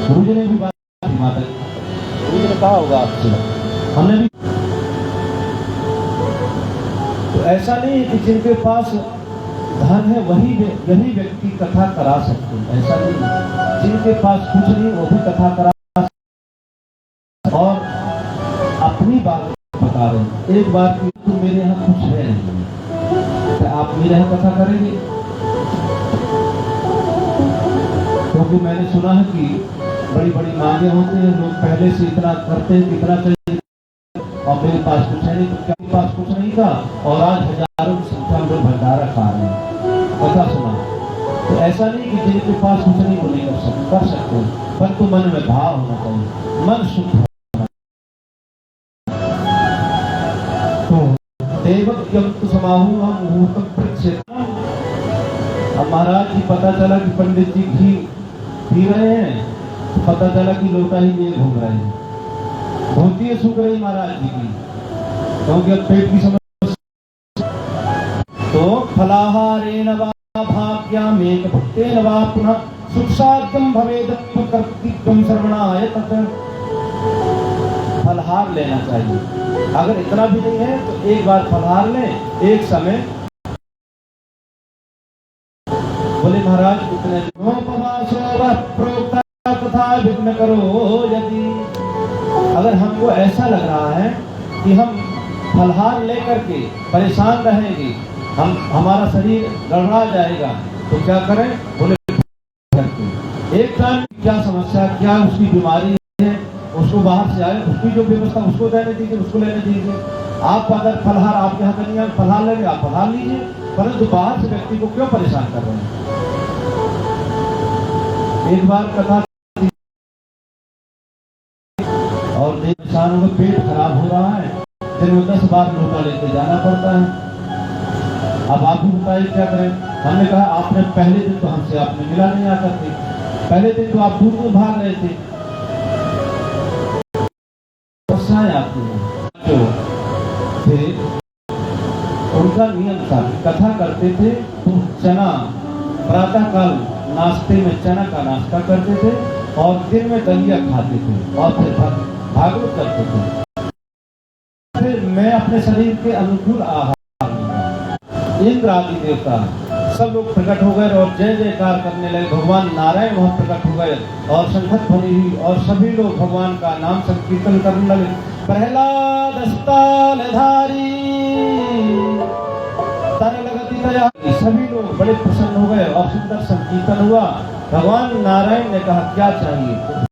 गुरु जी ने भी बात, माता गुरु जी ने कहा होगा आपसे, हमने भी तो ऐसा नहीं है कि जिनके पास धन है यही व्यक्ति कथा करा सकते हैं, ऐसा नहीं है। जिनके पास कुछ नहीं वो भी कथा करा सकते और अपनी बात बता रहे हैं। एक बार की तुम मेरे यहाँ कुछ है नहीं, तो आप मेरे यहाँ कथा करेंगे? क्योंकि मैंने सुना है कि बड़ी बड़ी मांगे होती हैं, लोग पहले से इतना करते हैं कितना चाहिए और मेरे पास कुछ है नहीं, तो क्या पास कुछ नहीं था और आज हजारों की संख्या में लोग भंडारा खा रहे हैं, कथा सुना। तो ऐसा नहीं कि जिनके पास कुछ नहीं वो नहीं कर सकते, परंतु मन में भाव होना चाहिए, मन शुद्ध होना। तो देवज्ञम तो समाहू हम मुहूर्तम प्रक्षेपण। अब महाराज जी पता चला कि पंडित जी घी पी रहे हैं, पता चला कि लोटा ही लिए घूम रहे हैं, धोती सूख रही महाराज जी की, क्योंकि अब पेट की समस्या। तो फलाहारेण वा भाग्यामेक भक्तेन वा पुनः सुखसाध्यम भवेद कर्तृत्वं श्रवणाय तत्। फलहार लेना चाहिए, अगर इतना भी नहीं है तो एक बार फलहार लें एक समय। बोले महाराज इतने कथा विघ्न करो यदि, अगर हमको ऐसा लग रहा है कि हम फलहार लेकर के परेशान रहेंगे, हमारा शरीर गड़बड़ा जाएगा, तो क्या करें? बोले एक टाइम क्या समस्या क्या उसकी बीमारी है उसको बाहर से आए, उसकी जो व्यवस्था उसको देने दीजिए, उसको लेने दीजिए। आप अगर फलहार आपके यहाँ नहीं है, फलहार लेंगे आप फलहार लीजिए, परंतु बाहर से व्यक्ति को क्यों परेशान कर रहे हैं? एक बार कथा और इंसानों का पेट खराब हो रहा है, फिर वो 10 बार लोटा लेके जाना पड़ता है। अब आप भी बताइए क्या करें? हमने कहा आपने पहले दिन तो हमसे आपने मिला नहीं आता थे, पहले दिन तो आप दूर भाग रहे थे, आपने जो फिर उनका नियम था, कथा करते थे तो चना प्रातः काल नाश्ते में चना का नाश्ता करते थे और दिन में दलिया खाते थे और फिर भागवत करते थे। फिर मैं अपने शरीर के अनुकूल आहार, इंद्र आदि देवता सब लोग प्रकट हो गए और जय जयकार करने लगे, भगवान नारायण वहां प्रकट हो गए और संखत बनी हुई और सभी लोग भगवान का नाम संकीर्तन करने लगे। प्रहलाद स्थानधारी सभी लोग बड़े प्रसन्न हो गए और सुंदर संकीर्तन हुआ। भगवान नारायण ने कहा क्या चाहिए?